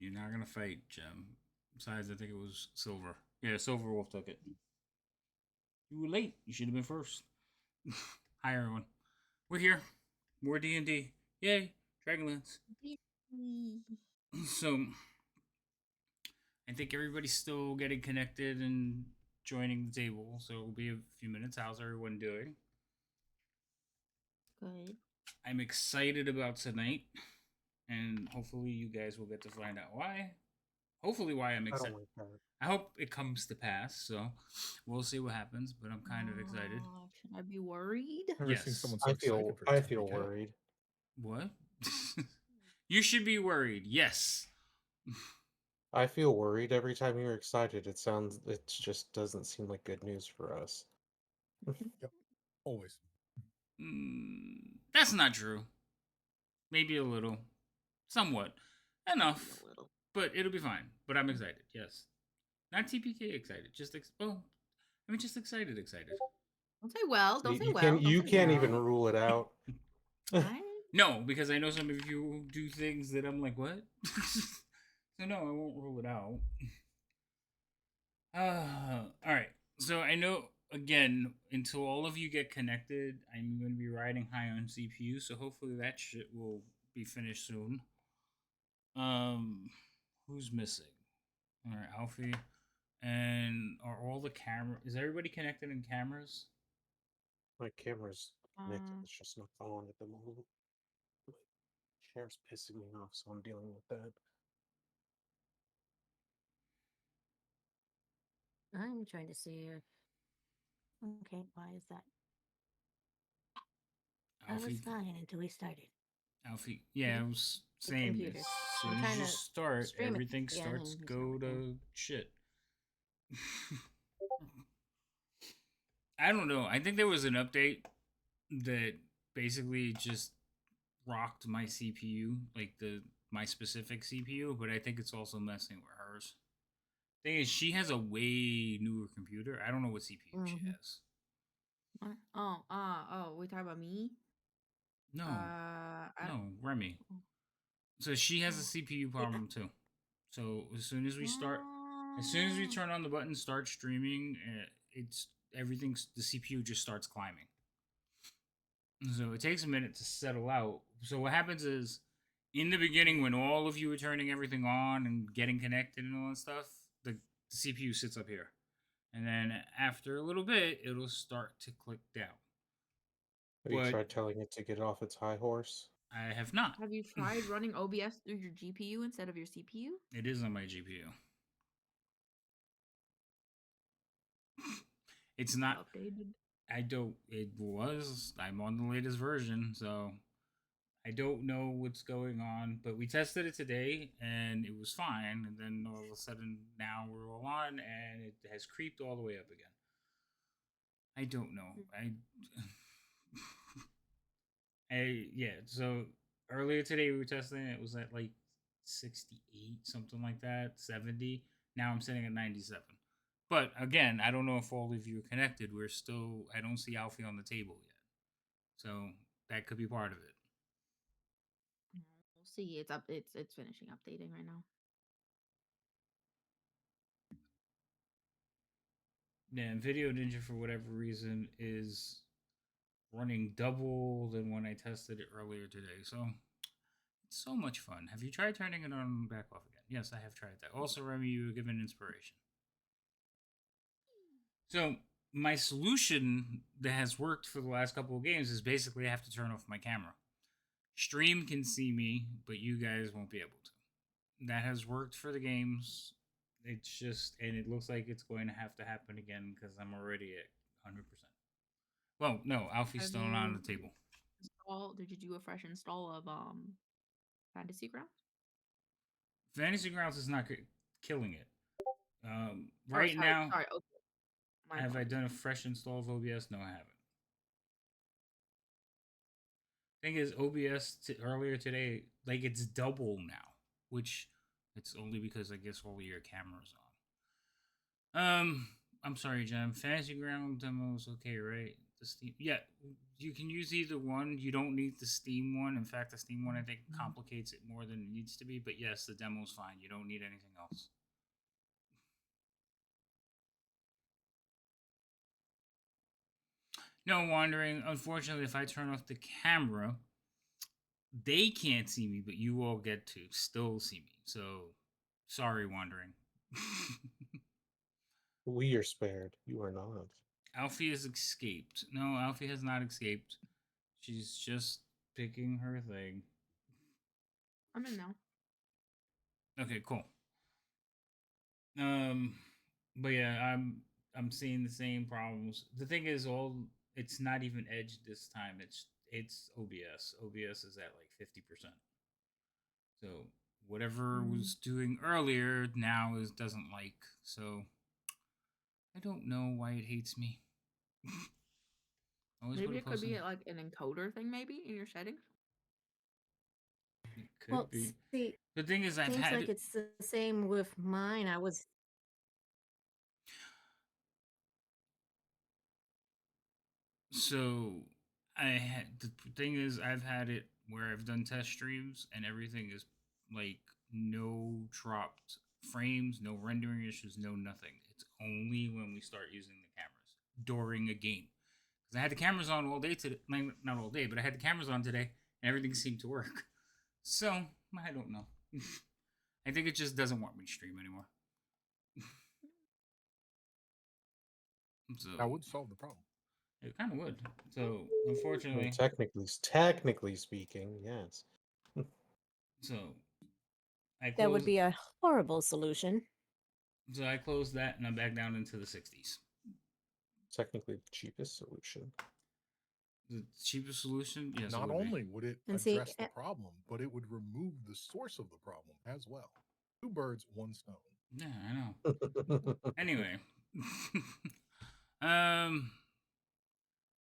You're not gonna fight, Jim. Besides, I think it was Silver. Yeah, Silver Wolf took it. You were late. You should have been first. Hi, everyone. We're here. More D&D. Yay. Dragonlance. So, I think everybody's still getting connected and joining the table. So, it'll be a few minutes. How's everyone doing? Good. I'm excited about tonight. And hopefully, you guys will get to find out why. Hopefully, why I'm excited. I hope it comes to pass. So, we'll see what happens. But I'm kind of excited. Should I be worried? Never seen someone so I excited feel, for I feel worried. What? You should be worried. Yes. I feel worried every time you're excited. It just doesn't seem like good news for us. Yep. Always. That's not true. Maybe a little. Somewhat. Enough. A little. But it'll be fine. But I'm excited. Yes. Not TPK excited. Just just excited. Don't say well. Don't say You well. You can't even rule it out. No, because I know some of you do things that I'm like, what? So no, I won't rule it out. All right. So I know again, until all of you get connected, I'm going to be riding high on CPU. So hopefully that shit will be finished soon. Who's missing? All right, Alfie. And are all the camera? Is everybody connected in cameras? My camera's connected. It's just not on at the moment. My chair's pissing me off, so I'm dealing with that. I'm trying to see if. Okay, why is that? Alfie. I was fine until we started. Alfie, yeah, I was saying this. As soon as you start, everything starts to go to shit. I don't know. I think there was an update that basically just rocked my CPU, like my specific CPU, but I think it's also messing with hers. Thing is, she has a way newer computer. I don't know what CPU she has. We talking about me? No, no, Remy. So she has a CPU problem too. So as soon as we turn on the button, start streaming, it's everything's the CPU just starts climbing. So it takes a minute to settle out. So what happens is, in the beginning, when all of you are turning everything on and getting connected and all that stuff, the CPU sits up here. And then after a little bit, it'll start to click down. Have you tried telling it to get off its high horse? I have not. Have you tried running OBS through your GPU instead of your CPU? It is on my GPU. It's not updated. I'm on the latest version, so I don't know what's going on. But we tested it today, and it was fine. And then all of a sudden, now we're all on, and it has creeped all the way up again. I don't know. So earlier today we were testing it. It was at like 68, something like that, 70. Now I'm sitting at 97. But again, I don't know if all of you are connected. I don't see Alfie on the table yet. So that could be part of it. We'll see. It's finishing updating right now. Yeah, and Video Ninja, for whatever reason, is running double than when I tested it earlier today. So it's so much fun. Have you tried turning it on and back off again? Yes, I have tried that. Also, Remy, you were given inspiration. So my solution that has worked for the last couple of games is basically I have to turn off my camera. Stream can see me, but you guys won't be able to. That has worked for the games. It's just, and it looks like it's going to have to happen again because I'm already at 100%. Well, no, Alfie's still not on the table. Did you do a fresh install of Fantasy Grounds? Fantasy Grounds is not killing it. Right now, sorry. Okay. Have I done a fresh install of OBS? No, I haven't. Thing is, OBS earlier today, like it's double now, which it's only because I guess all your cameras on. I'm sorry, Jem. Fantasy Ground demo is okay, right? the Steam. Yeah, you can use either one. You don't need the Steam one. In fact, the Steam one I think complicates it more than it needs to be. But yes, the demo's fine. You don't need anything else. No wandering. Unfortunately, if I turn off the camera, they can't see me, but you all get to still see me. So, sorry, wandering. We are spared. You are not. Alfie has escaped. No, Alfie has not escaped. She's just picking her thing. I'm in now. Okay, cool. But yeah, I'm seeing the same problems. The thing is, it's not even Edge this time. It's OBS. OBS is at like 50%. So whatever was doing earlier now doesn't like. So I don't know why it hates me. Maybe it could be like an encoder thing, maybe in your settings. It could be. See, The thing is, I've seems had like it's the same with mine. I was So the thing is, I've had it where I've done test streams and everything is like no dropped frames, no rendering issues, no nothing. It's only when we start using the cameras during a game. Because I had the cameras on all day today, like, not all day, but I had the cameras on today and everything seemed to work. So I don't know. I think it just doesn't want me to stream anymore. So That would solve the problem. it kind of would. So unfortunately, Technically speaking, yes. so I that would closed. be a horrible solution. So I closed that and I'm back down into the 60s. Technically the cheapest solution. The cheapest solution? Yes. Not only would it And see, address the problem, but it would remove the source of the problem as well. Two birds, one stone. Yeah, I know. Anyway. um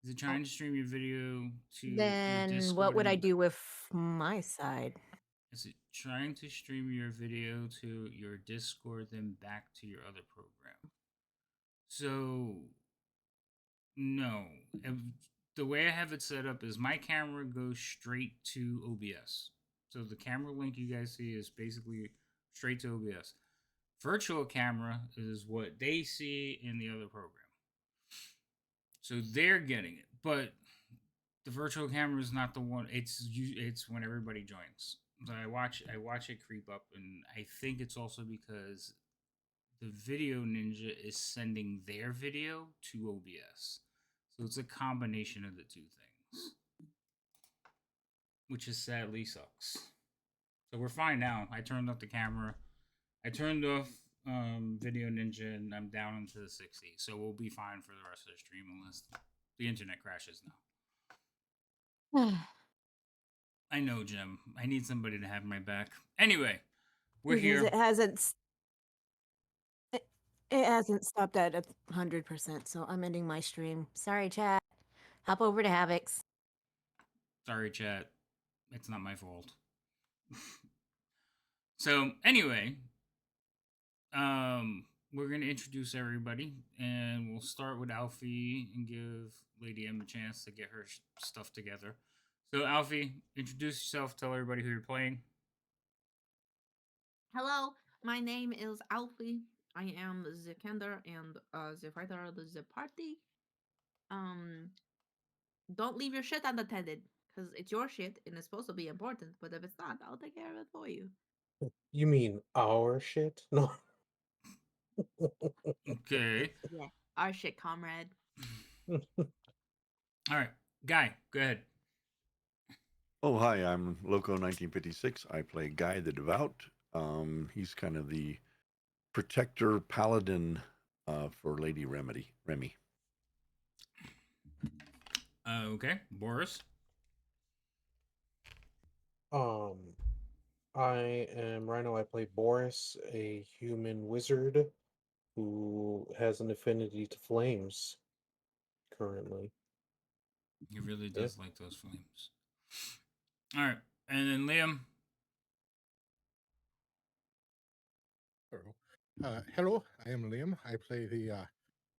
is it trying to stream your video to your then Discord? what would I do with my side? Is it trying to stream your video to your Discord, then back to your other program? So no. The way I have it set up is my camera goes straight to OBS. So the camera link you guys see is basically straight to OBS. Virtual camera is what they see in the other program. So they're getting it, but the virtual camera is not the one. It's when everybody joins. So I watch it creep up, and I think it's also because the Video Ninja is sending their video to OBS. So it's a combination of the two things, which is sadly sucks. So we're fine now. I turned off the camera. I turned off Video Ninja, and I'm down into the 60s. So we'll be fine for the rest of the stream unless the internet crashes now. I know, Jim. I need somebody to have my back. Anyway, we're Because here. it hasn't stopped at 100%, so I'm ending my stream. Sorry, chat. Hop over to Havoc's. Sorry, chat. It's not my fault. So anyway, we're gonna introduce everybody, and we'll start with Alfie and give Lady M a chance to get her stuff together. So Alfie, introduce yourself. Tell everybody who you're playing. Hello, my name is Alfie. I am the Kender and the fighter of the party. Don't leave your shit unattended, because it's your shit and it's supposed to be important. But if it's not, I'll take care of it for you. You mean our shit? No. Okay. Yeah, our shit, comrade. All right, Guy, go ahead. Oh, hi, I'm Loco1956. I play Guy the Devout. He's kind of the protector paladin for Lady Remy. Okay, Boris. I am Rhino. I play Boris, a human wizard who has an affinity to flames currently. He really does like those flames. All right, and then Liam. Hello, I am Liam. I play the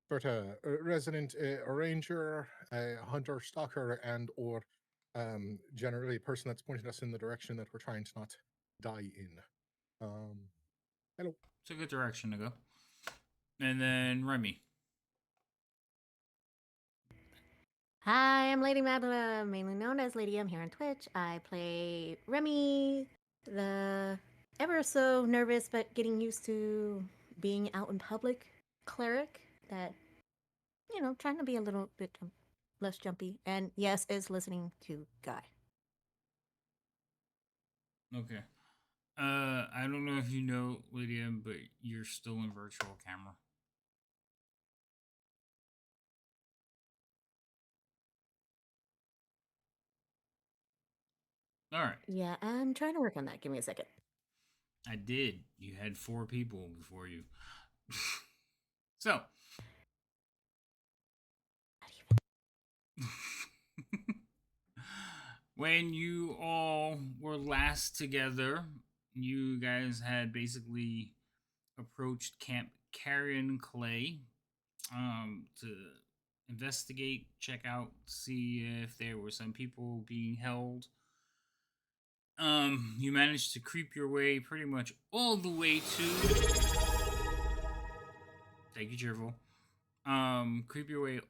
sort of resident ranger, hunter, stalker, and or generally a person that's pointing us in the direction that we're trying to not die in. Hello. It's a good direction to go. And then Remy. Hi, I'm Lady Madela, mainly known as Lady M here on Twitch. I play Remy, the ever so nervous but getting used to being out in public cleric that, trying to be a little bit less jumpy. And yes, is listening to Guy. Okay. I don't know if you know, Lydia, but you're still in virtual camera. All right. Yeah, I'm trying to work on that. Give me a second. I did. You had 4 people before you. So. When you all were last together, you guys had basically approached Camp Carrion Clay to investigate, check out, see if there were some people being held. You managed to creep your way pretty much all the way to. Thank you, cheerful. Creep your way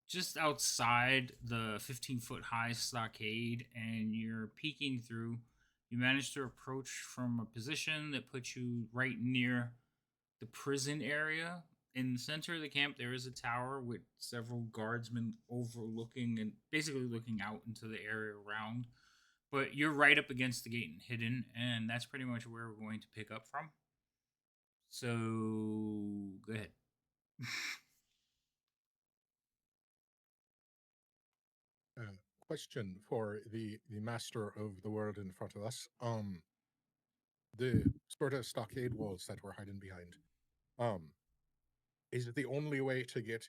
just outside the 15-foot high stockade, and you're peeking through. You manage to approach from a position that puts you right near the prison area. In the center of the camp, there is a tower with several guardsmen overlooking and basically looking out into the area around. But you're right up against the gate and hidden, and that's pretty much where we're going to pick up from. So, go ahead. Question for the master of the world in front of us. The sort of stockade walls that we're hiding behind. Is it the only way to get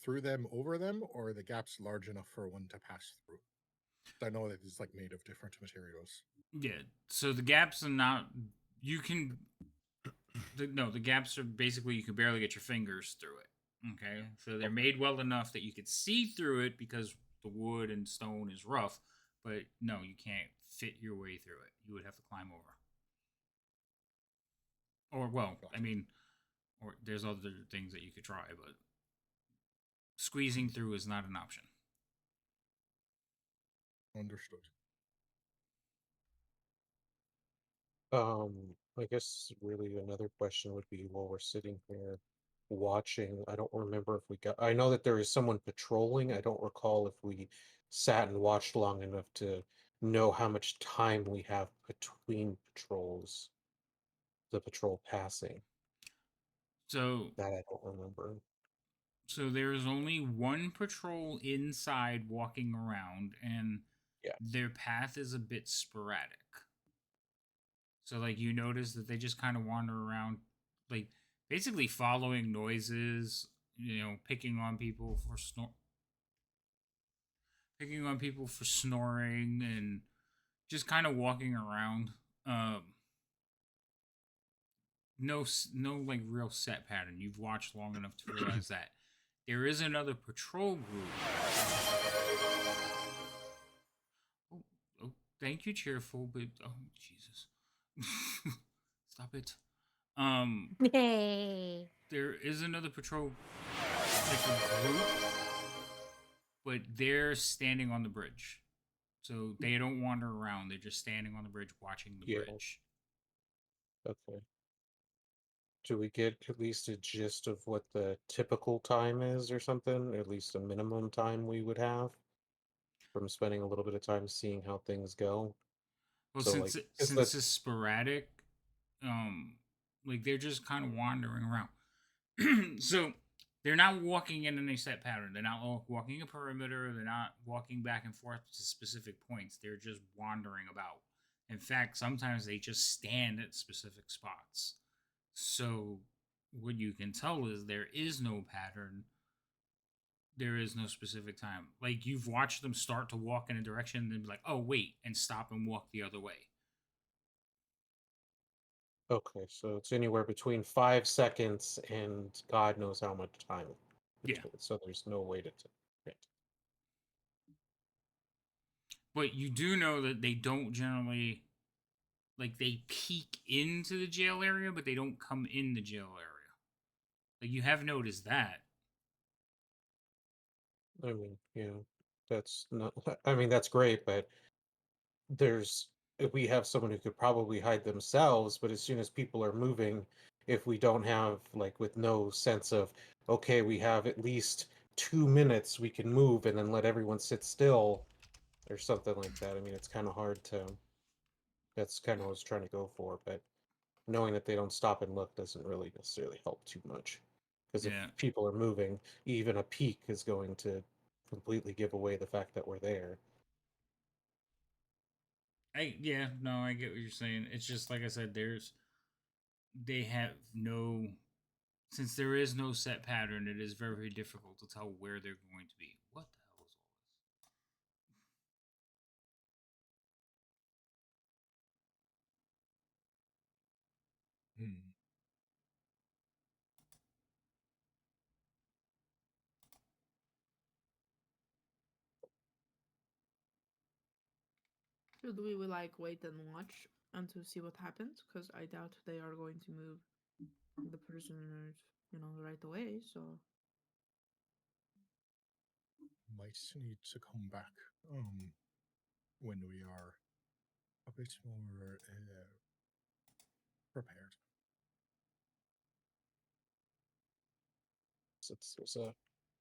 through them, over them, or are the gaps large enough for one to pass through? I know that it's like made of different materials. Yeah. So the gaps are not. You can. The gaps are basically you can barely get your fingers through it. Okay. So they're made well enough that you could see through it because the wood and stone is rough, but no, you can't fit your way through it. You would have to climb over. Or well, I mean, or there's other things that you could try, but squeezing through is not an option. Understood. I guess really another question would be while we're sitting here watching, I don't remember if we got, I know that there is someone patrolling. I don't recall if we sat and watched long enough to know how much time we have between patrols, the patrol passing. So That I don't remember. So there's only one patrol inside walking around, and Yeah. their path is a bit sporadic. So, like, you notice that they just kind of wander around, like, basically following noises, picking on people for snoring, and just kind of walking around. No, like real set pattern. You've watched long enough to realize that there is another patrol group. Oh, thank you, cheerful, but oh Jesus, stop it. Yay. There is another patrol, like a group, but they're standing on the bridge, so they don't wander around. They're just standing on the bridge, watching the bridge. Okay. Do we get at least a gist of what the typical time is or something? At least a minimum time we would have from spending a little bit of time seeing how things go? Well, So since like, since it's sporadic, like they're just kind of wandering around. So they're not walking in any set pattern. They're not walking a perimeter. They're not walking back and forth to specific points. They're just wandering about. In fact, sometimes they just stand at specific spots. So what you can tell is there is no pattern. There is no specific time. Like you've watched them start to walk in a direction and then be like, oh wait, and stop and walk the other way. okay, so it's anywhere between 5 seconds and God knows how much time. Yeah. So there's no way to. But you do know that they don't generally, like, they peek into the jail area, but they don't come in the jail area. Like, you have noticed that. I mean, that's not. I mean, that's great, but if we have someone who could probably hide themselves, but as soon as people are moving, if we don't have like with no sense of okay, we have at least 2 minutes we can move and then let everyone sit still or something like that. I mean, it's kind of hard to. That's kind of what I was trying to go for, but knowing that they don't stop and look doesn't really necessarily help too much. Because if Yeah. people are moving, even a peek is going to completely give away the fact that we're there. I get what you're saying. It's just like I said, they have no, since there is no set pattern, it is very, very difficult to tell where they're going to be. What the hell is all Hmm. Should we like wait and watch and to see what happens? Because I doubt they are going to move the prisoners, right away. So Might need to come back when we are a bit more prepared. Since there's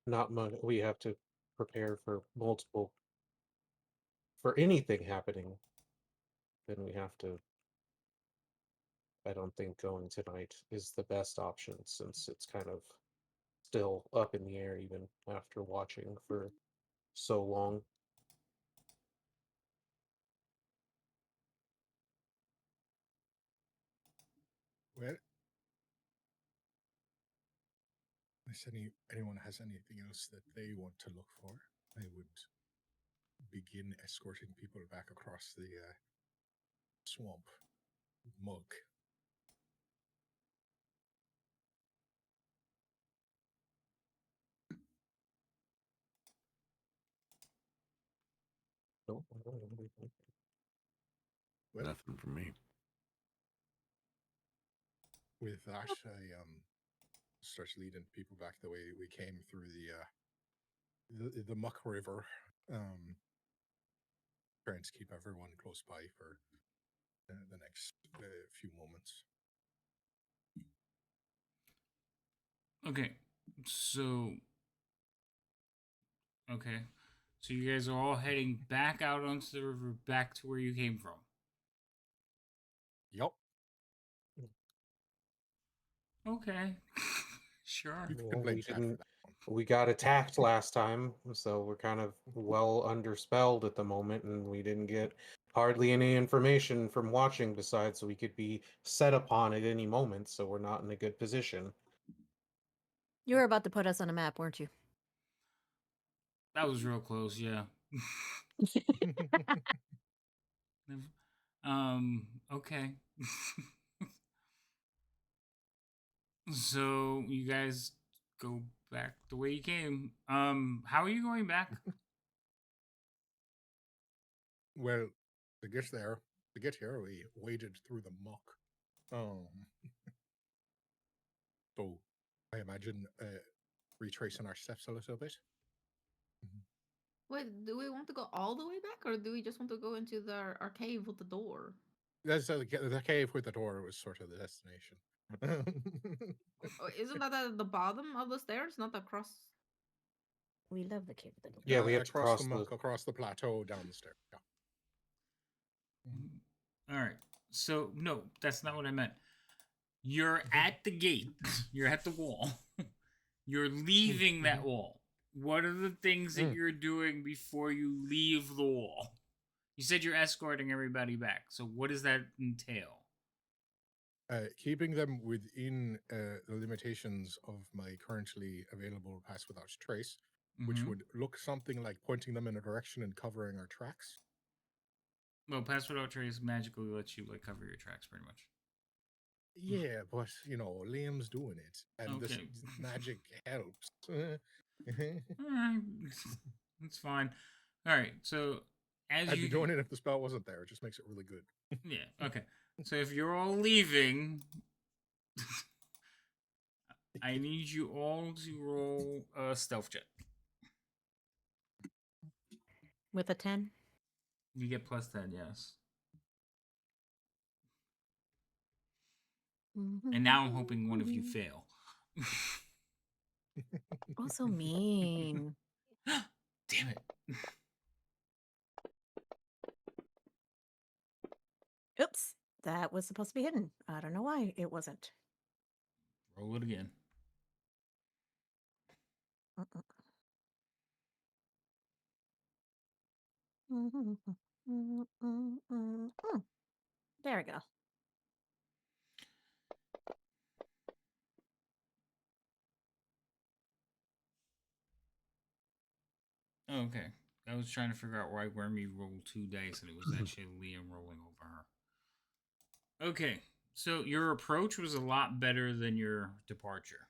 not much, we have to prepare for multiple for anything happening. Then we have to. I don't think going tonight is the best option since it's kind of still up in the air even after watching for so long. Well, if anyone has anything else that they want to look for, I would begin escorting people back across the swamp mug. No, Well, Nothing from me. with that, I start leading people back the way we came through the Muck River. Trying to keep everyone close by for the next few moments. Okay. So okay. So you guys are all heading back out onto the river, back to where you came from. Yup. Okay. Sure. You can well, blame we Chad for didn't. that one. We got attacked last time, so we're kind of well underspelled at the moment, and we didn't get hardly any information from watching besides we could be set upon at any moment, so we're not in a good position. You were about to put us on a map, weren't you? That was real close, yeah. Okay. So you guys go back the way you came. How are you going back? Well, to get here, we waded through the muck. So I imagine retracing our steps a little bit. wait, do we want to go all the way back, or do we just want to go into our cave with the door? That's the cave with the door was sort of the destination. Isn't that at the bottom of the stairs, not across? We love the cave with the Yeah, we have to across cross the muck, across the plateau, down the stairs. Yeah. All right. So no, that's not what I meant. You're at the gate. You're at the wall. You're leaving that wall. What are the things that you're doing before you leave the wall? You said you're escorting everybody back. So what does that entail? Keeping them within the limitations of my currently available pass without trace, which would look something like pointing them in a direction and covering our tracks. Well, pass without trace magically lets you like cover your tracks pretty much. Yeah, but Liam's doing it, and this Okay. magic helps. Alright. It's fine. Alright, so as I'd be you doing it if the spell wasn't there. It just makes it really good. Yeah, okay. So if you're all leaving, I need you all to roll a stealth check. With a 10? You get plus 10, yes. And now I'm hoping one of you fail. Oh, so mean. Damn it. Oops. That was supposed to be hidden. I don't know why it wasn't. Roll it again. There we go. Okay. I was trying to figure out why Wormy rolled 2 dice and it was actually Liam rolling over her. Okay. So your approach was a lot better than your departure.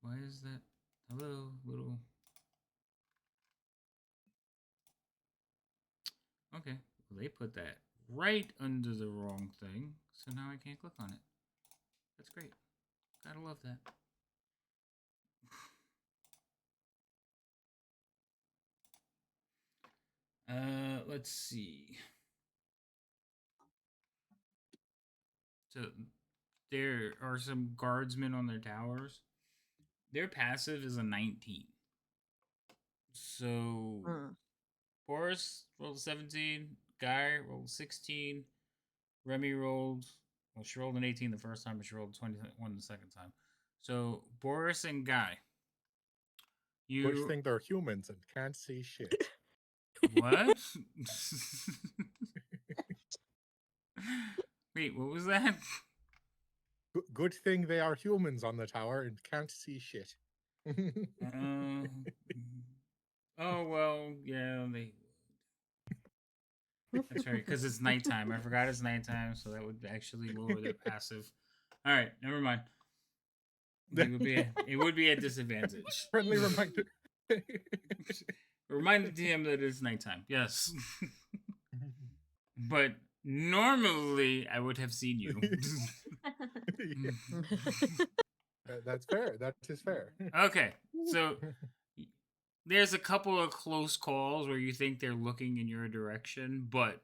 Why is that? Hello, little. Okay. Well, they put that right under the wrong thing, so now I can't click on it. That's great. Gotta love that. Let's see. So there are some guardsmen on their towers. Their passive is a 19. So Boris rolled 17, Guy rolled 16, Remy rolled, well, she rolled an 18 the first time, but she rolled 21 the second time. So Boris and Guy, Which you think they're humans and can't see shit. what? Wait, what was that? Good thing they are humans on the tower and can't see shit. Oh well, yeah, they. That's right, because it's nighttime. I forgot it's nighttime, so that would actually lower their passive. All right, never mind. It would be a disadvantage. Friendly reminder. Reminded him that it's nighttime. Yes, but normally I would have seen you. That's fair. That is fair. Okay, so there's a couple of close calls where you think they're looking in your direction, but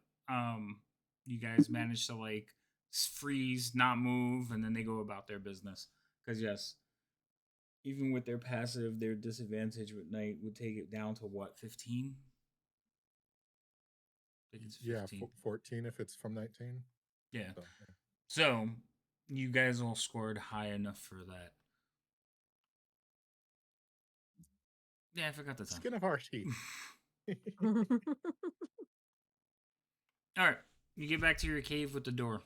you guys manage to like freeze, not move, and then they go about their business. Because yes, even with their passive, their disadvantage with night would take it down to what, 15? I think it's 15. Yeah, 14 if it's from 19. Yeah. So you guys all scored high enough for that. Yeah, I forgot the time. Skin of our teeth. All right, you get back to your cave with the door.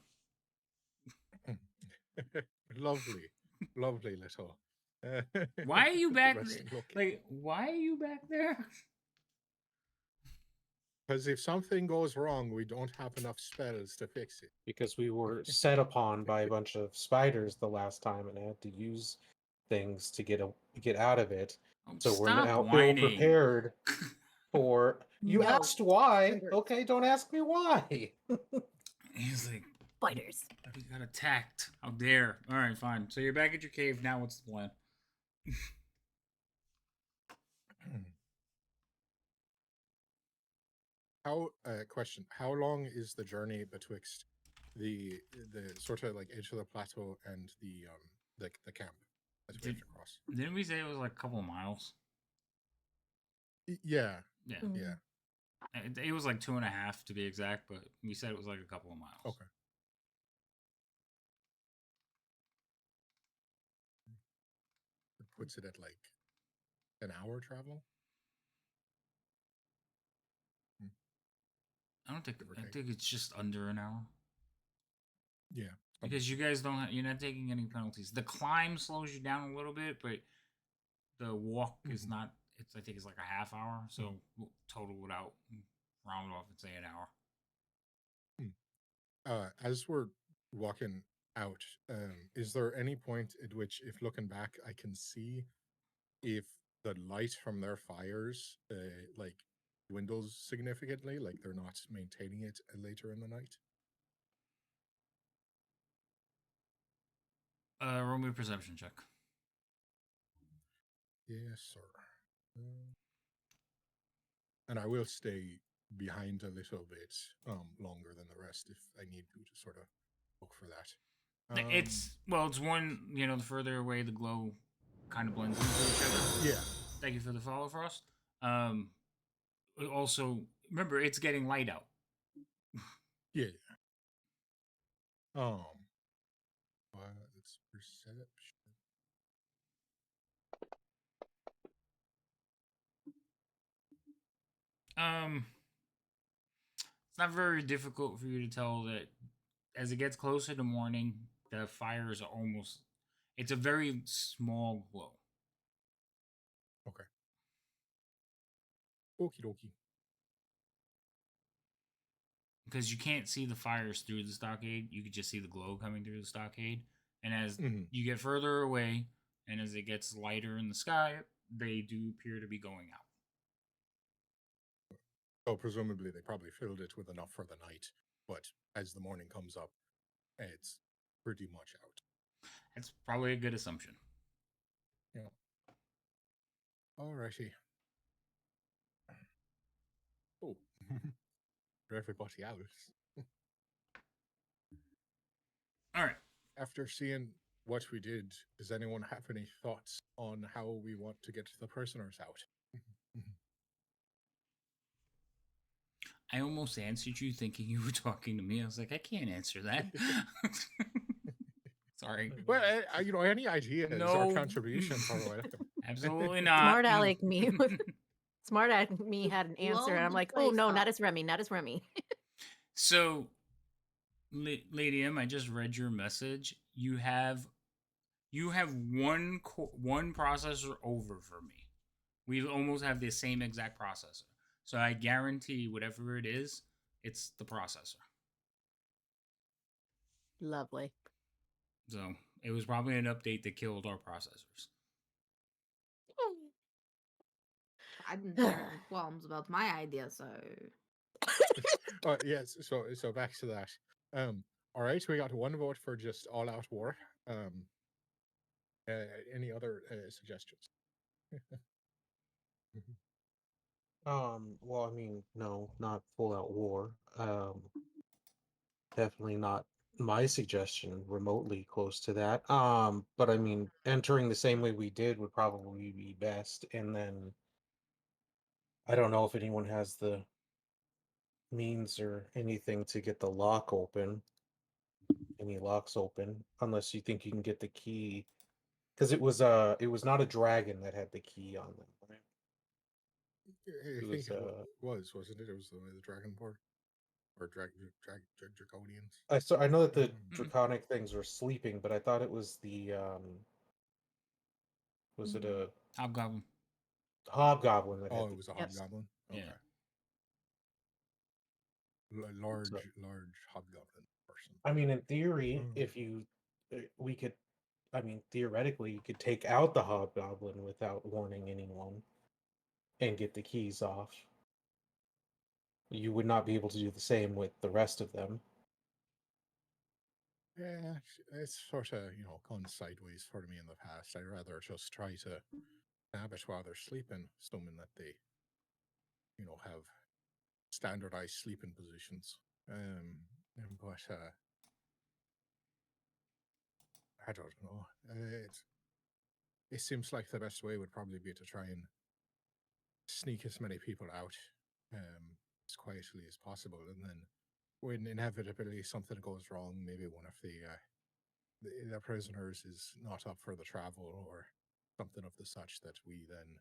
Lovely little. Why are you back there? Like, why are you back there? Because if something goes wrong, we don't have enough spells to fix it. Because we were set upon by a bunch of spiders the last time and had to use things to get out of it. Oh, So we're stop now whining. ill prepared for. You No. asked why. Spiders. Okay, don't ask me why. He's like, Spiders. we got attacked. How dare. All right, fine. So you're back at your cave. Now what's the plan? Question: how long is the journey betwixt the sort of like edge of the plateau and the camp that we have to cross? Didn't we say it was like a couple of miles? Yeah. Yeah. Yeah. It was like 2.5 to be exact, but we said it was like a couple of miles. Okay. It puts it at like an hour travel. I think it's just under an hour. Yeah. Because you guys you're not taking any penalties. The climb slows you down a little bit, but the walk is not I think it's like a half hour. So we'll total it out, round off and say an hour. As we're walking out, is there any point at which, if looking back, I can see if the light from their fires, like, dwindles significantly, like they're not maintaining it later in the night? Roll me a perception check. Yes, sir. And I will stay behind a little bit longer than the rest if I need to sort of look for that. It's one, the further away the glow kind of blends into each other. Yeah. Thank you for the follow, Frost. Also, remember, it's getting light out. Yeah. It's perception. It's not very difficult for you to tell that as it gets closer to morning, the fires are almost. It's a very small glow. Okay. Okie dokie. Because you can't see the fires through the stockade, you could just see the glow coming through the stockade. And as you get further away, and as it gets lighter in the sky, they do appear to be going out. So presumably they probably filled it with enough for the night, but as the morning comes up, it's pretty much out. That's probably a good assumption. Yeah. Alrighty. Oh. For everybody else. Alright. After seeing what we did, does anyone have any thoughts on how we want to get the prisoners out? I almost answered you thinking you were talking to me. I was like, I can't answer that. Sorry. Well, any ideas or contributions are welcome. Absolutely not. Smart Alec me. Smart Alec me had an answer, and I'm like, oh no, not as Remy, not as Remy. So, Lady M, I just read your message. You have one processor over for me. We almost have the same exact processor. So I guarantee whatever it is, it's the processor. Lovely. So it was probably an update that killed our processors. I didn't have any qualms about my idea, so. Yes. So back to that. All right, we got one vote for just all-out war. Any other suggestions? Well, I mean, no, not full out war. Definitely not my suggestion remotely close to that. But I mean, entering the same way we did would probably be best. And then I don't know if anyone has the means or anything to get the lock open. Any locks open, unless you think you can get the key. Because it was not a dragon that had the key on them, right? I think it wasn't it? It was the Dragonborn or Draconians. I know that the draconic things were sleeping, but I thought it was the was it a Hobgoblin? Hobgoblin that had it the was a keys. hobgoblin. Okay. Yeah. Large hobgoblin person. I mean, in theory, if you we could, I mean, theoretically, you could take out the hobgoblin without warning anyone and get the keys off. You would not be able to do the same with the rest of them. Yeah, it's sort of, gone sideways for me in the past. I'd rather just try to nab it while they're sleeping, assuming that they, have standardized sleeping positions. But I don't know. It seems like the best way would probably be to try and sneak as many people out as quietly as possible, and then when inevitably something goes wrong, maybe one of the prisoners is not up for the travel or something of the such, that we then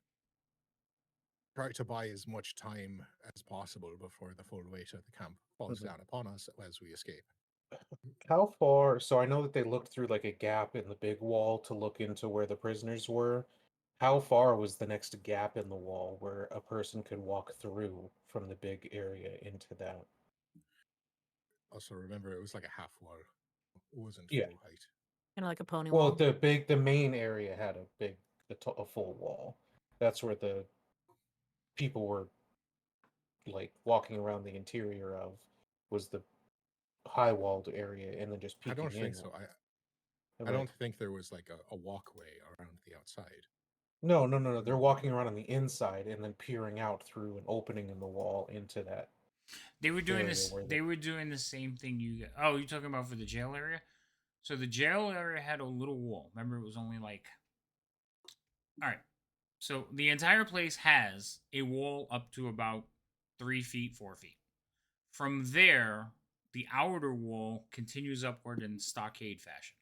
try to buy as much time as possible before the full weight of the camp falls down upon us as we escape. How far? So I know that they looked through like a gap in the big wall to look into where the prisoners were. how far was the next gap in the wall where a person could walk through from the big area into that? Also, remember it was like a half wall. It wasn't Yeah. full height. Kind of like a pony Well, wall. the main area had a full wall. That's where the people were like walking around the interior of, was the high walled area, and then just I don't peeking think in. so. And, I like, don't think there was like a walkway around the outside. no. They're walking around on the inside and then peering out through an opening in the wall into that They were doing area this. where They were doing the same thing. Oh, you're talking about for the jail area. So the jail area had a little wall. Remember, it was only like. All right. So the entire place has a wall up to about 3 feet, 4 feet. From there, the outer wall continues upward in stockade fashion.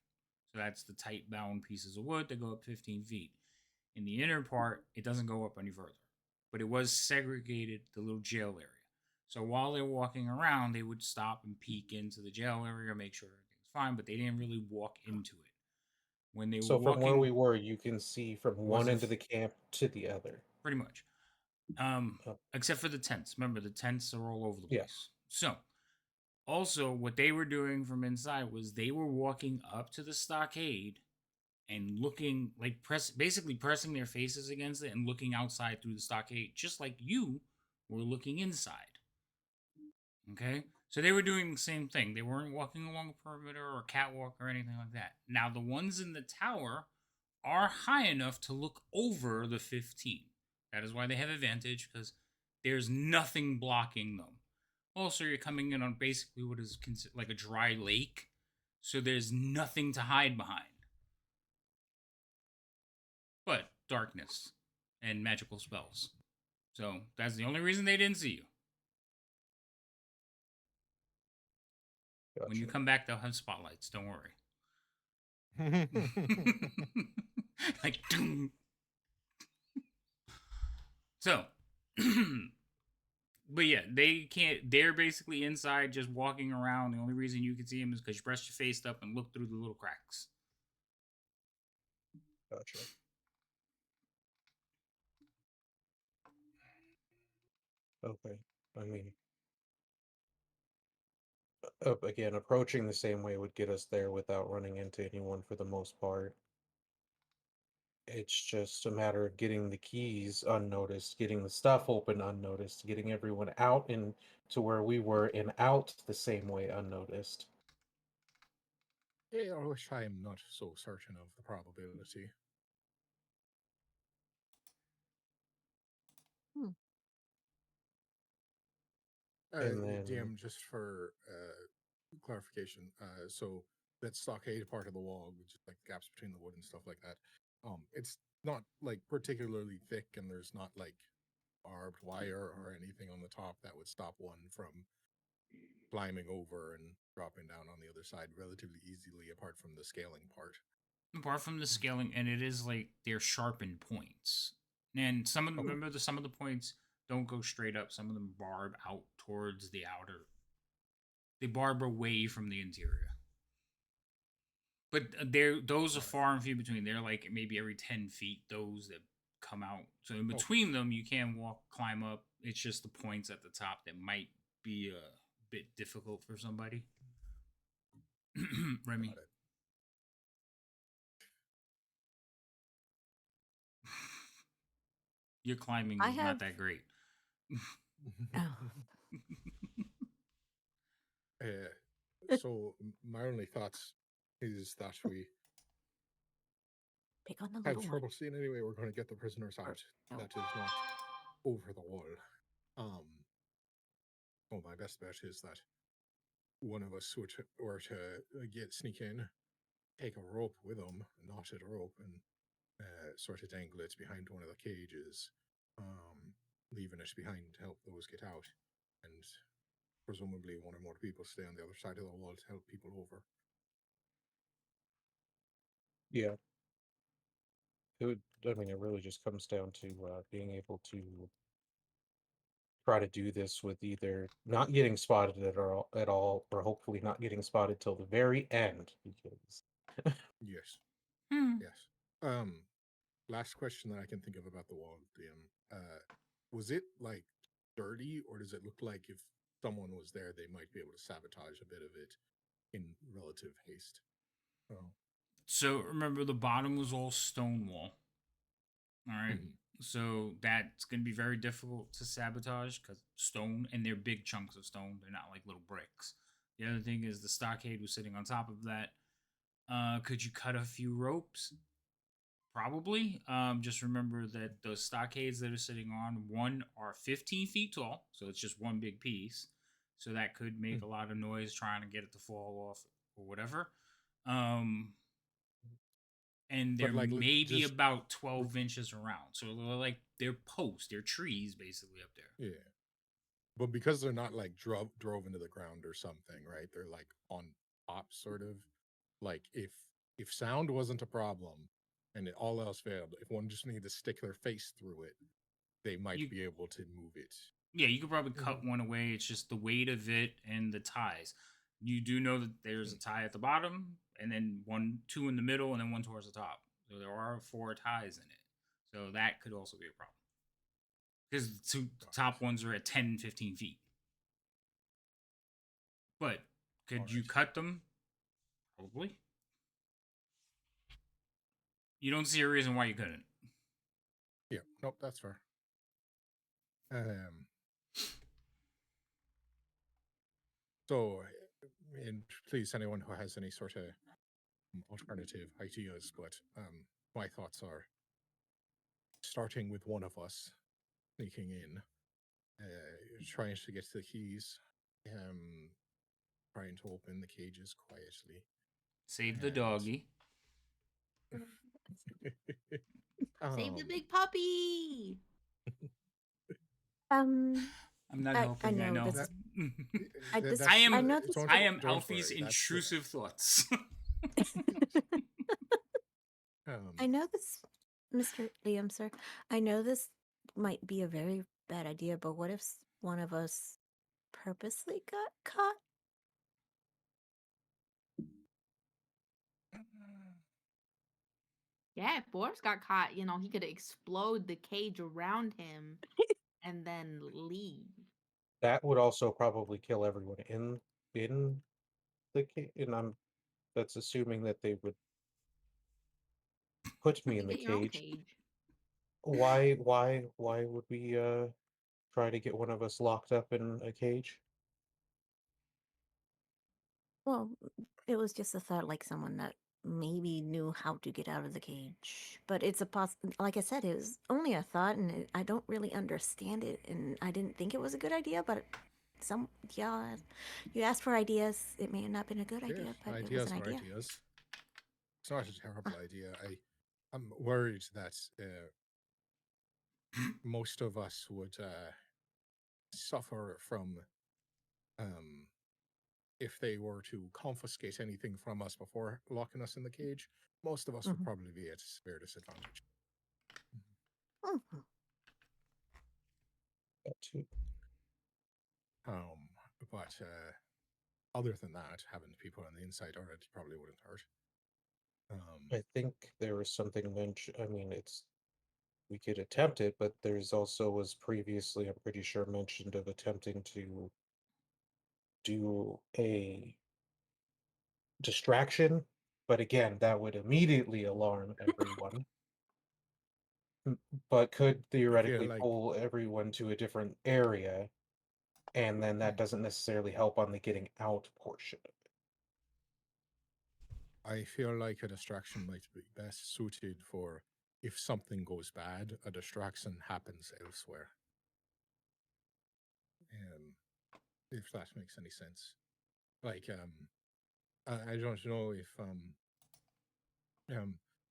So that's the tight bound pieces of wood that go up 15 feet. In the inner part, it doesn't go up any further, but it was segregated the little jail area. So while they're walking around, they would stop and peek into the jail area, make sure everything's fine, but they didn't really walk into it. When they were So from where we walking, were, you can see from one end of the camp to the other. pretty much. Except for the tents. Remember, the tents are all over the Yeah. place. So, also, what they were doing from inside was they were walking up to the stockade and looking like basically pressing their faces against it and looking outside through the stockade, just like you were looking inside. Okay, so they were doing the same thing. They weren't walking along a perimeter or a catwalk or anything like that. Now the ones in the tower are high enough to look over the 15. That is why they have advantage, because there's nothing blocking them. Also, you're coming in on basically what is like a dry lake, so there's nothing to hide behind but darkness and magical spells. So that's the only reason they didn't see you. Gotcha. When you come back, they'll have spotlights. Don't worry. Like, doom. So, but yeah, they can't. They're basically inside, just walking around. The only reason you can see them is because you press your face up and look through the little cracks. Gotcha. Okay. I mean, again, approaching the same way would get us there without running into anyone for the most part. It's just a matter of getting the keys unnoticed, getting the stuff open unnoticed, getting everyone out and to where we were and out the same way unnoticed. I wish I am not so certain of the probability. And then, DM, just for clarification, so that stockade part of the wall, which is like gaps between the wood and stuff like that, it's not like particularly thick, and there's not like barbed wire or anything on the top that would stop one from climbing over and dropping down on the other side relatively easily, apart from the scaling part. Apart from the scaling, and it is like they're sharpened points. And some of them, remember, some of the points don't go straight up. Some of them barb out towards the outer. They barb away from the interior. But those are far and few between. They're like maybe every 10 feet, those that come out. So in between them, you can climb up. It's just the points at the top that might be a bit difficult for somebody. Remy. Your climbing is not that great. So my only thoughts is that we Pick on the have little trouble one. seeing anyway. We're going to get the prisoners out. That is not over the wall. Well, my best bet is that one of us were to sneak in, take a rope with them, a knotted rope, and sort of dangle it behind one of the cages, leaving it behind to help those get out, and presumably one or more people stay on the other side of the wall to help people over. yeah. It really just comes down to being able to try to do this with either not getting spotted at all, or hopefully not getting spotted till the very end. Because Yes. Hmm. Yes. last question that I can think of about the wall, DM. Was it like dirty, or does it look like if someone was there, they might be able to sabotage a bit of it in relative haste? Oh. So remember, the bottom was all stone wall. All right. Mhm. So that's going to be very difficult to sabotage because stone, and they're big chunks of stone. They're not like little bricks. The other thing is the stockade was sitting on top of that. Could you cut a few ropes? Probably. Just remember that the stockades that are sitting on one are 15 feet tall, so it's just one big piece. So that could make a lot of noise trying to get it to fall off or whatever. And they're But like, maybe just about 12 inches around. So they're like they're posts, they're trees basically up there. yeah, but because they're not like drove into the ground or something, right? They're like on top, sort of. Like if sound wasn't a problem, and it all else failed, if one just needed to stick their face through it, they might You be able to move it. Yeah, you could probably cut one away. It's just the weight of it and the ties. You do know that there's a tie at the bottom, and then two in the middle, and then one towards the top. So there are 4 ties in it. So that could also be a problem. Because the two top ones are at 10, 15 feet. But could you Alright. cut them? Probably. You don't see a reason why you couldn't. Yeah, nope, that's fair. So, and please, anyone who has any sort of alternative ideas, but my thoughts are starting with one of us sneaking in, trying to get to the keys, trying to open the cages quietly. Save the doggy. Save the big puppy. I'm not helping. I know. this. I am Alfie's intrusive thoughts. I know this, Mr. Liam, sir. I know this might be a very bad idea, but what if one of us purposely got caught? Yeah, if Boris got caught, you know, he could explode the cage around him and then leave. That would also probably kill everyone in the cage, and that's assuming that they would put me in the Get your own cage. cage. Why would we try to get one of us locked up in a cage? Well, it was just a thought, like someone that maybe knew how to get out of the cage. But it's like I said, it was only a thought, and I don't really understand it, and I didn't think it was a good idea. But you asked for ideas. It may have not been a good idea, but it was an idea. Ideas. It's not a terrible idea. I'm worried that most of us would suffer from if they were to confiscate anything from us before locking us in the cage. Most of us would probably be at a severe disadvantage. That too. But other than that, having people on the inside already probably wouldn't hurt. I think there was something mentioned. I mean, we could attempt it, but there's also was previously, I'm pretty sure, mentioned of attempting to do a distraction. But again, that would immediately alarm everyone. But could theoretically like pull everyone to a different area, and then that doesn't necessarily help on the getting out portion of it. I feel like a distraction might be best suited for if something goes bad, a distraction happens elsewhere. If that makes any sense. Like, I don't know if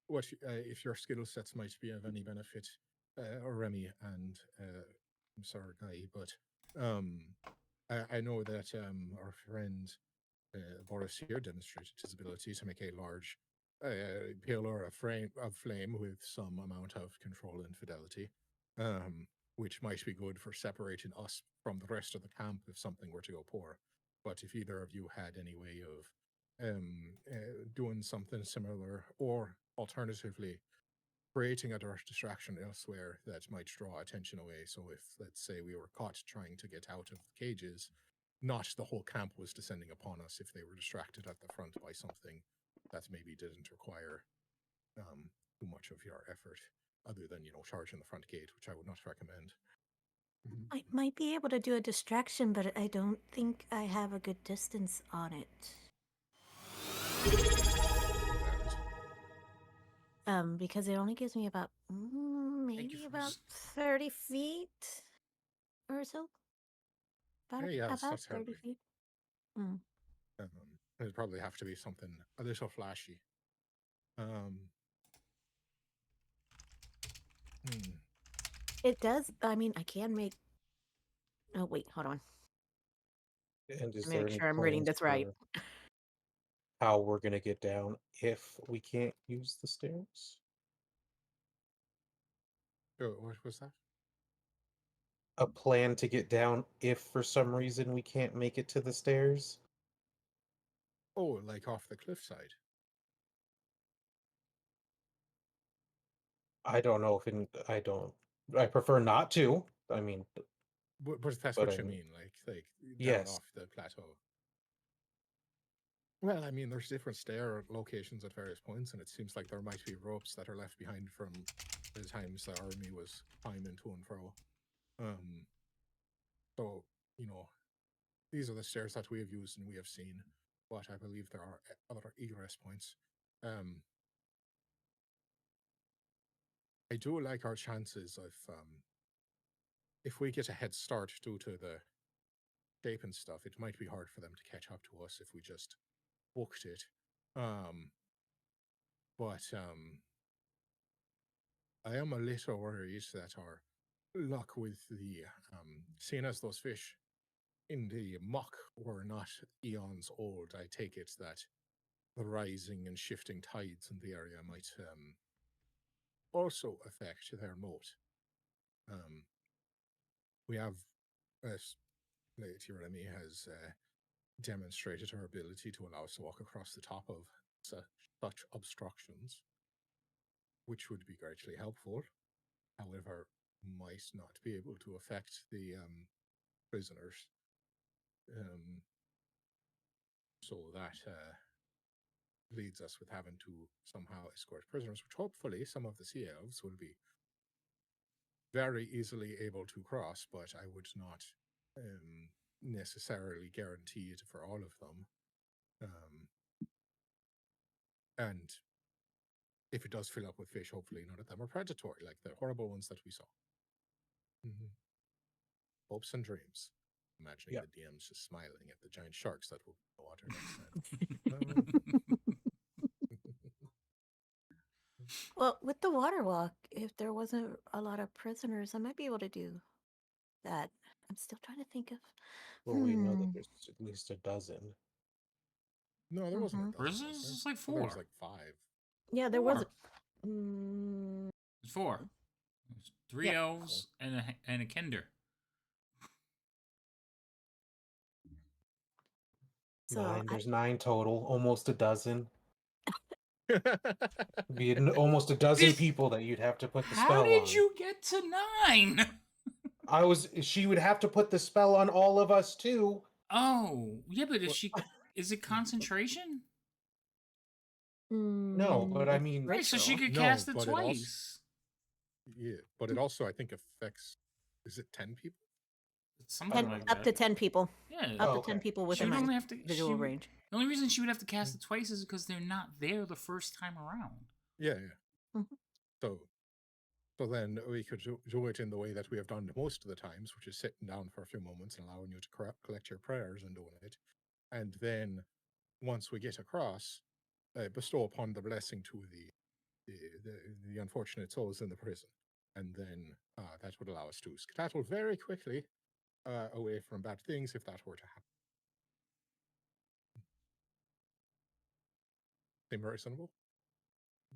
what if your skill sets might be of any benefit, or Remy and I'm sorry, Guy, but I know that our friend Boris here demonstrated his ability to make a large pillar of flame with some amount of control and fidelity, which might be good for separating us from the rest of the camp if something were to go poor. But if either of you had any way of doing something similar, or alternatively creating a distraction elsewhere that might draw attention away. So if, let's say, we were caught trying to get out of the cages, not the whole camp was descending upon us if they were distracted at the front by something that maybe didn't require too much of your effort, other than, charging the front gate, which I would not recommend. I might be able to do a distraction, but I don't think I have a good distance on it. Because it only gives me about maybe about 30 feet or so. About 30 feet. It'd probably have to be something a little flashy. It does. I mean, I can make. Oh wait, hold on. And is Let me there make any sure I'm reading plans this right. for how we're gonna get down if we can't use the stairs? What was that? A plan to get down if for some reason we can't make it to the stairs? Oh, like off the cliffside. I don't know if I prefer not to. I mean, But that's But what I you mean- mean, like down yes. off the plateau. Well, I mean, there's different stair locations at various points, and it seems like there might be ropes that are left behind from the times the army was climbing to and fro. So, these are the stairs that we have used and we have seen, but I believe there are other egress points. I do like our chances of, if we get a head start due to the shape and stuff, it might be hard for them to catch up to us if we just booked it. But I am a little worried that our luck with the seeing as those fish in the muck were not eons old, I take it that the rising and shifting tides in the area might also affect their moat. We have, as Lady Remy has demonstrated her ability to allow us to walk across the top of such obstructions, which would be greatly helpful. However, might not be able to affect the prisoners. So that leads us with having to somehow escort prisoners, which hopefully some of the sea elves will be very easily able to cross, but I would not necessarily guarantee it for all of them. And if it does fill up with fish, hopefully none of them are predatory, like the horrible ones that we saw. Hopes and dreams. Imagining the DMs just smiling at the giant sharks that will be in the water next time. Well, with the water walk, if there wasn't a lot of prisoners, I might be able to do that. I'm still trying to think of. Well, we know that there's at least a dozen. No, there wasn't a dozen. Prisoners is like Well, there was 4. like 5. Yeah, there was. It's 4. There's 3 elves and a kender. So There's 9 total, almost a dozen. Be almost a dozen people that you'd have to put the spell on. How did you get to 9? She would have to put the spell on all of us too. Oh, yeah, but if is it concentration? No, but I mean, right, so she could cast it twice. But it also, I think, affects. Is it 10 people? Something like that. Up to 10 people. Yeah, up to 10 people within my visual range. The only reason she would have to cast it twice is because they're not there the first time around. Yeah. So then we could do it in the way that we have done most of the times, which is sitting down for a few moments and allowing you to collect your prayers and doing it. And then once we get across, bestow upon the blessing to the unfortunate souls in the prison. And then that would allow us to skedaddle very quickly away from bad things if that were to happen. Seem reasonable?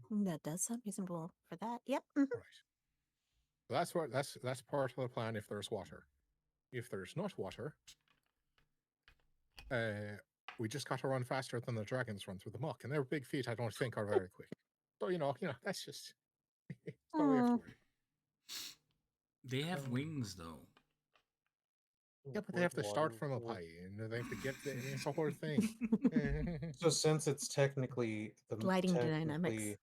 That does sound reasonable for that. Yep. Right. So that's part of the plan if there's water. If there's not water, we just got to run faster than the dragons run through the muck, and their big feet I don't think are very quick. So that's just That's all we have to worry. They have wings though. Yeah, but they have to start from up high, and they have to get there. It's a whole thing. So since it's technically Gliding dynamics.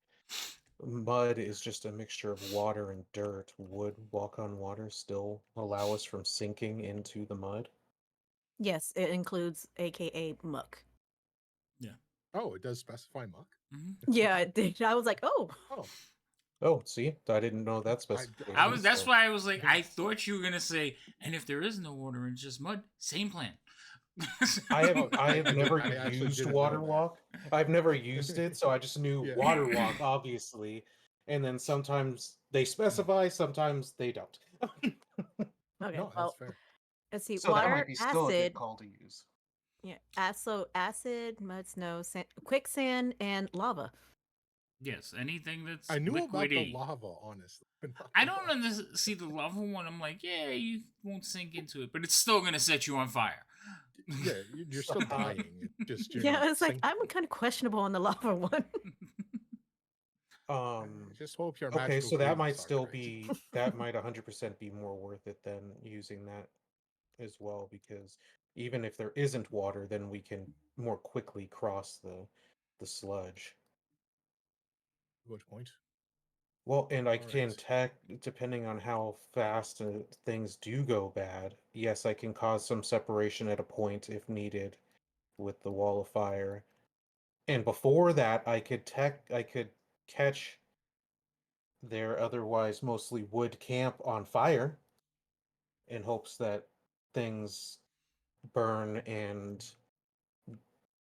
mud is just a mixture of water and dirt, would walk on water still allow us from sinking into the mud? Yes, it includes AKA muck. Oh, it does specify muck. Yeah, it did. I was like, oh. Oh, see, I didn't know that specification. That's why I was like, I thought you were gonna say, and if there is no water and it's just mud, same plan. I have never I actually used didn't water know that. walk. I've never used it, so I just knew Yeah. water walk, obviously. And then sometimes they specify, sometimes they don't. Okay, No, well, that's fair. let's see. So that Water, might be still a good acid. call to use. Yeah, so acid, mud, snow, quicksand, and lava. Yes, anything that's I knew about the liquidy. lava, honestly. but not I the don't mud. see the lava one. I'm like, yeah, you won't sink into it, but it's still gonna set you on fire. Yeah, you're still dying. It just you're Yeah, not it's like sinking. I'm kind of questionable on the lava one. Just hope your Okay, magical so that cleavers might are still correct. be that might 100% be more worth it than using that as well, because even if there isn't water, then we can more quickly cross the sludge. Good point. Well, and I All can right. tech, depending on how fast things do go bad, yes, I can cause some separation at a point if needed with the wall of fire. And before that, I could catch their otherwise mostly wood camp on fire in hopes that things burn and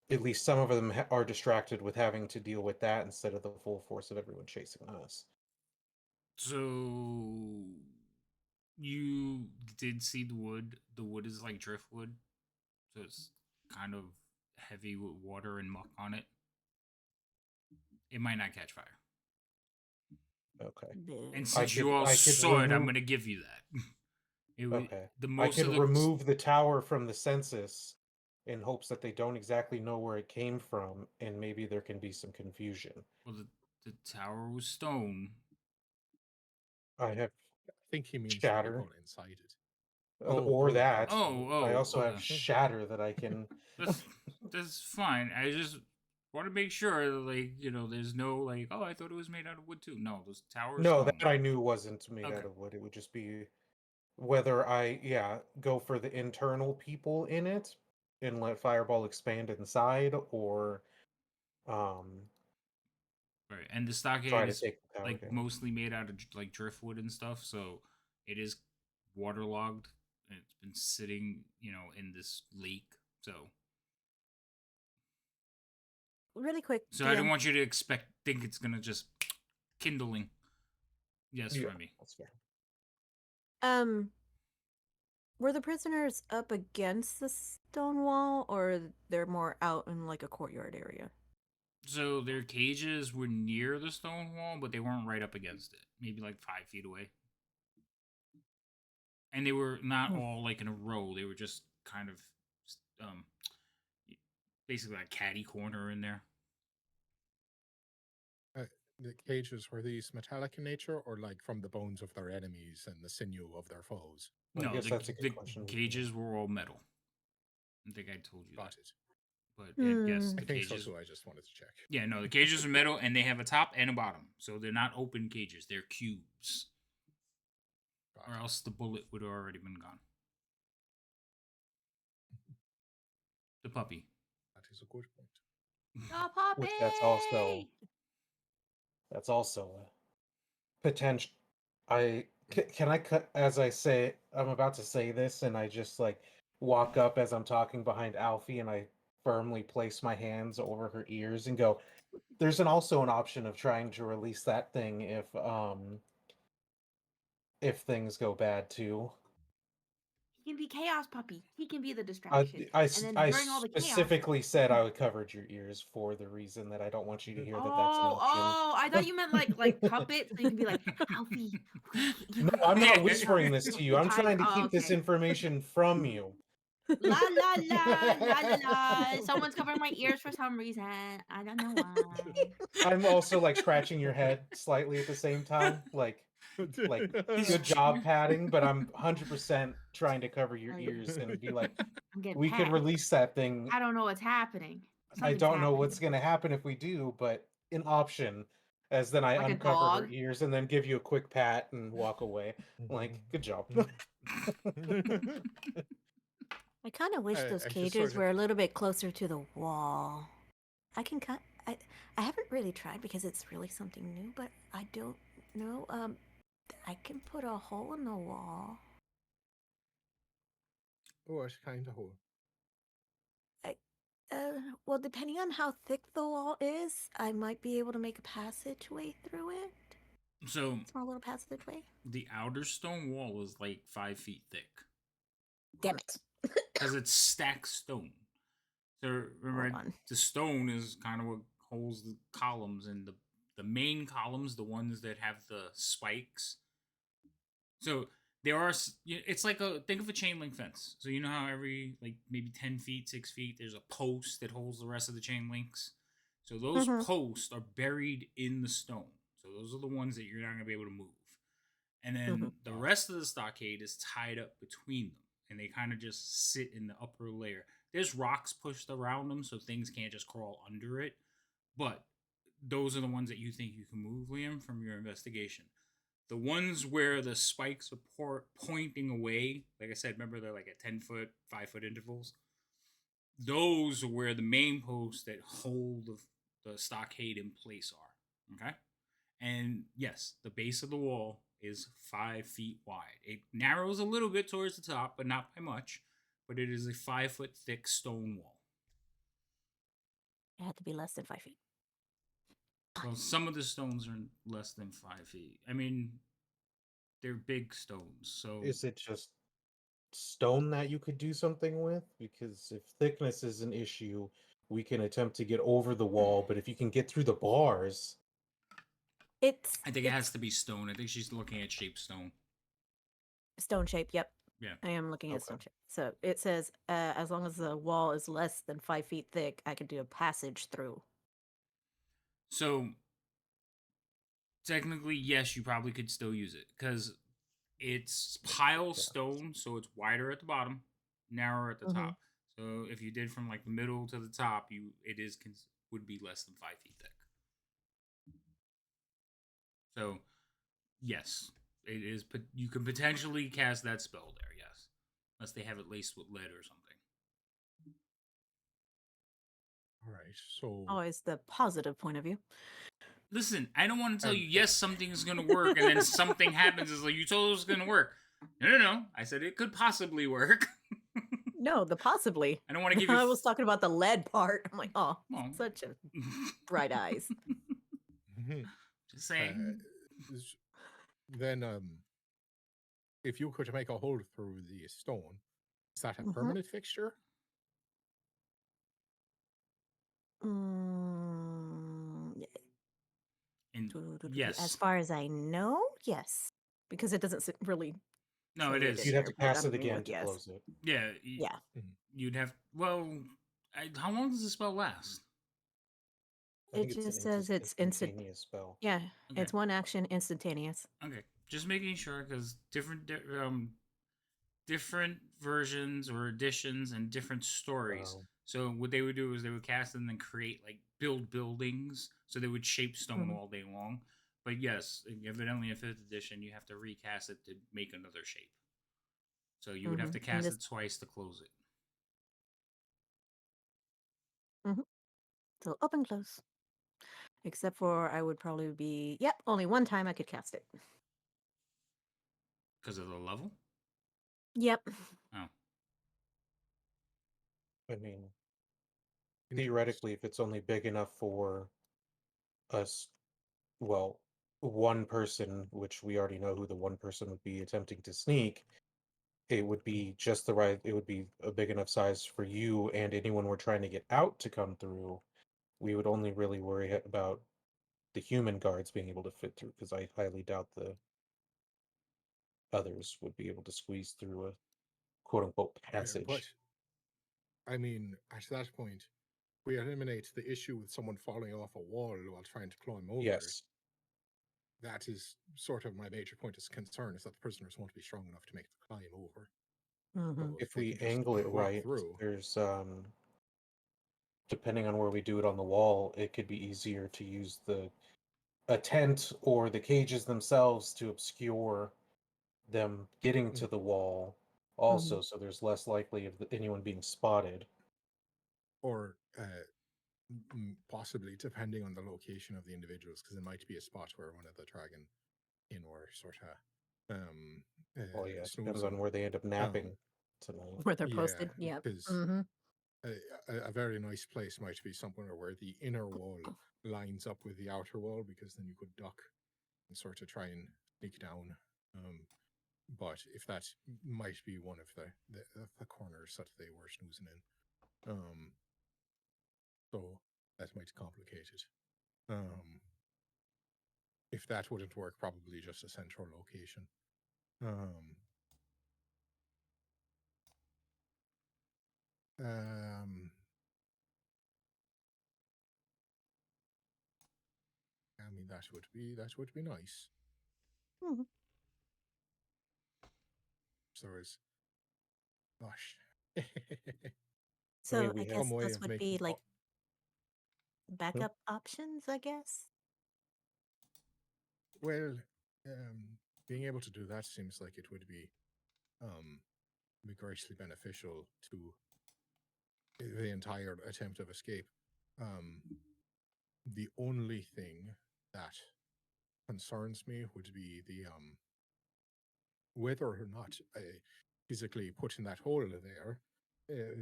at least some of them are distracted with having to deal with that instead of the full force of everyone chasing us. So you did see the wood. The wood is like driftwood, so it's kind of heavy with water and muck on it. It might not catch fire. Okay. And since you all I could saw it, I'm remove- gonna give you that. Okay. The I most could of the remove the tower from the census in hopes that they don't exactly know where it came from, and maybe there can be some confusion. Well, the tower was stone. I have I think he means shatter, people inside it. or that. I also have okay. shatter that I can. That's fine. I just want to make sure, like, there's no like, oh, I thought it was made out of wood too. No, those towers. No, stone. that I knew wasn't made out Okay. of wood. It would just be whether I go for the internal people in it and let Fireball expand inside, or Right, and the try stockade to is take the tower like down. mostly made out of like driftwood and stuff, so it is waterlogged. And it's been sitting, in this lake. So Really quick. I DM. don't want you to think it's gonna just kindling. Yes, Yeah, Remy. that's fair. Were the prisoners up against the stone wall, or they're more out in like a courtyard area? So their cages were near the stone wall, but they weren't right up against it. Maybe like 5 feet away. And they were not all like in a row. They were just kind of basically like catty corner in there. The cages, were these metallic in nature, or like from the bones of their enemies and the sinew of their foes? I No, guess that's a good question. cages were all metal. I think I told you Got that. it. But yes, I the think cages. so too. I just wanted to check. Yeah, no, the cages are metal, and they have a top and a bottom, so they're not open cages. They're cubes, or else the bullet would have already been gone. The puppy. That is a good point. Oh, puppy! Which that's also a potential. Can I cut as I say I'm about to say this, and I just like walk up as I'm talking behind Alfie, and I firmly place my hands over her ears and go, there's also an option of trying to release that thing if things go bad too. He can be chaos puppy. He can be the distraction. I and then during all the specifically said I covered your ears for the reason that I don't want you to hear that that's an option. Oh, I thought you meant like puppet, so you can be like, Alfie. No, I'm not whispering this to you. I'm trying to keep this information from you. La la la la la la. Someone's covering my ears for some reason. I don't know why. I'm also like scratching your head slightly at the same time, like good job patting, but I'm 100% trying to cover your ears and be like, I'm getting we could pat. release that thing. I don't know what's happening. I Something's don't know happening. what's gonna happen if we do, but an option. As then I Like a uncover her dog? ears and then give you a quick pat and walk away. Like, good job. I kind of wish those I just cages sort of- were a little bit closer to the wall. I can cut. I haven't really tried because it's really something new, but I don't know. I can put a hole in the wall. What kind of hole? Well, depending on how thick the wall is, I might be able to make a passageway through it. So Small little passageway. the outer stone wall is like 5 feet thick Damn it. because it's stacked stone. So remember, Hold on. the stone is kind of what holds the columns, and the main columns, the ones that have the spikes. So there are. It's like think of a chain link fence. So you know how every like maybe 10 feet, 6 feet, there's a post that holds the rest of the chain links. So those Mhm. posts are buried in the stone. So those are the ones that you're not gonna be able to move. And then Mhm. the rest of the stockade is tied up between them, and they kind of just sit in the upper layer. There's rocks pushed around them, so things can't just crawl under it. But those are the ones that you think you can move, Liam, from your investigation. The ones where the spikes are pointing away, like I said, remember they're like at 10-foot, 5-foot intervals. Those are where the main posts that hold the stockade in place are. Okay? And yes, the base of the wall is 5 feet wide. It narrows a little bit towards the top, but not by much. But it is a 5-foot thick stone wall. It had to be less than 5 feet. Well, some of the stones are less than 5 feet. I mean, they're big stones. So Is it just stone that you could do something with? Because if thickness is an issue, we can attempt to get over the wall, but if you can get through the bars, I think it has to be stone. I think she's looking at shaped stone. Stone shape. Yep. Yeah. I am looking at Okay. stone shape. So it says, as long as the wall is less than 5 feet thick, I could do a passage through. So technically, yes, you probably could still use it because it's pile stone, so it's wider at the bottom, narrower at the Mhm. top. So if you did from like the middle to the top, would be less than 5 feet thick. So yes, it is. But you can potentially cast that spell there. Yes, unless they have it laced with lead or something. All right, so Always the positive point of view. Listen, I don't want to tell And- you yes, something's gonna work, and then something happens. It's like you told us it was gonna work. No. I said it could possibly work. No, the possibly. I don't want to give you. I was talking about the lead part. I'm like, oh, Well. such a bright eyes. Just saying. then if you were to make a hole through the stone, is that a Mhm. permanent fixture? Yes. As far as I know, yes. Because it doesn't really. No, say it is. you'd have here, to but cast I'm it going again with to yes. close it. Yeah. Yeah. You'd have. Well, how long does the spell last? I think It it's just an says it's instant. instantaneous spell. Yeah, Okay. it's one action, instantaneous. Okay, just making sure because different versions or editions and different stories. Wow. So what they would do is they would cast and then create like build buildings. So they would shape stone Mhm. all day long. But yes, evidently in 5th edition, you have to recast it to make another shape. So you would have to Mhm. And cast this- it twice to close it. So up and close. Except for I would probably be, yep, only one time I could cast it. Because of the level? Yep. Oh. I mean, theoretically, if it's only big enough for us, well, one person, which we already know who the one person would be attempting to sneak, it would be just the right, it would be a big enough size for you and anyone we're trying to get out to come through. We would only really worry about the human guards being able to fit through, because I highly doubt the others would be able to squeeze through a quote unquote Yeah, passage. but I mean, at that point, we eliminate the issue with someone falling off a wall while trying to climb over it. Yes. That is sort of my major point of concern, is that the prisoners won't be strong enough to make the climb over. So If they we can just angle it walk right, through. there's depending on where we do it on the wall, it could be easier to use a tent or the cages themselves to obscure them getting to the wall also, so there's less likely of anyone being spotted. Or possibly, depending on the location of the individuals, because it might be a spot where one of the dragon in were sort of Oh yeah, it depends snoozing. on where they end up napping tonight. Where they're posted. Yeah, Yep. because a very nice place might be somewhere where the inner wall lines up with the outer wall, because then you could duck and sort of try and sneak down. But if that might be one of the corners that they were snoozing in, so that might complicate it. If that wouldn't work, probably just a central location. I mean, that would be nice. So is, gosh. So I we guess some way those of would making be like backup options, I guess. Well, being able to do that seems like it would be greatly beneficial to the entire attempt of escape. The only thing that concerns me would be the whether or not physically putting that hole there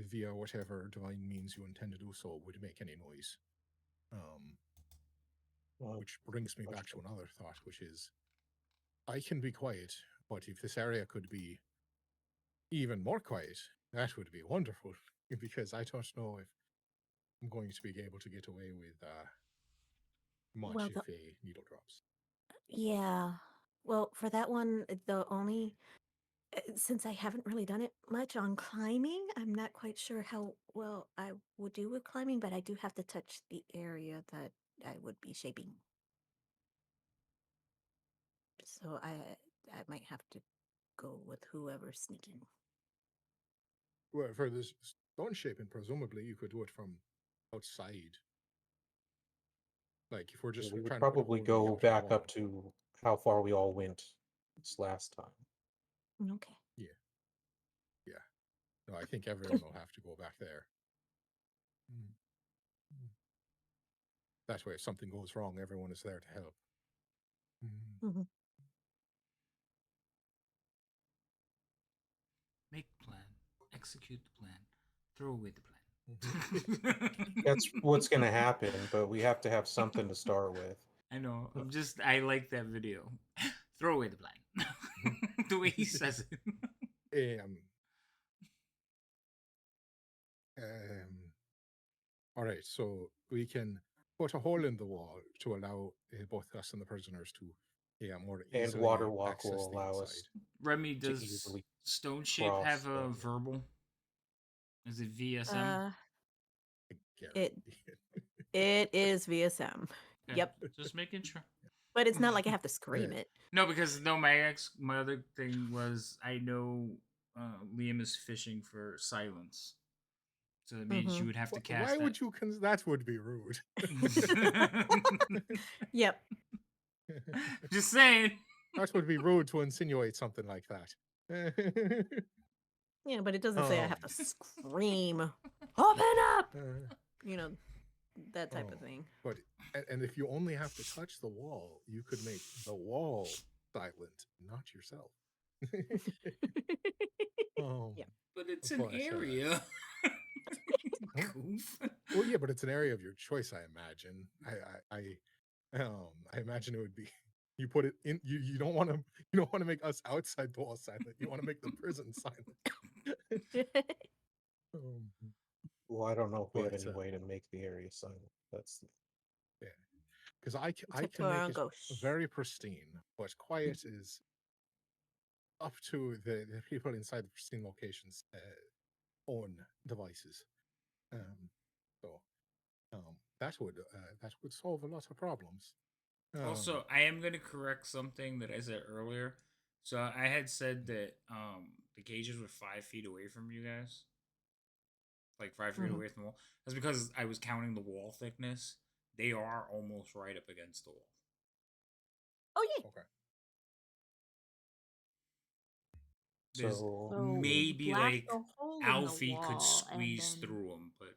via whatever divine means you intend to do so would make any noise. Which brings me back to another thought, which is, I can be quiet, but if this area could be even more quiet, that would be wonderful, because I don't know if I'm going to be able to get away with much if a needle drops. Yeah. Well, for that one, the only since I haven't really done it much on climbing, I'm not quite sure how well I would do with climbing, but I do have to touch the area that I would be shaping. So I might have to go with whoever's sneaking. Well, for this stone shaping, presumably you could do it from outside. Like if we're just we would trying to put a probably hole in the go outer back wall. up to how far we all went this last time. Okay. Yeah. No, I think everyone will have to go back there. That way, if something goes wrong, everyone is there to help. Make plan, execute the plan, throw away the plan. That's what's going to happen, but we have to have something to start with. I know. I like that video. Throw away the plan. The way he says it. All right, so we can put a hole in the wall to allow both us and the prisoners to more easily And water walk access will the allow inside. us. Remy, to does easily Stone Shape cross have a them. verbal? Is it VSM? It is VSM. Okay. Yep. Just making sure. But it's not like I have to scream it. No, because my other thing was, I know Liam is fishing for silence, so it means you would have to cast. Why would you? That would be rude. Yep. Just saying. That would be rude to insinuate something like that. Yeah, but it doesn't say I have to scream, open up! That type of thing. But and if you only have to touch the wall, you could make the wall silent, not yourself. Yeah. But it's an area. Well, yeah, but it's an area of your choice, I imagine. I imagine it would be, you put it in, you don't want to make us outside the wall silent. You want to make the prison silent. Well, I don't know if we have any way to make the area silent. That's because I can make it very pristine, but quiet is up to the people inside the pristine locations own devices. So that would solve a lot of problems. Also, I am going to correct something that I said earlier. So I had said that the cages were 5 feet away from you guys, like 5 feet away from the wall. That's because I was counting the wall thickness. They are almost right up against the wall. Oh yeah. Okay. There's So maybe blast like a hole in the Alfie could wall and squeeze then- through them, but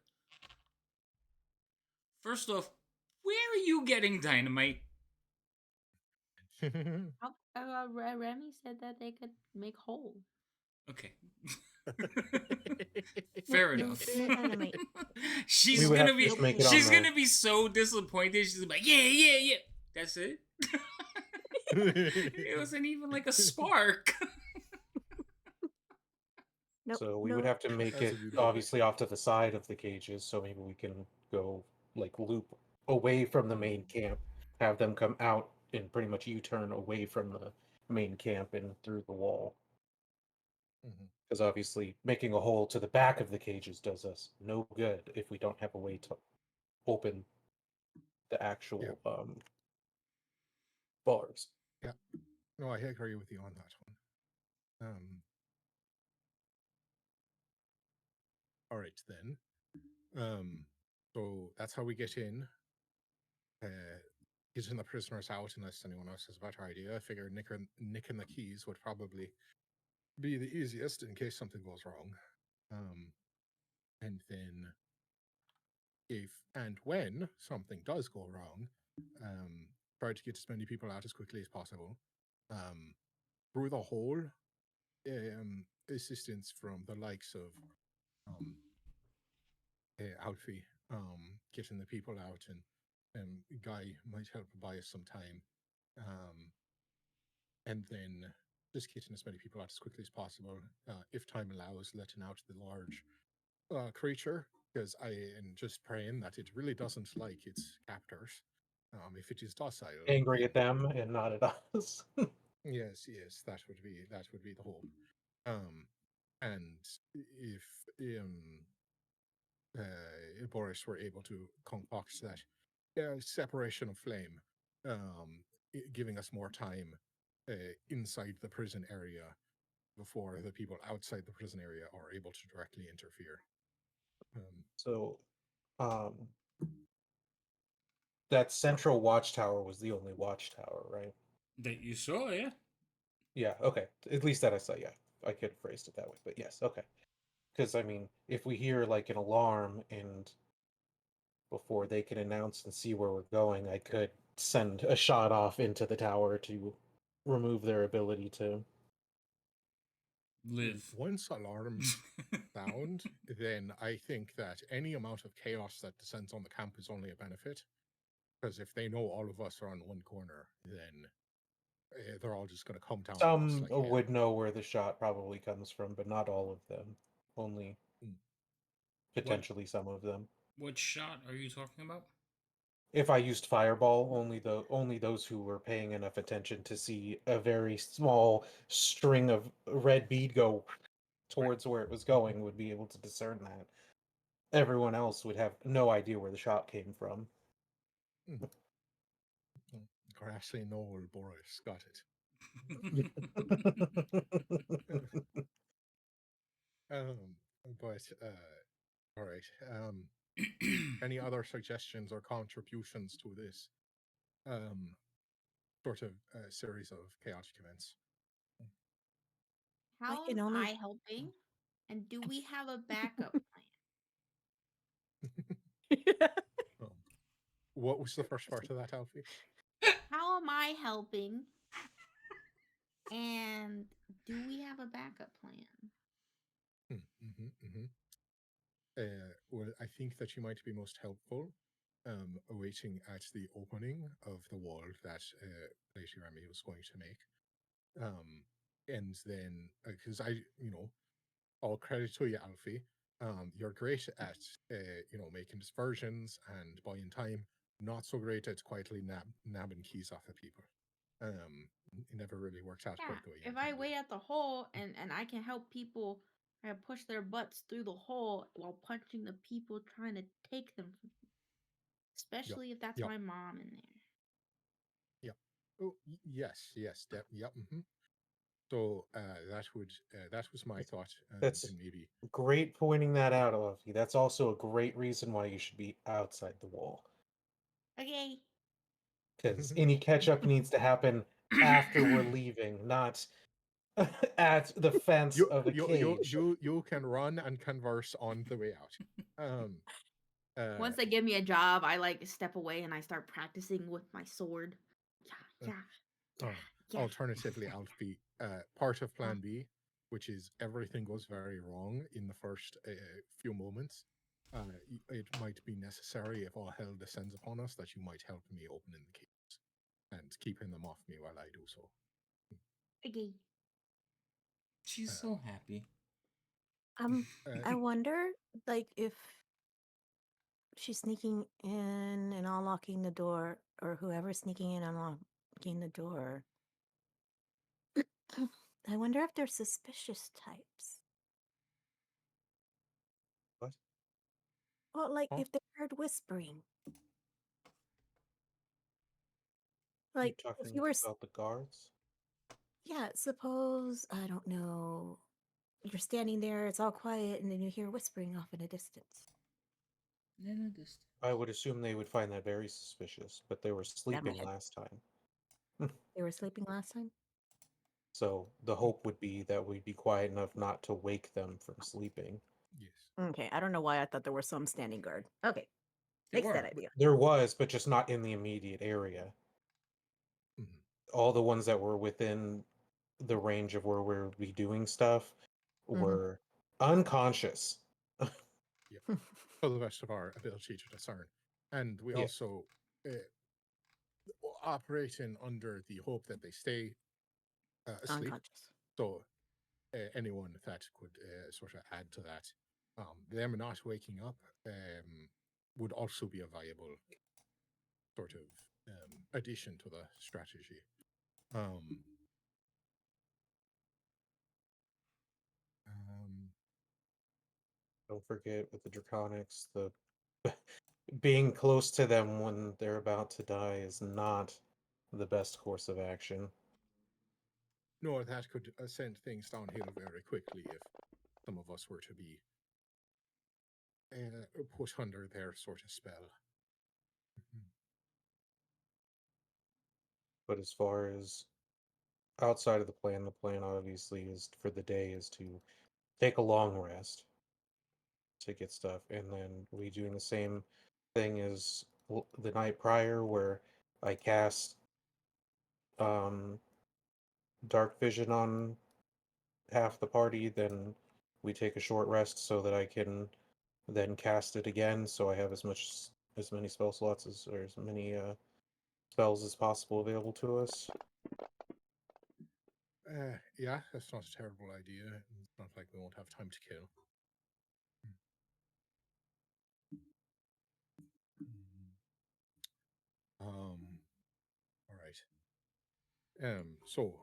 first off, where are you getting dynamite? Remy said that they could make holes. Okay. Fair No, enough. no dynamite. she's We would gonna have to be just make it on she's the- gonna be so disappointed. She's like, yeah. That's it. It wasn't even like a spark. Nope. So we no. would have to make That's a it beautiful obviously off to the side of the cages, so maybe we can go like loop away from the main camp, have them come out and pretty much U-turn away from the main camp and through the wall. Mhm. Because obviously making a hole to the back of the cages does us no good if we don't have a way to open the actual bars. Yeah. No, I agree with you on that one. All right then. So that's how we get in. Getting the prisoners out, unless anyone else has a better idea. I figure nicking the keys would probably be the easiest in case something goes wrong. And then, if and when something does go wrong, try to get as many people out as quickly as possible. Through the whole, assistance from the likes of Alfie, getting the people out, and Guy might help buy us some time. And then just getting as many people out as quickly as possible, if time allows, letting out the large creature, because I am just praying that it really doesn't like its captors. If it is docile, Angry at them and not at us. yes, that would be the hope. And if Boris were able to concoct that separation of flame, giving us more time inside the prison area before the people outside the prison area are able to directly interfere. So that central watchtower was the only watchtower, right? That you saw, yeah. Yeah, okay. At least that I saw, yeah. I could have phrased it that way, but yes, okay. Because, I mean, if we hear, like, an alarm and before they can announce and see where we're going, I could send a shot off into the tower to remove their ability to... Live. Once alarms sound, then I think that any amount of chaos that descends on the camp is only a benefit. Because if they know all of us are on one corner, then they're all just going to come down on us Some like hell. would know where the shot probably comes from, but not all of them. Only potentially some of them. What shot are you talking about? If I used fireball, only those who were paying enough attention to see a very small string of red bead go towards where it was going would be able to discern that. Everyone else would have no idea where the shot came from. Grassy knoll, Boris, got it. But all right. Any other suggestions or contributions to this sort of series of chaotic events? How can am only- I helping? And do we have a backup What was the first part of that, Alfie? plan? How am I helping? And do we have a backup plan? Well, I think that you might be most helpful awaiting at the opening of the wall that Lady Remy was going to make. And then, because all credit to you, Alfie. You're great at, making diversions and buying time. Not so great at quietly nabbing keys off of people. It never really worked out quite the way you If I intended. wait at the hole and I can help people I push their butts through the hole while punching the people trying to take them from me. Especially if that's Yep. my mom in there. Yep. Oh, yes. Yep. So that was my thought. That's And maybe great pointing that out, Luffy. That's also a great reason why you should be outside the wall. Okay. Because any catch up needs to happen after we're leaving, not at the fence of a cage. you can run and converse on the way out. Once they give me a job, I like step away and I start practicing with my sword. Yeah. Alternatively, Alfie, part of Plan B, which is everything goes very wrong in the first few moments. It might be necessary if all hell descends upon us that you might help me opening the cages and keeping them off me while I do so. Okay. She's so happy. I wonder, like, if she's sneaking in and unlocking the door, or whoever's sneaking in and unlocking the door. I wonder if they're suspicious types. What? Well, like if they heard whispering. Like You if talking you were, about the guards? yeah, suppose, I don't know, you're standing there, it's all quiet, and then you hear whispering off in a distance. I would assume they would find that very suspicious, but they were sleeping last time. They were sleeping last time? So the hope would be that we'd be quiet enough not to wake them from sleeping. Yes. Okay, I don't know why I thought there was some standing guard. Okay, There makes were. that idea. There was, but just not in the immediate area. Mhm. All the ones that were within the range of where we'll be doing stuff were unconscious. Yep. To the best of our ability to discern. And we Yeah. also operating under the hope that they stay asleep. Unconscious. So anyone that could sort of add to that, them not waking up would also be a viable sort of addition to the strategy. Don't forget with the Draconics, the being close to them when they're about to die is not the best course of action. No, that could send things downhill very quickly if some of us were to be put under their sort of spell. But as far as outside of the plan obviously is for the day is to take a long rest to get stuff, and then we doing the same thing as the night prior where I cast dark vision on half the party, then we take a short rest so that I can then cast it again, so I have as many spell slots or as many spells as possible available to us. Yeah, that's not a terrible idea. It's not like we won't have time to kill. All right. So,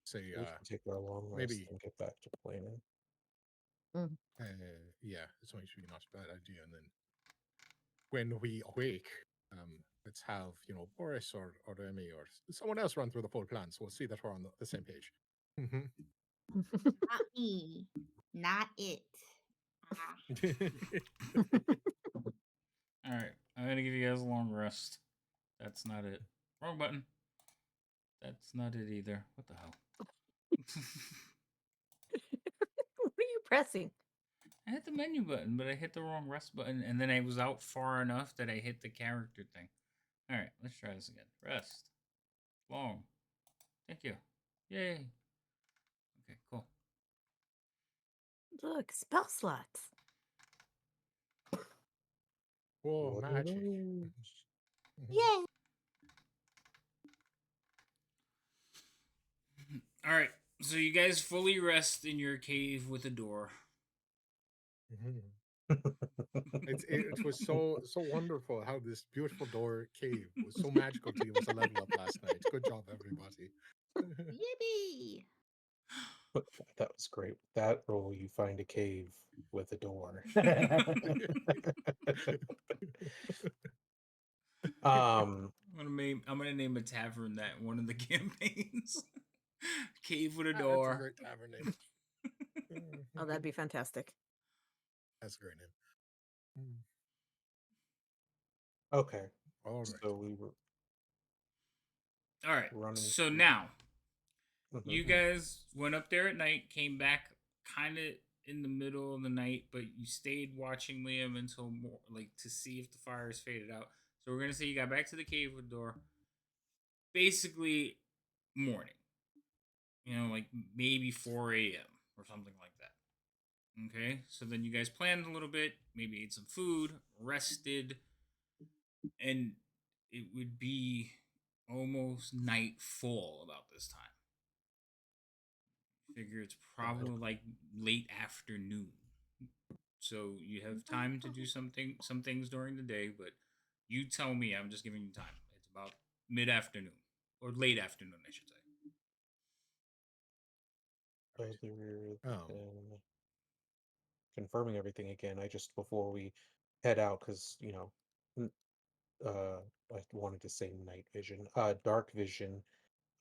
say, We can take our long rest maybe, and get back to planning. yeah, it's going to be not a bad idea. And then when we awake, let's have, Boris or Remy or someone else run through the full plan. So we'll see that we're on the same page. Not me. Not it. All right, I'm gonna give you guys a long rest. That's not it. Wrong button. That's not it either. What the hell? What are you pressing? I hit the menu button, but I hit the wrong rest button, and then I was out far enough that I hit the character thing. All right, let's try this again. Rest. Long. Thank you. Yay. Okay, cool. Look, spell slots. Whoa, What are magic. those? Yay! All right, so you guys fully rest in your cave with a door. It was so wonderful how this beautiful door cave was so magical to give us a level up last night. Good job, everybody. Yippee! That was great. That or you find a cave with a door. um I'm gonna name a tavern that one of the campaigns. Cave with a That's a door. great tavern name. Oh, that'd be fantastic. That's a great name. okay. All right. So we were All right. running. So now you Mhm. guys went up there at night, came back kind of in the middle of the night, but you stayed watching Liam until more like to see if the fires faded out. So we're gonna say you got back to the cave with door, basically morning. You know, like maybe 4 a.m. or something like that. Okay, so then you guys planned a little bit, maybe ate some food, rested, and it would be almost nightfall about this time. Figure it's probably like late afternoon. So you have time to do some things during the day, but you tell me. I'm just giving you time. It's about mid afternoon or late afternoon, I should say. Other Oh. than confirming everything again, I just before we head out, because I wanted to say night vision, dark vision,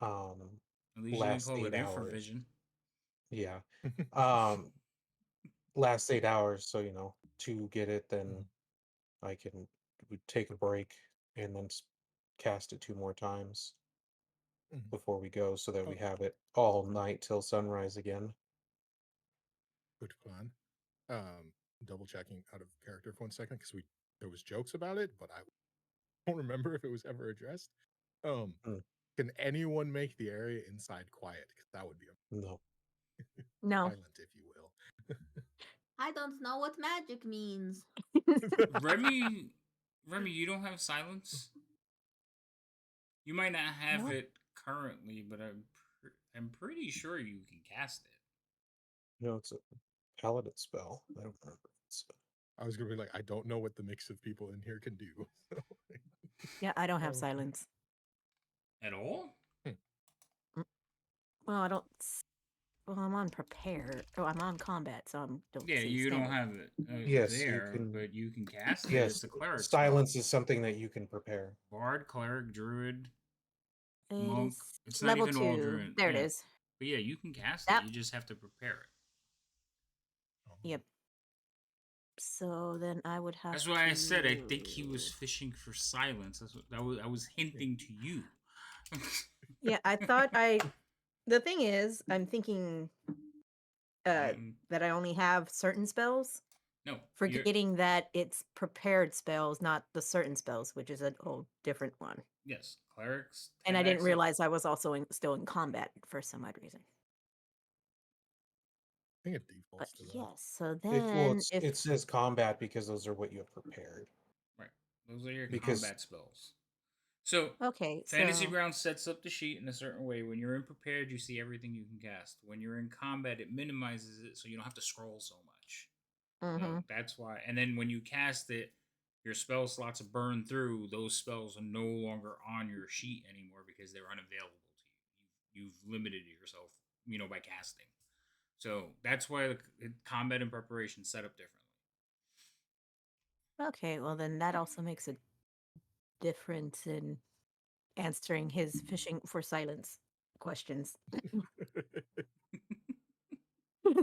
um, At least you didn't last call it 8 hours. infravision. Yeah, last 8 hours. So to get it, then I can would take a break and then cast it 2 more times before we go, so that we have it all night till sunrise again. Good plan. Double checking out of character for 1 second because there was jokes about it, but I don't remember if it was ever addressed. Mm, Can anyone make the area inside quiet? Because that would be No. No. silent, if you will. I don't know what magic means. Remy, you don't have silence. You might not have No. it currently, but I'm pretty sure you can cast it. It's a paladin spell. I don't remember. I was gonna be like, I don't know what the mix of people in here can do. Yeah, I don't have Okay. silence. At all? Well, I don't. Well, I'm on prepare. Oh, I'm on combat, so I don't Yeah, see you don't standard. have it Yes, there, you can. but you can cast it. Yes, It's a cleric silence spell. is something that you can prepare. Bard, cleric, druid, It monk. is It's not level even all 2. druid. There it Yeah. is. But yeah, you can cast it. Yep. You just have to prepare it. Yep. So then I would have. That's why I said I think he was fishing for silence. I was hinting to you. Yeah, I thought The thing is, I'm thinking that I only have certain spells. No, forgetting that it's prepared spells, not the certain spells, which is a whole different one. Yes, clerics. And I didn't realize I was also still in combat for some odd reason. I think it defaults to that. Yes, so then it says combat because those are what you have prepared. Right, those are your combat spells. So okay, Fantasy Grounds sets up the sheet in a certain way. When you're in prepared, you see everything you can cast. When you're in combat, it minimizes it so you don't have to scroll so much. So that's why. And then when you cast it, your spell slots burn through. Those spells are no longer on your sheet anymore because they're unavailable to you. You've limited yourself, by casting. So that's why the combat and preparation set up differently. Okay, well then that also makes a difference in answering his fishing for silence questions.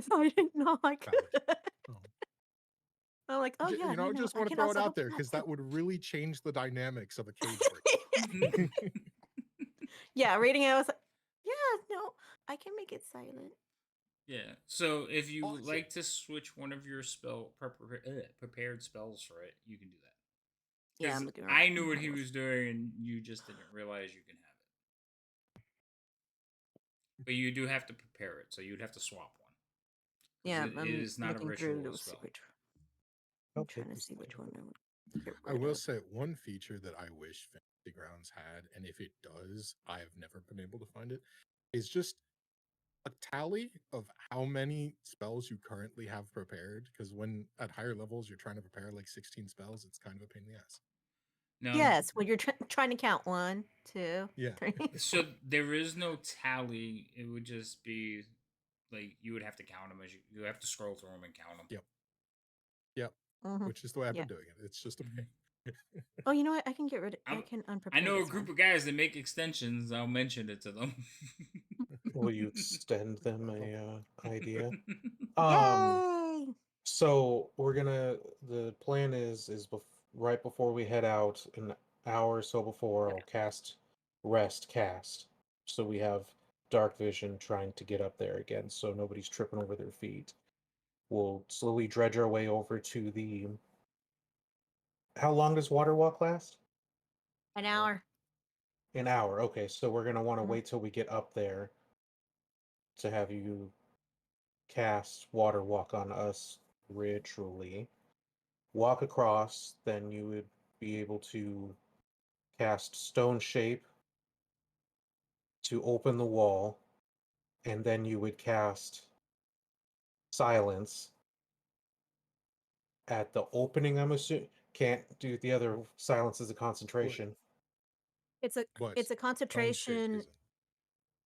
So I didn't know I could. I'm like, oh yeah, just want to throw it out there because that would really change the dynamics of a cage break. Yeah, reading it, I was like, yeah, no, I can make it silent. Yeah. So if you would like to switch one of your prepared spells for it, you can do that. Yeah, I'm looking I knew what he was doing, and you just didn't realize you can have it. But you do have to prepare it, so you'd have to swap one. Yeah, it is not a ritual spell. I'm trying to see which one I would get I rid will of. say one feature that I wish Fantasy Grounds had, and if it does, I have never been able to find it, is just a tally of how many spells you currently have prepared. Because when at higher levels you're trying to prepare like 16 spells, it's kind of a pain in the ass. No. Yes, when you're trying to count 1, 2, 3. So there is no tally. It would just be like you would have to count them as you have to scroll through them and count them. Yep. Mhm. Which is the way I've Yeah. been doing it. It's just a pain. Oh, you know what? I can get rid of. I I'm- can unprepare. I know a this group one. of guys that make extensions. I'll mention it to them. Will you extend them a idea? Yay! So the plan is right before we head out, an hour or so before, I'll cast rest cast, so we have dark vision trying to get up there again, so nobody's tripping over their feet. We'll slowly dredge our way over to the. How long does water walk last? An hour. An hour. Okay, so we're gonna want to Mhm. wait till we get up there to have you cast water walk on us ritually. Walk across, then you would be able to cast stone shape to open the wall, and then you would cast silence at the opening. I'm assuming can't do the other silence as a concentration. It's a But it's a stone shape concentration. isn't.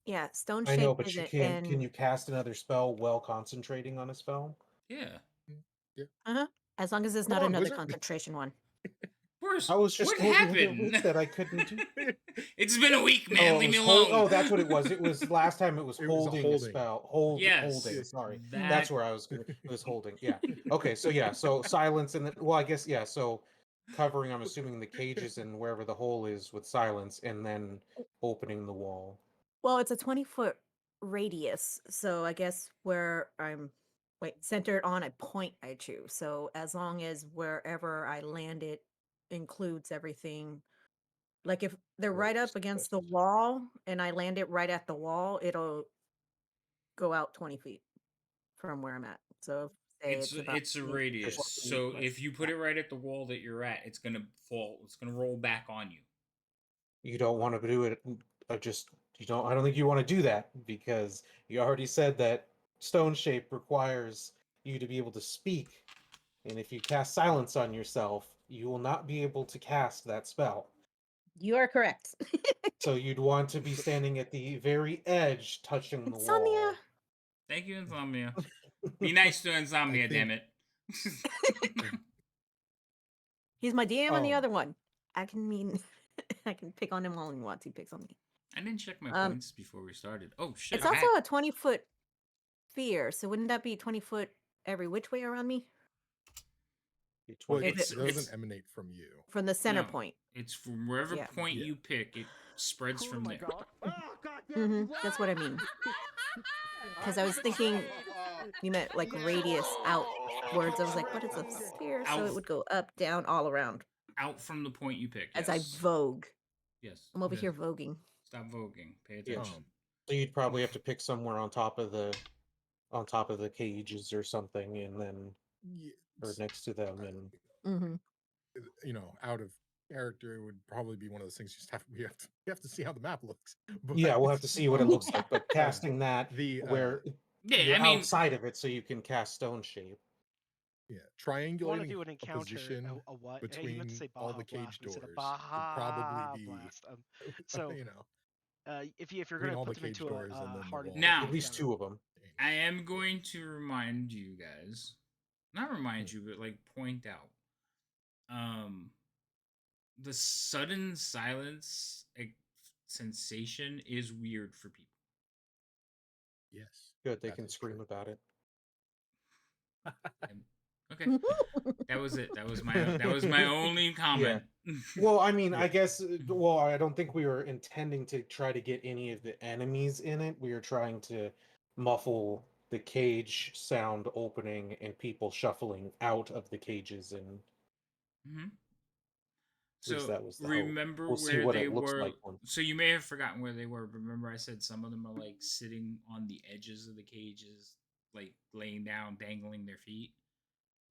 Yeah, stone I know, shape but is you it, can't. Can and you cast another spell while concentrating on a spell? Yeah. as long as there's Come not on, another wizard. concentration one. Where's I was just what told the other happened? week that I couldn't do. It's been a week, man. Oh, it Leave me was hold. alone. Oh, that's what it was. It was last time. It was It was a holding a holding. spell. Yes. Holding. Sorry, That that's where I was. It was holding. Yeah. Okay. So yeah. So silence and then. Well, I guess yeah. So covering. I'm assuming the cages and wherever the hole is with silence, and then opening the wall. Well, it's a 20-foot radius, so I guess where I'm centered on a point I choose. So as long as wherever I land it includes everything. Like if they're right up against the wall and I land it right at the wall, it'll go out 20 feet from where I'm at. So say it's about it's a 20 radius. feet. So Right. if you put it right at the wall that you're at, it's gonna fall. It's gonna roll back on you. You don't want to do it. Just you don't. I don't think you want to do that because you already said that stone shape requires you to be able to speak. And if you cast silence on yourself, you will not be able to cast that spell. You are correct. So you'd want to be standing at the very edge, touching the Insomnia. wall. Thank you, Insomnia. Be nice to Insomnia, damn it. He's my DM on the other one. I can pick on him all he wants. He picks on me. I didn't check my points before we started. Oh shit! It's also a 20-foot sphere, so wouldn't that be 20 foot every which way around me? Well, it doesn't emanate from you. From the center point. It's from wherever point you pick. It spreads from there. That's what I mean. Because I was thinking you meant like radius outwards. I was like, what is a sphere? So it would go up, down, all around. Out from the point you pick. As I vogue. Yes. I'm over here voguing. Stop voguing. Pay attention. So you'd probably have to pick somewhere on top of the cages or something, and then or next to them, and you know, out of character, it would probably be one of those things. You have to see how the map looks. But, yeah, we'll have to see what it looks like. But casting that where you're outside of it, so you can cast stone shape. Yeah, triangulating do an encounter, a position what? between You meant to say all Baja the cage Blast, but you doors said a would Baja probably be Blast. So you know, if you're between going to all put the them cage into doors a and then the hardened wall. Now, at least two of them. I am going to remind you guys, not remind you, but like point out, the sudden silence sensation is weird for people. Yes, good. They can scream about it. Okay, that was it. That was my only comment. Yeah. Well, I mean, I guess. Well, I don't think we were intending to try to get any of the enemies in it. We were trying to muffle the cage sound opening and people shuffling out of the cages, and at least that was the remember hope. We'll see where what they it looks were. like. So you may have forgotten where they were. Remember, I said some of them are like sitting on the edges of the cages, like laying down, dangling their feet.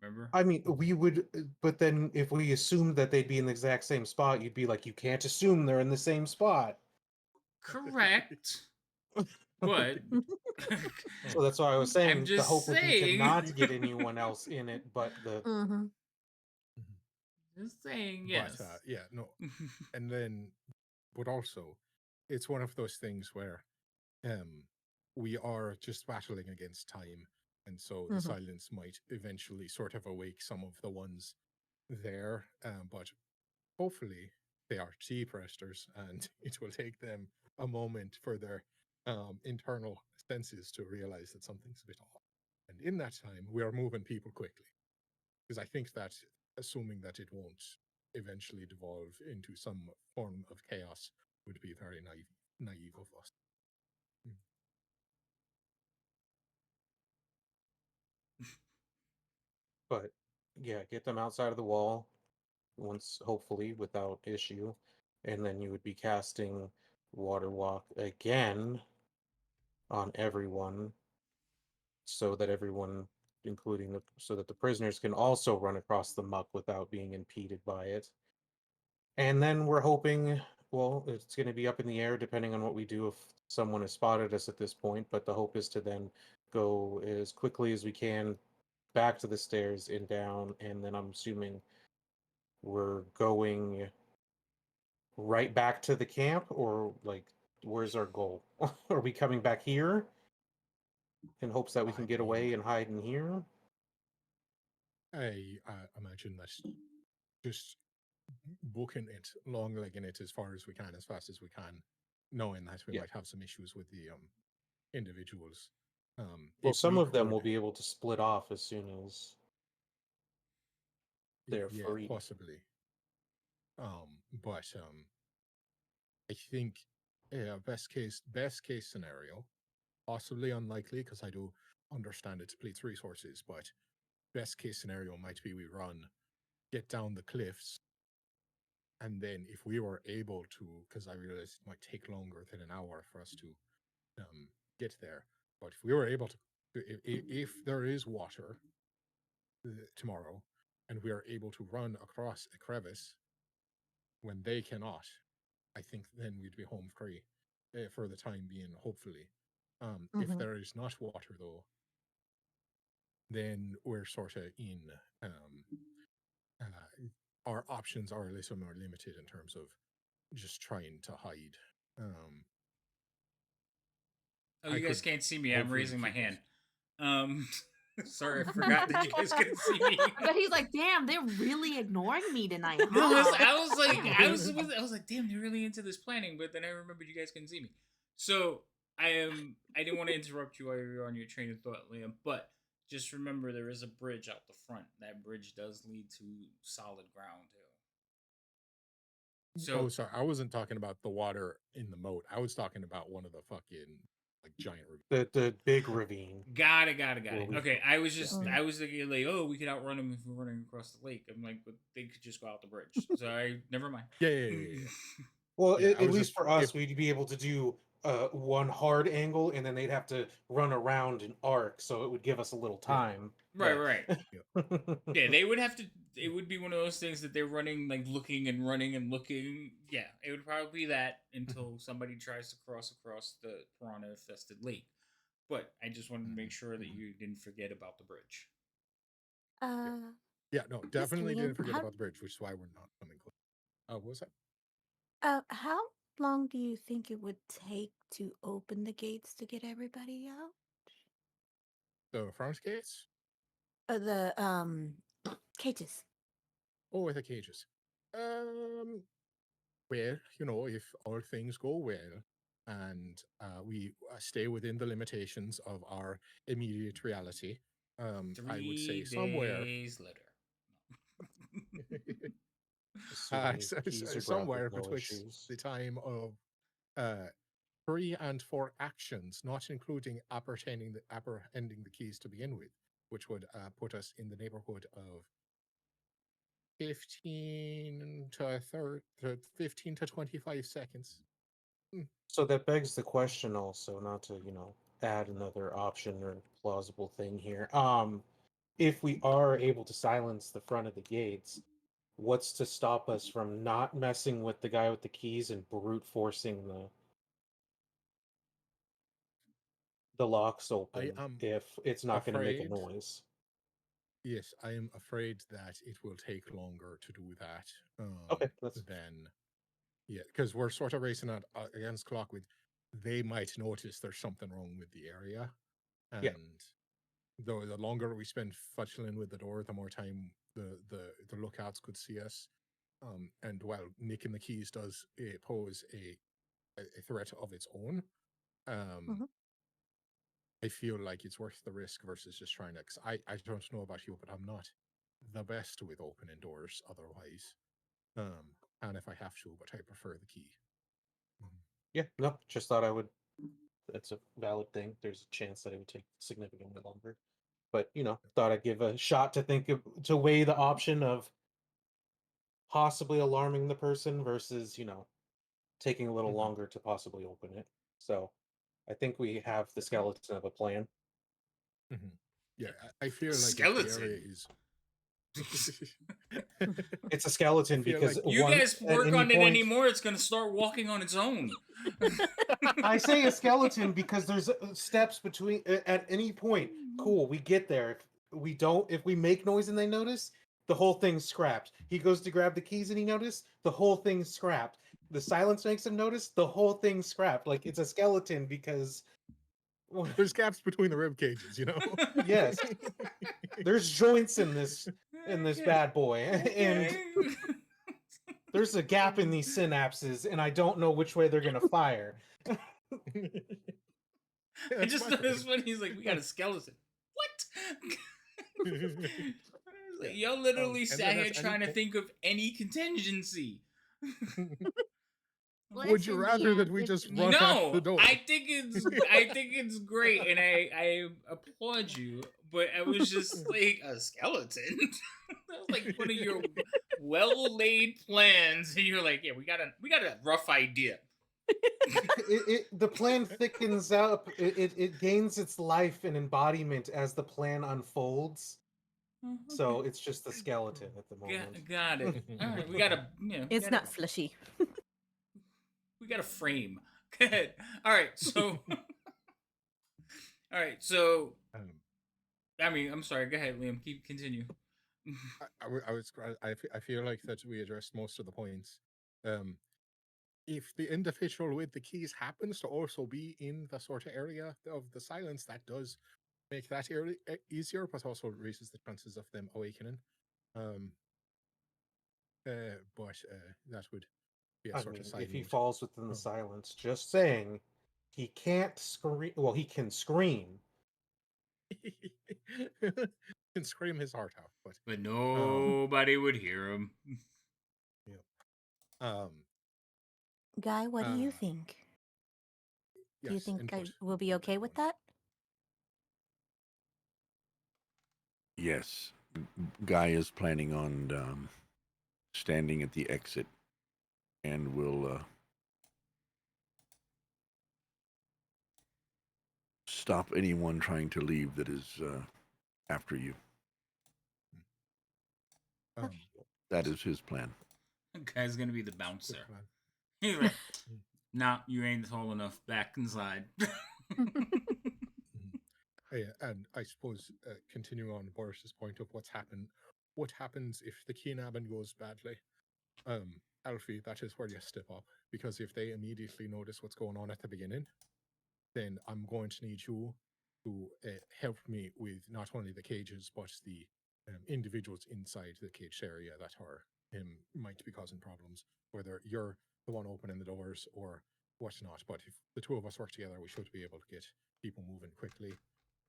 Remember? I mean, we would, but then if we assumed that they'd be in the exact same spot, you'd be like, you can't assume they're in the same spot. Correct. But so that's why I was saying the hope would be to not get saying. anyone else in it, but the Just saying, yes. But yeah, no, and then, but also, it's one of those things where, we are just battling against time, and so the silence might eventually sort of awake some of the ones there. But hopefully they are cheap resters, and it will take them a moment for their internal senses to realize that something's a bit off. And in that time, we are moving people quickly, because I think that, assuming that it won't eventually devolve into some form of chaos, would be very naive of us. But yeah, get them outside of the wall once, hopefully, without issue. And then you would be casting Water Walk again on everyone so that everyone, including so that the prisoners can also run across the muck without being impeded by it. And then we're hoping, well, it's going to be up in the air depending on what we do if someone has spotted us at this point, but the hope is to then go as quickly as we can back to the stairs and down, and then I'm assuming we're going right back to the camp, or like, where's our goal? Are we coming back here in hopes that we can get away and hide in here? I imagine that just booking it, long legging it as far as we can, as fast as we can, knowing that we might have some issues with the individuals. Well, If some we of them could, will be able to split off as soon as they're yeah, free. possibly. But I think, best case scenario, possibly unlikely because I do understand it depletes resources, but best case scenario might be we run, get down the cliffs, and then if we were able to, because I realize it might take longer than an hour for us to get there, but if we were able to, if there is water tomorrow, and we are able to run across a crevice when they cannot, I think then we'd be home free for the time being, hopefully. If there is not water, though, then we're sort of in. Our options are a little more limited in terms of just trying to hide. Oh, I you guys could can't see me. I'm hopefully raising my keep us. hand. Sorry, I forgot that you guys couldn't see me. But he's like, damn, they're really ignoring me tonight, No, huh? I was like, Damn. I was like, damn, they're really into this planning. But then I remembered you guys couldn't see me. So I didn't want to interrupt you while you were on your train of thought, Liam. But just remember, there is a bridge out the front. That bridge does lead to solid ground too. So, oh, sorry, I wasn't talking about the water in the moat. I was talking about one of the fucking like giant The big ravine. Got it. Okay, I was thinking like, oh, we could outrun them if we're running across the lake. I'm like, but they could just go out the bridge. So never mind. Yeah. Well, Yeah, at least for us, we'd be able to do one hard angle, and then they'd have to run around an arc, so it would give us a little time. Right. Yeah, they would have to. It would be one of those things that they're running, like looking and running and looking. Yeah, it would probably be that until somebody tries to cross across the piranha-infested lake. But I just wanted to make sure that you didn't forget about the bridge. Yeah, no, definitely Liam, didn't forget about the bridge, which is why we're not coming close. What was that? How long do you think it would take to open the gates to get everybody out? The front gates? The cages. Oh, the cages. Well, if all things go well and we stay within the limitations of our immediate reality, I would say 3 somewhere. days later. Somewhere betwixt the time of 3 and 4 actions, not including apprehending the keys to begin with, which would put us in the neighborhood of 15 to 25 seconds. So that begs the question also, not to, add another option or plausible thing here. If we are able to silence the front of the gates, what's to stop us from not messing with the guy with the keys and brute forcing the locks open if it's not going to make a noise? Yes, I am afraid that it will take longer to do that. Okay, because we're sort of racing against clock with they might notice there's something wrong with the area. And Yeah. the longer we spend fudgling with the door, the more time the lookouts could see us. And while nicking the keys does pose a threat of its own, I feel like it's worth the risk versus just trying to. Cause I don't know about you, but I'm not the best with opening doors otherwise. And if I have to, but I prefer the key. Yeah, no, just thought I would. That's a valid thing. There's a chance that it would take significantly longer, but thought I'd give a shot to weigh the option of possibly alarming the person versus taking a little longer to possibly open it. So I think we have the skeleton of a plan. Yeah, I feel like skeleton. if the area is. It's a skeleton because you guys work on it anymore, it's gonna start walking on its own. I say a skeleton because there's steps between at any point. Cool, we get there. If we make noise and they notice, the whole thing's scrapped. He goes to grab the keys and he noticed, the whole thing's scrapped. The silence makes him notice, the whole thing's scrapped. Like, it's a skeleton because there's gaps between the rib cages, Yes. There's joints in this bad boy. And there's a gap in these synapses, and I don't know which way they're gonna fire. I just noticed when he's like, "We got a skeleton." What? Like, y'all literally sat here trying to think of any contingency. Would you rather that we just run out the door? I think it's great, and I applaud you. But I was just like, a skeleton. That was like one of your well-laid plans, and you're like, yeah, we got a rough idea. The plan thickens up. It gains its life and embodiment as the plan unfolds. So it's just the skeleton at the moment. Got it. All right, we gotta. It's not fleshy. We got a frame. Good. All right, so. All right, so. I mean, I'm sorry. Go ahead, Liam. Continue. I feel like that we addressed most of the points. If the individual with the keys happens to also be in the sort of area of the silence, that does make that area easier, but also raises the chances of them awakening. But that would be a sort of side if he note. falls within the silence, just saying, he can't scream. Well, he can scream. Can scream his heart out, but nobody would hear him. Yeah. Guy, what do you think? Do you think I will be okay with that? Yes. Guy is planning on standing at the exit and will stop anyone trying to leave that is after you. That is his plan. Guy's gonna be the bouncer. He's like, nah, you ain't tall enough. Back inside. And I suppose continuing on Boris's point of what happens if the kidnapping goes badly. Alfie, that is where you step up, because if they immediately notice what's going on at the beginning, then I'm going to need you to help me with not only the cages but the individuals inside the caged area that are might be causing problems, whether you're the one opening the doors or whatnot. But if the two of us work together, we should be able to get people moving quickly,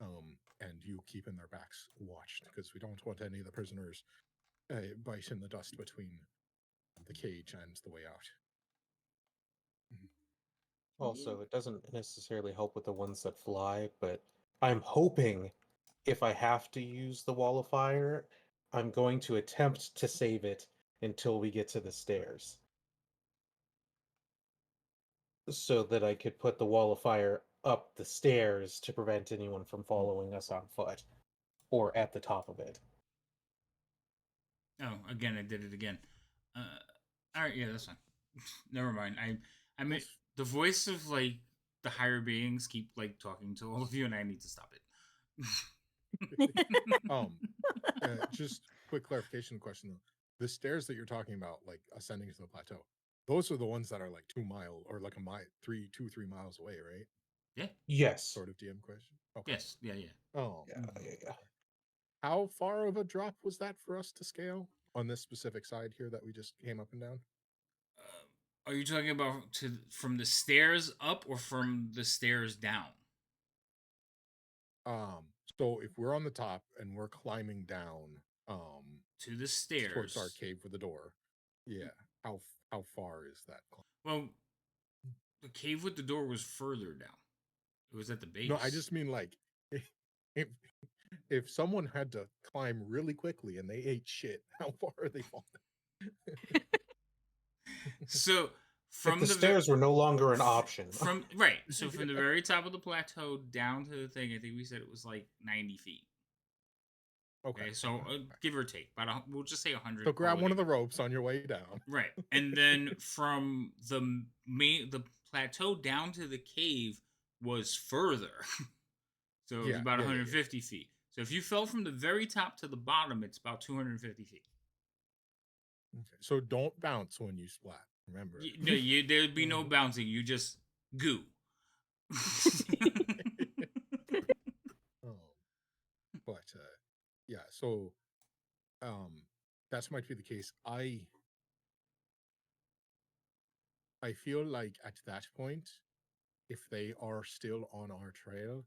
and you keeping their backs watched, because we don't want any of the prisoners biting the dust between the cage and the way out. Also, it doesn't necessarily help with the ones that fly, but I'm hoping if I have to use the wall of fire, I'm going to attempt to save it until we get to the stairs, so that I could put the wall of fire up the stairs to prevent anyone from following us on foot or at the top of it. Oh, again, I did it again. All right, yeah, that's fine. Never mind. I mean, the voice of like the higher beings keep like talking to all of you, and I need to stop it. Just quick clarification question though: the stairs that you're talking about, like ascending to the plateau, those are the ones that are like 2 mile or like a mile, 3 miles away, right? Yeah. Yes. Sort of DM question. Okay. Yes. Yeah. Yeah. Oh, Yeah. how far of a drop was that for us to scale on this specific side here that we just came up and down? Are you talking about from the stairs up or from the stairs down? So if we're on the top and we're climbing down, to the stairs towards our cave with the door, yeah, how far is that climb? Well, the cave with the door was further down. It was at the base. No, I just mean like if someone had to climb really quickly and they ate shit, how far are they falling? So from the stairs were no longer an option. So from the very top of the plateau down to the thing, I think we said it was like 90 feet. Okay, so give or take, we'll just say 100. So grab one of the ropes on your way down. Right, and then from the plateau down to the cave was further. So it was about 150 feet. So if you fell from the very top to the bottom, it's about 250 feet. Okay. So don't bounce when you splat. Remember. There'd be no bouncing. You just goo. But yeah, so that might be the case. I feel like at that point, if they are still on our trail,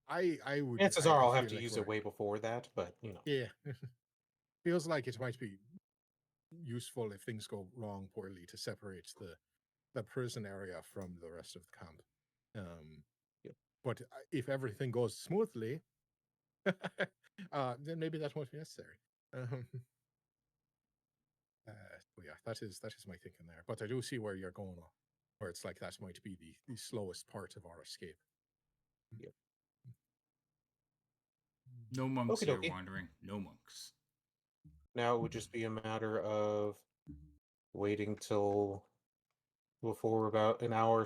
I would. Chances are I'll have to use it way before that, but you know. Yeah, feels like it might be useful if things go wrong poorly to separate the prison area from the rest of the camp. But if everything goes smoothly, then maybe that won't be necessary. Yeah, that is my thinking there. But I do see where you're going, where it's like that might be the slowest part of our escape. Yep. No monks here wandering. No monks. Now it would just be a matter of waiting till before we're about an hour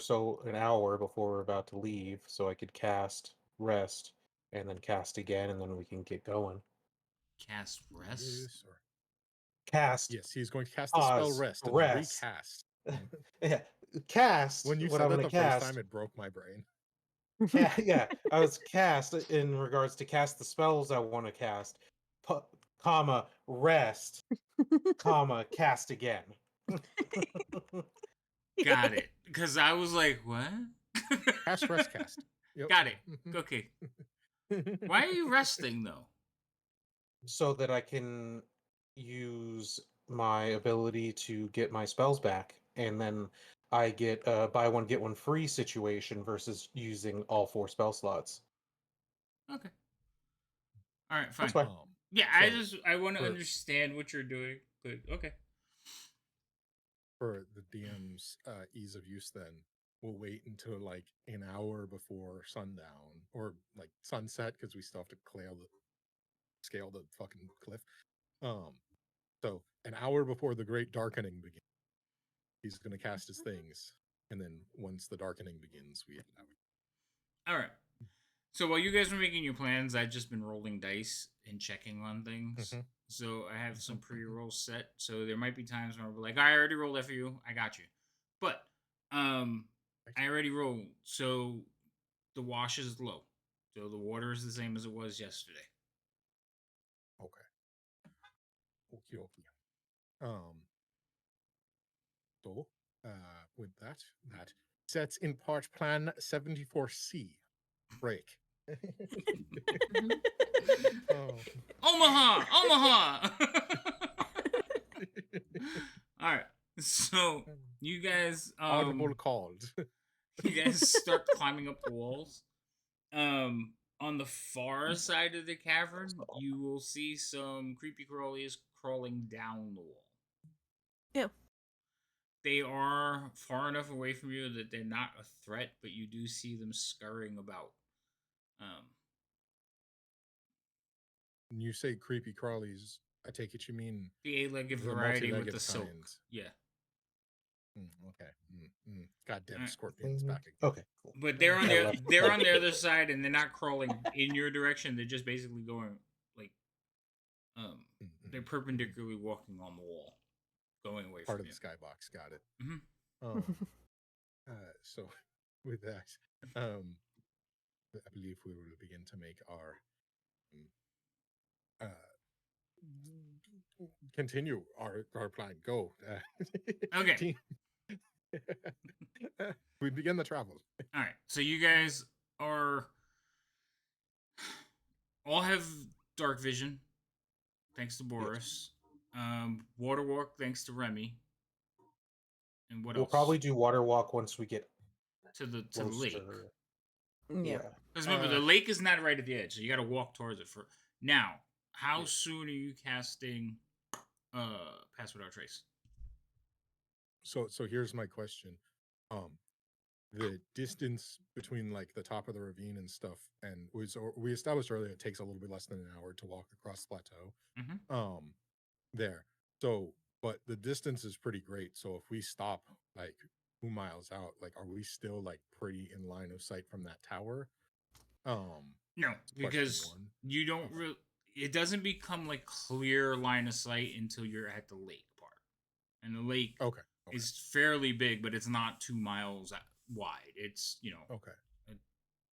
before we're about to leave, so I could cast rest and then cast again, and then we can get going. Cast rest? Cast. Yes, he's going to cast the spell rest and then recast. Yeah, cast. When you said that the first time, it broke my brain. Yeah, I was cast in regards to cast the spells I want to cast, comma, rest, comma, cast again. Got it. Because I was like, what? Cast, rest, cast. Yep. Got it. Okay. Why are you resting, though? So that I can use my ability to get my spells back, and then I get a buy one get one free situation versus using all 4 spell slots. Okay. All right, fine. That's fine. Yeah, so I want to understand what you're doing, but okay. For the DM's ease of use, then we'll wait until like an hour before sundown or like sunset because we still have to scale the fucking cliff. So an hour before the great darkening begins, he's going to cast his things, and then once the darkening begins, we head out. All right. So while you guys were making your plans, I've just been rolling dice and checking on things. So I have some pre-rolls set. So there might be times where I'll be like, I already rolled that for you. I got you. But I already rolled. So the wash is low. So the water is the same as it was yesterday. Okay. So with that sets in part plan 74C. Break. Omaha! All right. So you guys audible called. You guys start climbing up the walls. On the far side of the cavern, you will see some creepy crawlies crawling down the wall. Yeah. They are far enough away from you that they're not a threat, but you do see them scurrying about. When you say creepy crawlies, I take it you mean the 8-legged variety with the silk. Yeah. Okay. Goddamn scorpions back again. Okay. Cool. But they're on the other side, and they're not crawling in your direction. They're just basically going like They're perpendicularly walking on the wall, going away Part from of you. the skybox. Got it. Mm-hmm. So with that, I believe we will begin to make our continue our plan. Go. Okay. Team. We begin the travel. All right. So you guys are all have dark vision, thanks to Boris. Water walk, thanks to Remy. And what We'll else? probably do water walk once we get to the close lake. Yeah. Because remember, the lake is not right at the edge, so you got to walk towards it. For now, how soon are you casting Pass Without Trace? So here's my question. The distance between like the top of the ravine and stuff, and we established earlier it takes a little bit less than an hour to walk across the plateau. Mm-hmm. There. So, but the distance is pretty great. So if we stop like 2 miles out, like, are we still like pretty in line of sight from that tower? No, because you don't really. It doesn't become like clear line of sight until you're at the lake part, and the lake is fairly big, but it's not 2 miles wide. It's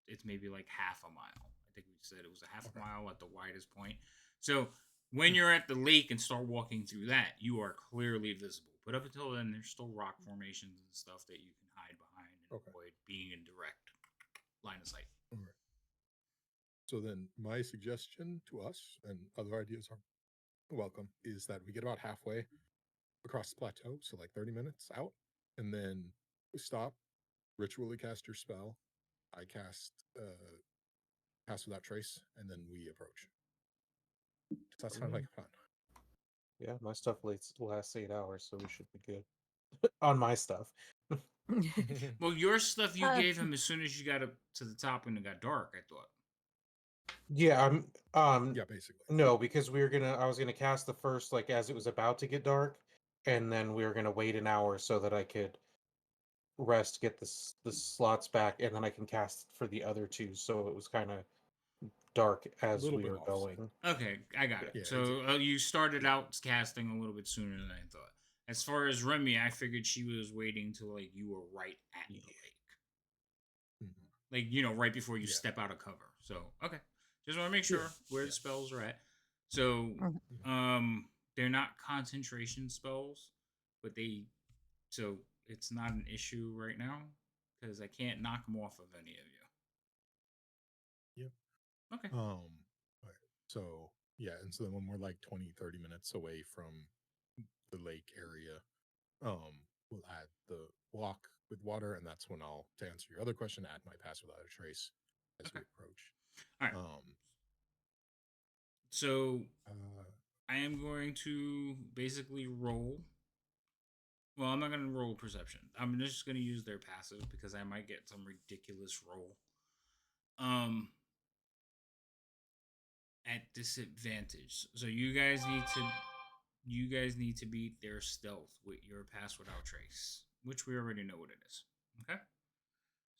it's maybe like half a mile. I think we said it was a half a mile at the widest point. So when you're at the lake and start walking through that, you are clearly visible. But up until then, there's still rock formations and stuff that you can hide behind and avoid being in direct line of sight. So then my suggestion to us, and other ideas are welcome, is that we get about halfway across the plateau, so like 30 minutes out, and then we stop, ritually cast your spell. I cast Pass Without Trace, and then we approach. Does that sound like a plan? Yeah, my stuff lasts 8 hours, so we should be good on my stuff. Well, your stuff you gave him as soon as you got up to the top when it got dark, I thought. Yeah, yeah, basically. No, because I was gonna cast the first like as it was about to get dark, and then we were gonna wait an hour so that I could rest, get the slots back, and then I can cast for the other two. So it was kind of dark as we were going. Okay, I got it. Yeah, so you started out casting a little bit sooner than I thought. As far as Remy, I figured she was waiting till like you were right at the lake, like right before you step out of cover. So okay, just want to make sure where the spells are at. So they're not concentration spells, but so it's not an issue right now because I can't knock them off of any of you. Yep. Okay. So yeah, and so then when we're like 20-30 minutes away from the lake area, we'll add the walk with water, and that's when I'll, to answer your other question, add my Pass Without a Trace as we approach. All right. So I am going to basically roll. Well, I'm not going to roll perception. I'm just going to use their passive because I might get some ridiculous roll. At disadvantage. So you guys need to beat their stealth with your Pass Without Trace, which we already know what it is. Okay.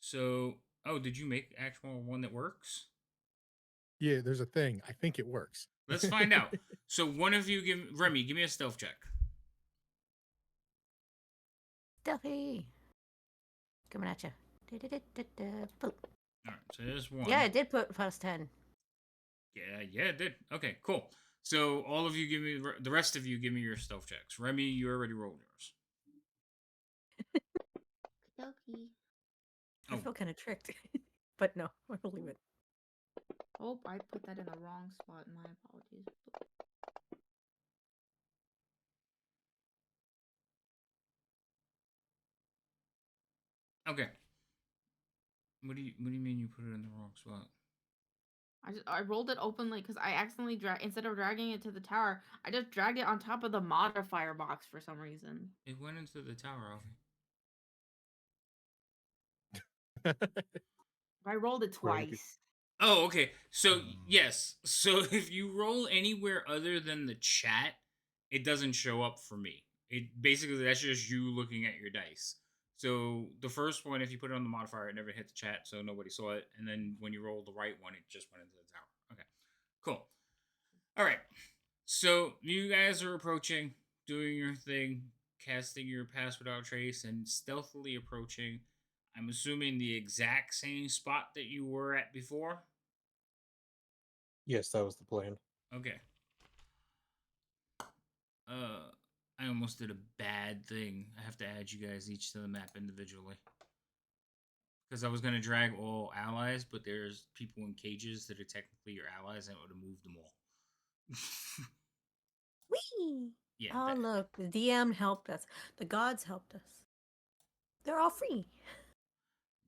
So, did you make actual one that works? Yeah, there's a thing. I think it works. Let's find out. So one of you Remy, give me a stealth check. Stealthy. Coming at you. All right, so there's one. Yeah, it did put +10. Yeah, it did. Okay, cool. So all of you the rest of you give me your stealth checks. Remy, you already rolled yours. Okay. I feel kind of tricked, but no, I'll leave it. Oh, I put that in the wrong spot. My apologies. Okay. What do you mean you put it in the wrong spot? I rolled it openly because I accidentally instead of dragging it to the tower, I just dragged it on top of the modifier box for some reason. It went into the tower, Alfie. I rolled it twice. Oh, okay. So yes. So if you roll anywhere other than the chat, it doesn't show up for me. It basically that's just you looking at your dice. So the first one, if you put it on the modifier, it never hit the chat, so nobody saw it. And then when you roll the right one, it just went into the tower. Okay, cool. All right. So you guys are approaching, doing your thing, casting your pass without trace, and stealthily approaching. I'm assuming the exact same spot that you were at before. Yes, that was the plan. Okay. I almost did a bad thing. I have to add you guys each to the map individually. Because I was gonna drag all allies, but there's people in cages that are technically your allies, and it would have moved them all. Whee! Yeah. Oh, that- look, the DM helped us. The gods helped us. They're all free.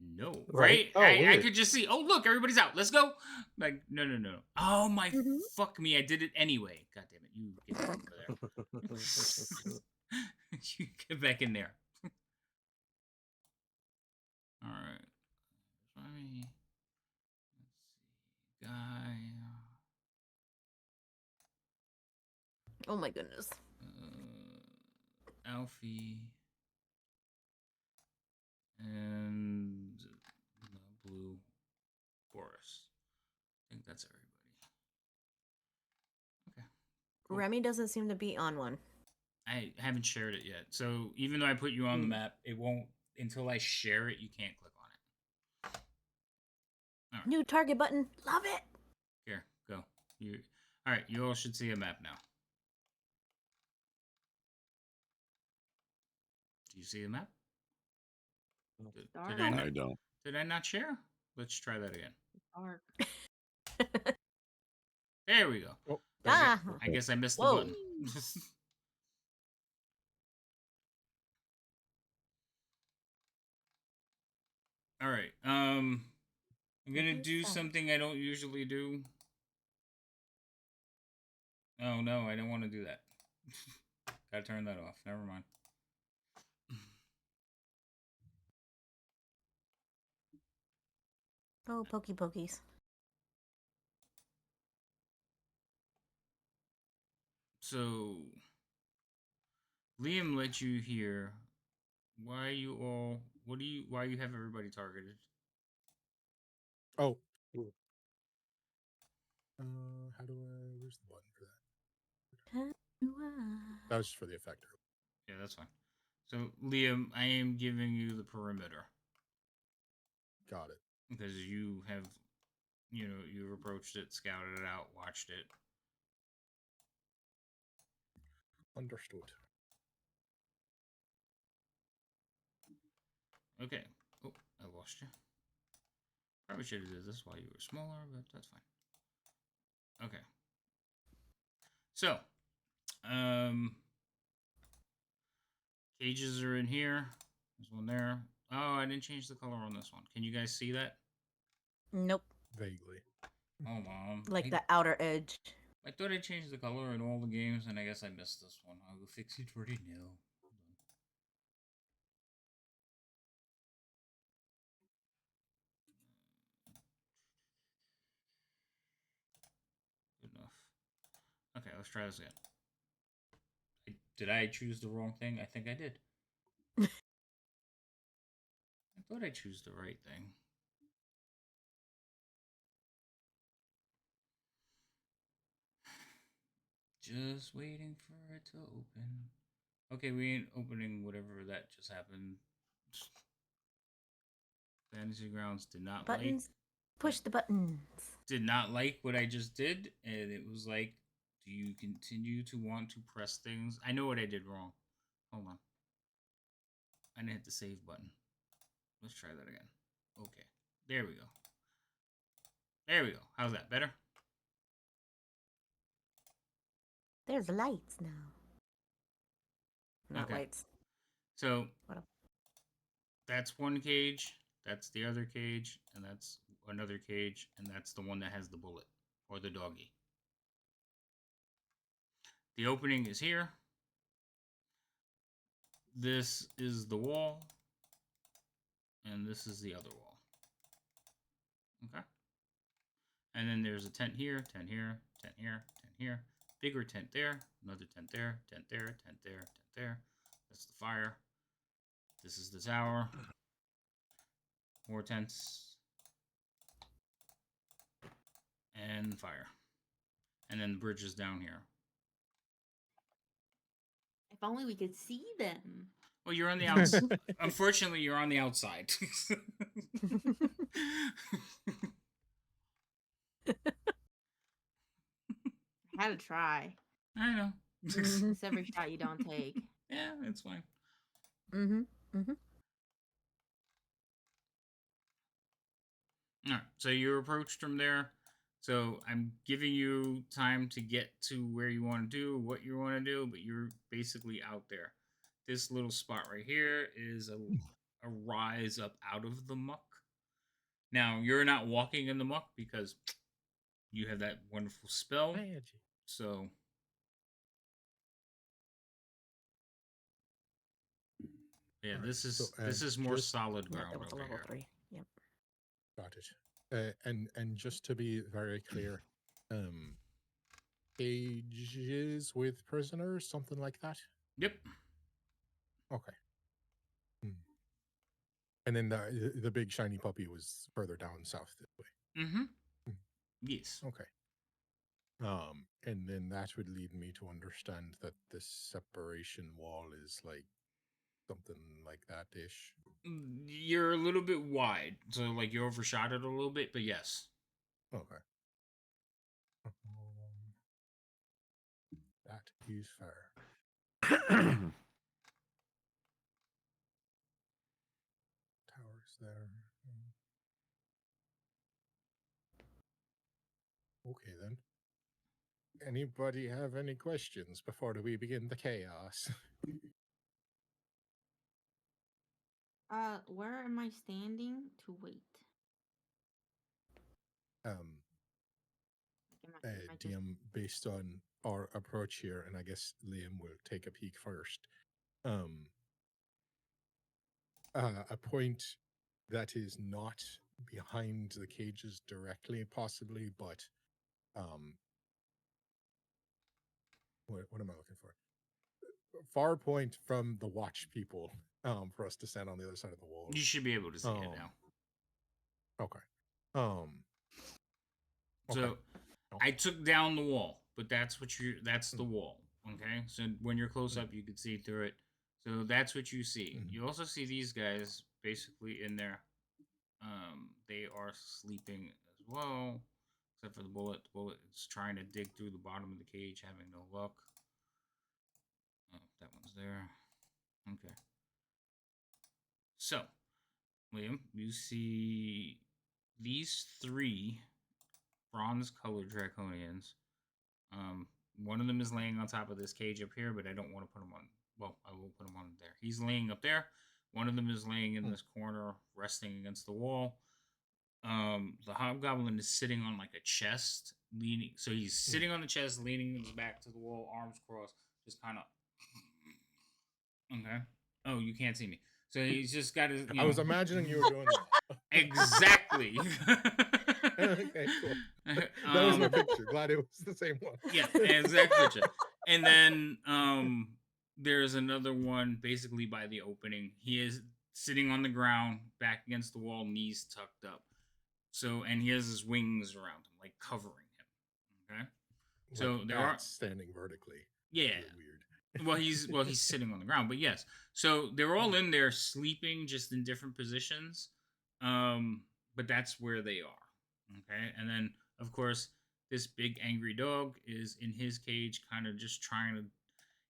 No, Right? right? Oh, I weird. could just see. Oh, look, everybody's out. Let's go. Like, no, no, no. Oh my, Mhm. fuck me! I did it anyway. God damn it! You get back over there. You get back in there. All right. Sorry. Let's see, guy. Oh my goodness. Alfie. And blue Boris. I think that's everybody. Okay. Cool. Remy doesn't seem to be on one. I haven't shared it yet. So even though I put you on the map, it won't until I share it. You can't click on it. All right. New target button. Love it. Here, go. You. All right. You all should see a map now. Do you see the map? Dark. I don't. Did I not share? Let's try that again. Dark. There we go. Oh, Ah. I guess I missed the Whoa. button. All right. I'm gonna do something I don't usually do. Oh no, I don't want to do that. Gotta turn that off. Never mind. Oh, pokey pokies. So Liam let you hear. Why you all? What do you? Why you have everybody targeted? Oh. How do I? Where's the button for that? That was just for the effect. Yeah, that's fine. So Liam, I am giving you the perimeter Got it. because you have, you've approached it, scouted it out, watched it. Understood. Okay. Oh, I lost you. Probably should have did this while you were smaller, but that's fine. Okay. So, cages are in here. There's one there. Oh, I didn't change the color on this one. Can you guys see that? Nope. Vaguely. Hold on. Like the outer edge. I thought I changed the color in all the games, and I guess I missed this one. I'll go fix it right now. Good enough. Okay, let's try this again. Did I choose the wrong thing? I think I did. I thought I chose the right thing. Just waiting for it to open. Okay, we ain't opening whatever that just happened. Fantasy Grounds did not Buttons. like. Push the buttons. Did not like what I just did, and it was like, do you continue to want to press things? I know what I did wrong. Hold on. I didn't hit the save button. Let's try that again. Okay. There we go. There we go. How's that? Better? There's lights now. Not Okay. lights. So What a- that's one cage, that's the other cage, and that's another cage, and that's the one that has the bullet or the doggy. The opening is here. This is the wall, and this is the other wall. Okay. And then there's a tent here, tent here, tent here, tent here. Bigger tent there, another tent there, tent there, tent there, tent there. That's the fire. This is the tower. More tents. And fire. And then the bridge is down here. If only we could see them. Well, you're on the outside. Unfortunately, you're on the outside. I had to try. I know. It's every shot you don't take. Yeah, it's fine. Mm-hmm. Mm-hmm. All right. So you're approached from there. So I'm giving you time to get to where you want to do what you want to do, but you're basically out there. This little spot right here is a rise up out of the muck. Now you're not walking in the muck because you have that wonderful spell. So yeah, Alright, this is so, this is more just- solid Yeah, ground that was a over level here. 3. Yep. Got it. And just to be very clear, cages with prisoners, something like that. Yep. Okay. And then the big shiny puppy was further down south this way. Mm-hmm. Yes. Okay. And then that would lead me to understand that this separation wall is like something like that ish. You're a little bit wide, so like you overshot it a little bit, but yes. Okay. That is fair. Towers there. Okay then. Anybody have any questions before we begin the chaos? Where am I standing to wait? Am I just... DM, based on our approach here, and I guess Liam will take a peek first. A point that is not behind the cages directly, possibly, but what am I looking for? Far point from the watch people, for us to stand on the other side of the wall. You should be able to see it now. Okay. So Okay. I took down the wall, but that's the wall. Okay. So when you're close up, you can see through it. So that's what you see. You also see these guys basically in there. They are sleeping as well, except for the bullet. The bullet is trying to dig through the bottom of the cage, having no luck. Oh, that one's there. Okay. So, William, you see these 3 bronze-colored draconians. One of them is laying on top of this cage up here, but I don't want to put him on. Well, I will put him on there. He's laying up there. One of them is laying in this corner, resting against the wall. The hobgoblin is sitting on like a chest, leaning. So he's sitting on the chest, leaning his back to the wall, arms crossed, just kind of. Okay. Oh, you can't see me. So he's just got his. I was imagining you were doing that. Exactly. Okay, cool. That was my picture. Glad it was the same one. Yeah, exact picture. And then there's another one basically by the opening. He is sitting on the ground, back against the wall, knees tucked up. So, and he has his wings around him, like covering him. Okay. So like there are standing vertically. Yeah. Really weird. He's sitting on the ground, but yes. So they're all in there sleeping, just in different positions. But that's where they are. Okay. And then of course this big angry dog is in his cage, kind of just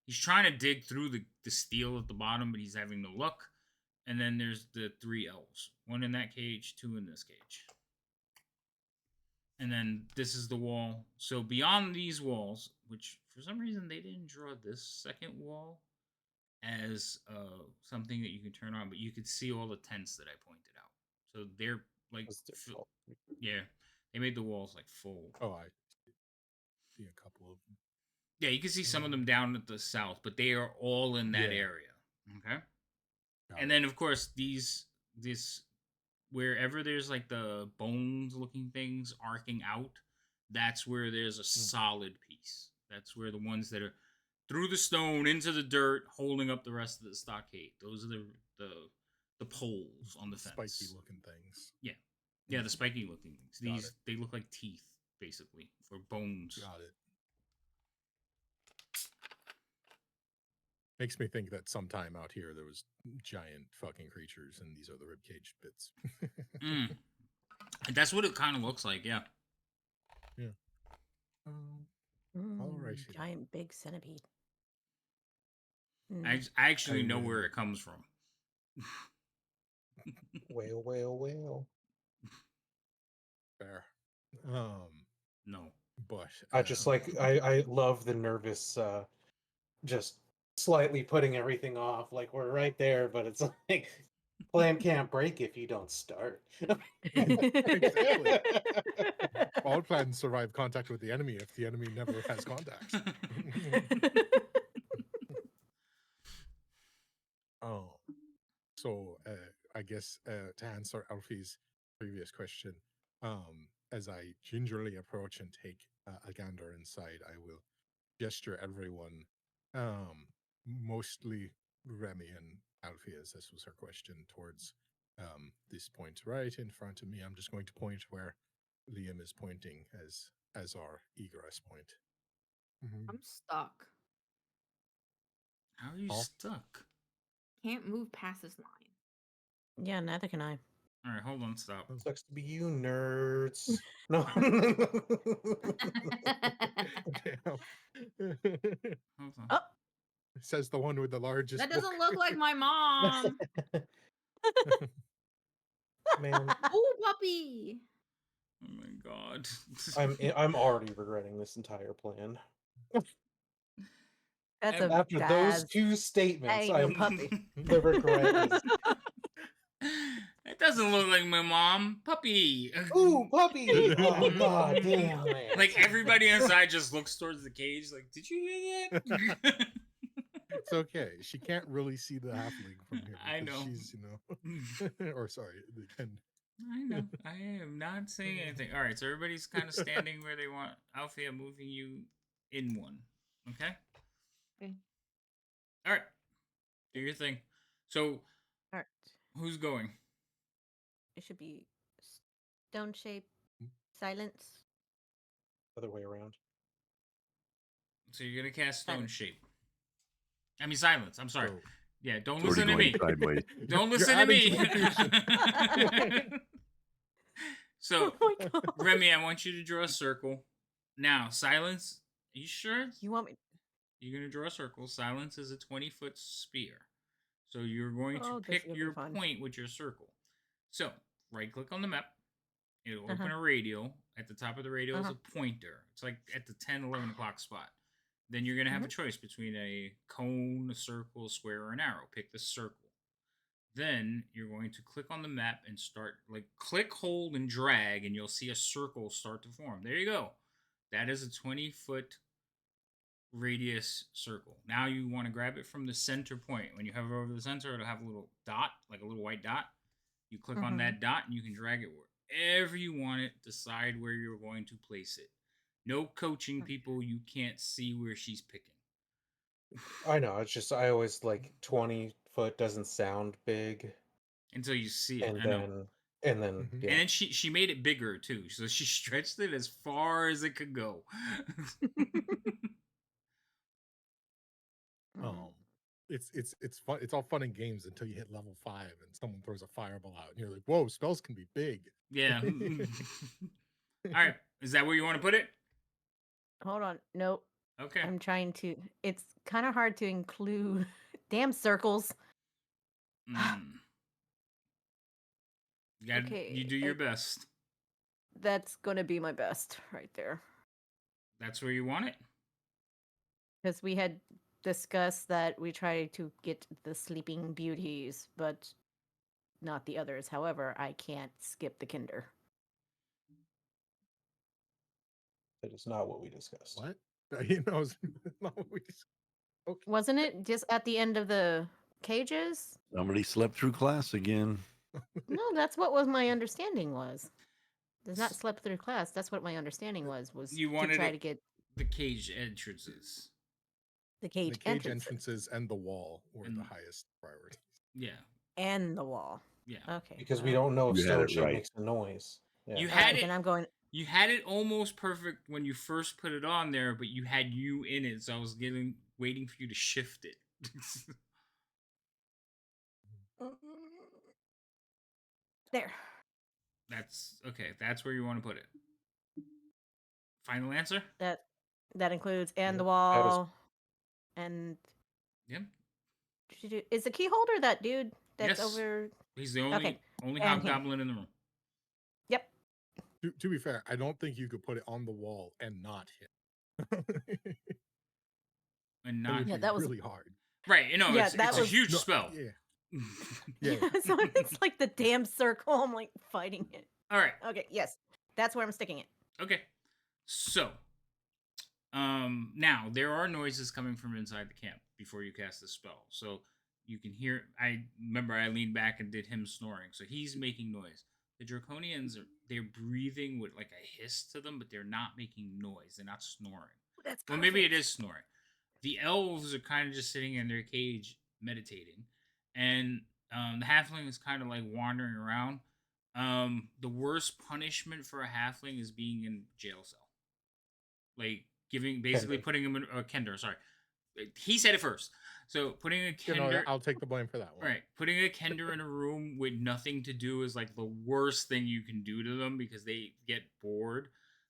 he's trying to dig through the steel at the bottom, but he's having no luck. And then there's the 3 elves. 1 in that cage, 2 in this cage. And then this is the wall. So beyond these walls, which for some reason they didn't draw this second wall as something that you can turn on, but you could see all the tents that I pointed out. So they're like, yeah, they made the walls like full. Oh, I see a couple of them. Yeah, you can see some of them down at the south, but they are all in that area. Okay. And then of course this wherever there's like the bones looking things arcing out, that's where there's a solid piece. That's where the ones that are through the stone into the dirt holding up the rest of the stockade. Those are the poles on the fence. Spiky looking things. Yeah. Yeah, the spiky looking things. They look like teeth, basically, for bones. Got it. Makes me think that sometime out here there was giant fucking creatures, and these are the ribcage bits. That's what it kind of looks like, yeah. Yeah. All right. Giant big centipede. I actually know where it comes from. Well. Fair. No. But I just I love the nervous just slightly putting everything off. Like we're right there, but it's like plan can't break if you don't start. Exactly. All plans survive contact with the enemy if the enemy never has contact. So I guess to answer Alfie's previous question, as I gingerly approach and take a gander inside, I will gesture everyone, mostly Remy and Alfie, as this was her question, towards this point right in front of me. I'm just going to point where Liam is pointing as our egress point. I'm stuck. How are you stuck? Can't move past this line. Yeah, neither can I. All right, hold on, stop. Sucks to be you, nerds. No. Hold on. Oh, Says the one with the largest. That doesn't book. look like my mom. Man, Oh, puppy. Oh my god. I'm already regretting this entire plan. that's After those two statements, ain't no puppy. The regret is. It doesn't look like my mom. Puppy. Ooh, puppy! Oh god damn it! Like everybody inside just looks towards the cage. Like, did you hear that? It's okay. She can't really see the halfling from here. I know. She's, or sorry, and I know. I am not saying anything. All right, so everybody's kind of standing where they want. Alfie, I'm moving you in one. Okay? Okay. All right. Do your thing. So, All right. who's going? It should be stone shape, silence. Other way around. So you're gonna cast stone Silence. shape. I mean silence. I'm sorry. So- Yeah, don't It's already listen to me. going sideways. Don't You're listen to adding me. confusion. So, Oh my god. Remy, I want you to draw a circle. Now, silence. Are you sure? You want me? You're gonna draw a circle. Silence is a 20-foot spear. So you're going to Oh, this pick will be your fun. point with your circle. So right click on the map. It'll Uh-huh. open a radial. At the top of the radial is Uh-huh. a pointer. It's like at the 10, 11 o'clock spot. Then you're gonna have a choice between a cone, a circle, a square, or an arrow. Pick the circle. Then you're going to click on the map and start, like, click, hold, and drag, and you'll see a circle start to form. There you go. That is a 20-foot radius circle. Now you want to grab it from the center point. When you hover over the center, it'll have a little dot, like a little white dot. You click on that dot, and you can drag it wherever you want it. Decide where you're going to place it. No coaching, people. You can't see where she's picking. I know. It's just I always like 20-foot doesn't sound big, Until you see it. and I know. then Mhm. yeah. And then she made it bigger too, so she stretched it as far as it could go. It's fun. It's all fun and games until you hit level 5 and someone throws a fireball out, and you're like, "Whoa, spells can be big." Yeah. All right, is that where you want to put it? Hold on. Nope. Okay. I'm trying to. It's kind of hard to include. Damn circles. You do your best. That's gonna be my best right there. That's where you want it? Because we had discussed that we try to get the sleeping beauties, but not the others. However, I can't skip the kinder. That is not what we discussed. What? It's not what we discussed. Okay. Wasn't it just at the end of the cages? Somebody slept through class again. No, that's what was my understanding was. Does not slept through class. That's what my understanding was You to wanted try to get the cage entrances. the cage, The cage entrances. entrances and the wall were And- the highest priority. Yeah. And the wall. Yeah. Okay. Because we don't know if You had stone it shape right. makes a noise. Yeah. You All had right, it. then I'm going. You had it almost perfect when you first put it on there, but you had you in it, so I was waiting for you to shift it. There. That's okay. That's where you want to put it. Final answer? That includes and the Yep, wall and Yep. is the key holder that dude that's Yes. over? He's the only And him. hobgoblin in the room. Yep. To be fair, I don't think you could put it on the wall and not hit. And That not would Yeah, be that was- really hard. right. You know, Yeah, it's that a was- huge No, spell. Yeah. Yeah. Yeah. So it's like the damn circle. I'm like fighting it. All right. Okay. Yes, that's where I'm sticking it. Okay. So, now there are noises coming from inside the camp before you cast the spell. So you can hear. I remember I leaned back and did him snoring. So he's making noise. The Draconians they're breathing with like a hiss to them, but they're not making noise. They're not snoring. That's Well, maybe it perfect. is snoring. The elves are kind of just sitting in their cage meditating, and the halfling is kind of like wandering around. The worst punishment for a halfling is being in jail cell, like basically Kender. putting him in Kender. Sorry, he said it first. So putting a Kender, I'll take the blame for that one. right? Putting a Kender in a room with nothing to do is like the worst thing you can do to them because they get bored.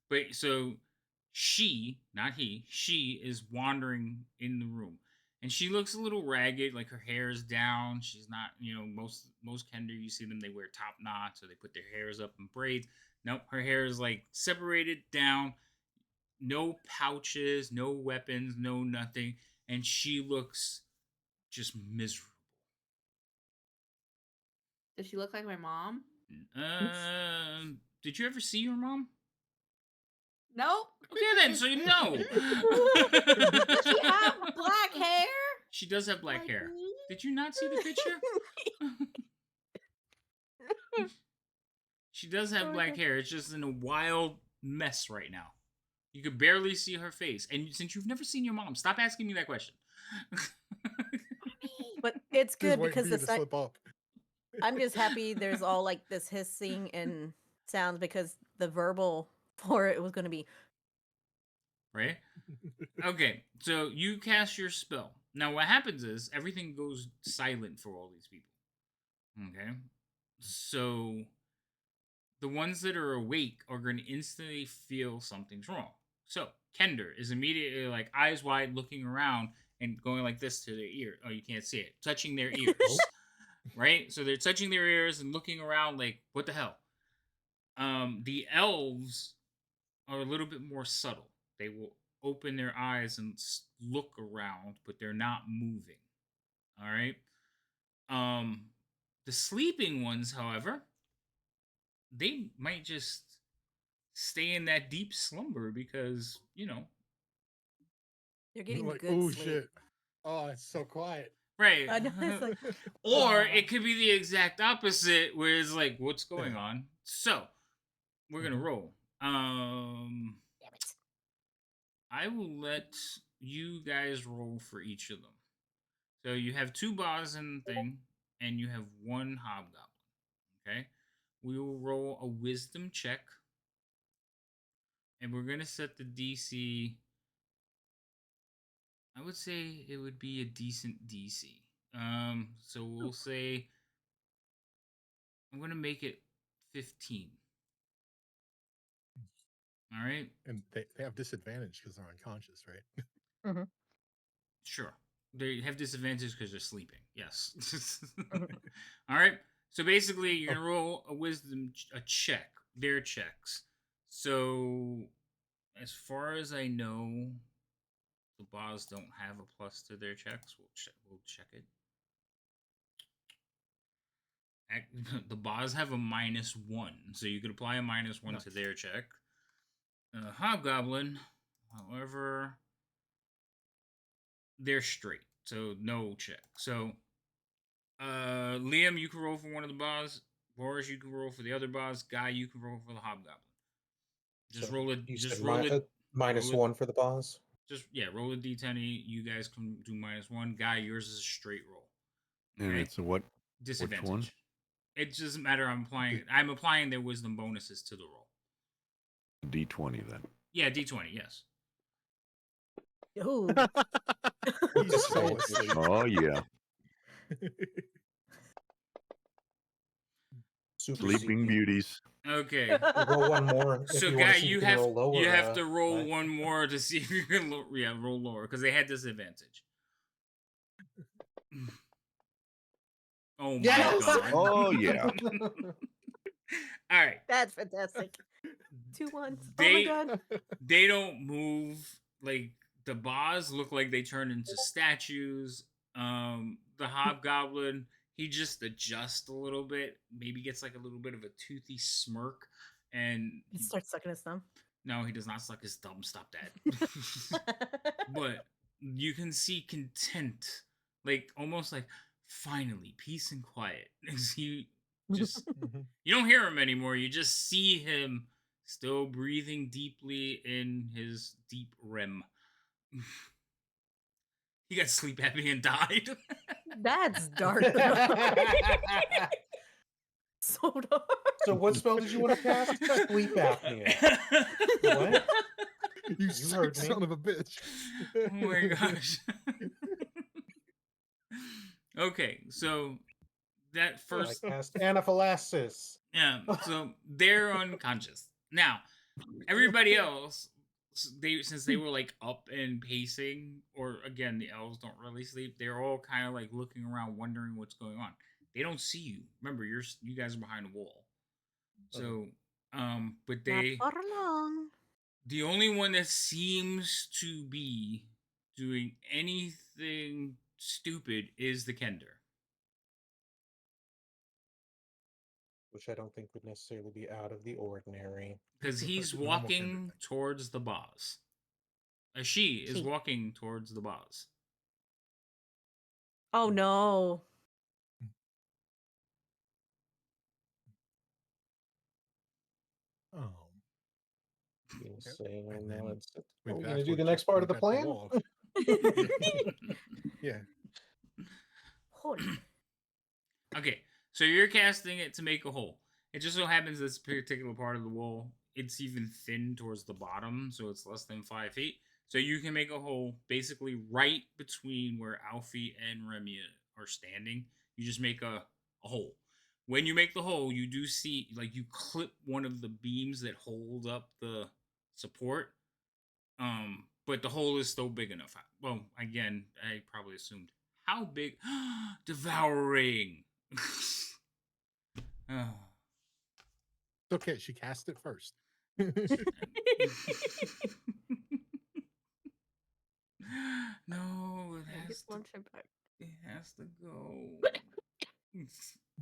But so not he, she is wandering in the room. And she looks a little ragged, like her hair is down. She's not, most Kender, you see them, they wear top knots or they put their hairs up in braids. Nope, her hair is like separated down, no pouches, no weapons, no nothing. And she looks just miserable. Does she look like my mom? Did you ever see your mom? Nope. Okay, then, so you know. Does she have black hair? She does have black Like hair. me? Did you not see the picture? She does have black hair. It's just in a wild mess right now. You could barely see her face. And since you've never seen your mom, stop asking me that question. But it's Just good waiting because for you the to slip up. I'm just happy there's all like this hissing and sounds because the verbal for it was going to be Right? Okay, so you cast your spell. Now, what happens is everything goes silent for all these people. Okay? So the ones that are awake are going to instantly feel something's wrong. So Kender is immediately like eyes wide looking around and going like this to their ear. Oh, you can't see it. Touching their ears. Right? So they're touching their ears and looking around like, what the hell? The elves are a little bit more subtle. They will open their eyes and look around, but they're not moving. All right? The sleeping ones, however, they might just stay in that deep slumber because, they're getting Like, good oh sleep. shit. Oh, it's so quiet. right. I know, it's like, Or it could be the exact opposite where it's like, what's going Yeah. on? So, we're going to roll. damn it. I will let you guys roll for each of them. So you have 2 boss in the thing, and you have 1 hobgoblin. Okay? We will roll a wisdom check. And we're going to set the DC. I would say it would be a decent DC. So we'll say I'm going to make it 15. All right? And they have disadvantage because they're unconscious, right? Sure. They have disadvantage because they're sleeping. Yes. Mhm. All right. So basically, you're gonna roll a wisdom a check. Their checks. So, as far as I know, the boss don't have a plus to their checks. We'll check it. The boss have a -1, so you could apply a -1 to Nice. their check. Hobgoblin, however, they're straight, so no check. So, Liam, you can roll for one of the boss. Boris, you can roll for the other boss. Guy, you can roll for the hobgoblin. Just So roll it. you Just said roll it. roll it- -1 for the boss. Just roll a d10. You guys can do -1. Guy, yours is a straight roll. And Okay? it's a what? Disadvantage. one? It doesn't matter. I'm applying their wisdom bonuses to the roll. D20 then. Yeah, d20. Yes. Ooh. He's so asleep. Oh yeah, Super Sleeping CP. Beauties. Okay. Roll one more if So, you want guy, to see if you can roll lower. you have to roll Matt. one more to see if you can roll lower because they had disadvantage. Oh my Yes! god. Oh yeah. All right. That's fantastic. 2 1s. Oh my They god. they don't move. Like the Boz look like they turn into statues. The Hobgoblin, he just adjusts a little bit, maybe gets like a little bit of a toothy smirk, and He starts sucking his thumb. no, he does not suck his thumb. Stop that. But you can see content, like almost like finally peace and quiet. He just you don't hear him anymore. You just see him still breathing deeply in his deep REM. He got sleep apnea and died. That's dark. So dark. So what spell did you want to cast? Sleep apnea. What? You heard sick me. son of a bitch. Oh my gosh. Okay, so that Oh, I first cast anaphylaxis. yeah, so they're unconscious. Now, everybody else, since they were like up and pacing, or again, the elves don't really sleep. They're all kind of like looking around, wondering what's going on. They don't see you. Remember, you guys are behind a wall. So, but Not they, for long. the only one that seems to be doing anything stupid is the Kender. Which I don't think would necessarily be out of the ordinary. Because he's Normal Kender walking thing. towards the boss. She is She. walking towards the boss. Oh no. Oh. Being Yep. saying, And now then it's. maybe Are we that's going to do what the it next just part of the pointed at plan? wall. Yeah. Holy. Okay, so you're casting it to make a hole. It just so happens this particular part of the wall, it's even thin towards the bottom, so it's less than 5 feet. So you can make a hole basically right between where Alfie and Remy are standing. You just make a hole. When you make the hole, you do see, like, you clip one of the beams that hold up the support. But the hole is still big enough. Well, again, I probably assumed. How big? Devouring! Oh. It's okay. She cast it first. No, it Get has to. lunch and back. It has to go.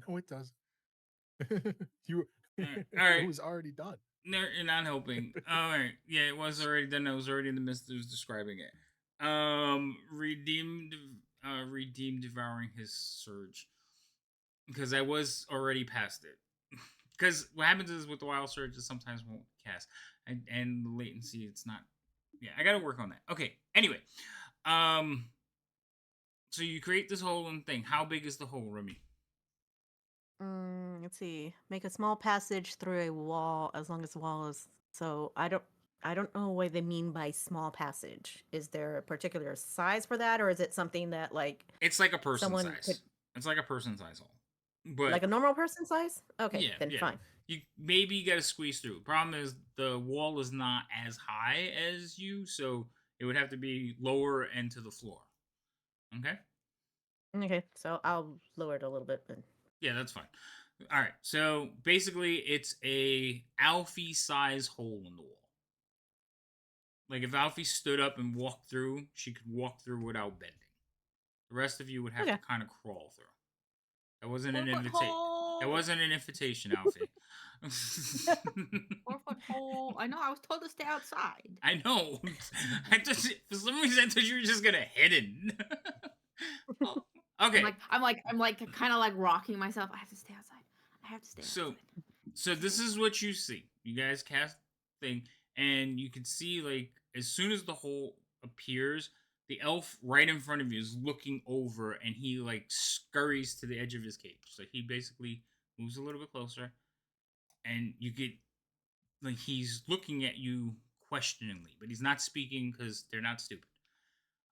No, it doesn't. You. All It right. was already done. No, you're not helping. All right. Yeah, it was already done. I was already in the midst of describing it. Redeemed devouring his surge. Because I was already past it. Because what happens is with the wild surge is sometimes won't cast. And the latency, it's not. Yeah, I gotta work on that. Okay. Anyway. So you create this hole and thing. How big is the hole, Remy? Let's see. Make a small passage through a wall as long as the wall is. So I don't know what they mean by small passage. Is there a particular size for that, or is it something that like It's like a person someone size. could, It's like a person size hole. But like a normal person size? Okay, yeah, then yeah. fine. You gotta squeeze through. Problem is the wall is not as high as you, so it would have to be lower and to the floor. Okay? Okay, so I'll lower it a little bit then. Yeah, that's fine. All right. So basically, it's a Alfie size hole in the wall. Like if Alfie stood up and walked through, she could walk through without bending. The rest of you would have to kind of crawl through. That wasn't an invitation. That wasn't an invitation, Alfie. 4-foot hole. I know. I was told to stay outside. I know. For some reason, I thought you were just gonna head in. Oh, okay. I'm like kind of like rocking myself. I have to stay outside. I have to stay outside. So this is what you see. You guys cast thing, and you can see like as soon as the hole appears, the elf right in front of you is looking over, and he like scurries to the edge of his cage. So he basically moves a little bit closer, and you get like he's looking at you questioningly, but he's not speaking because they're not stupid.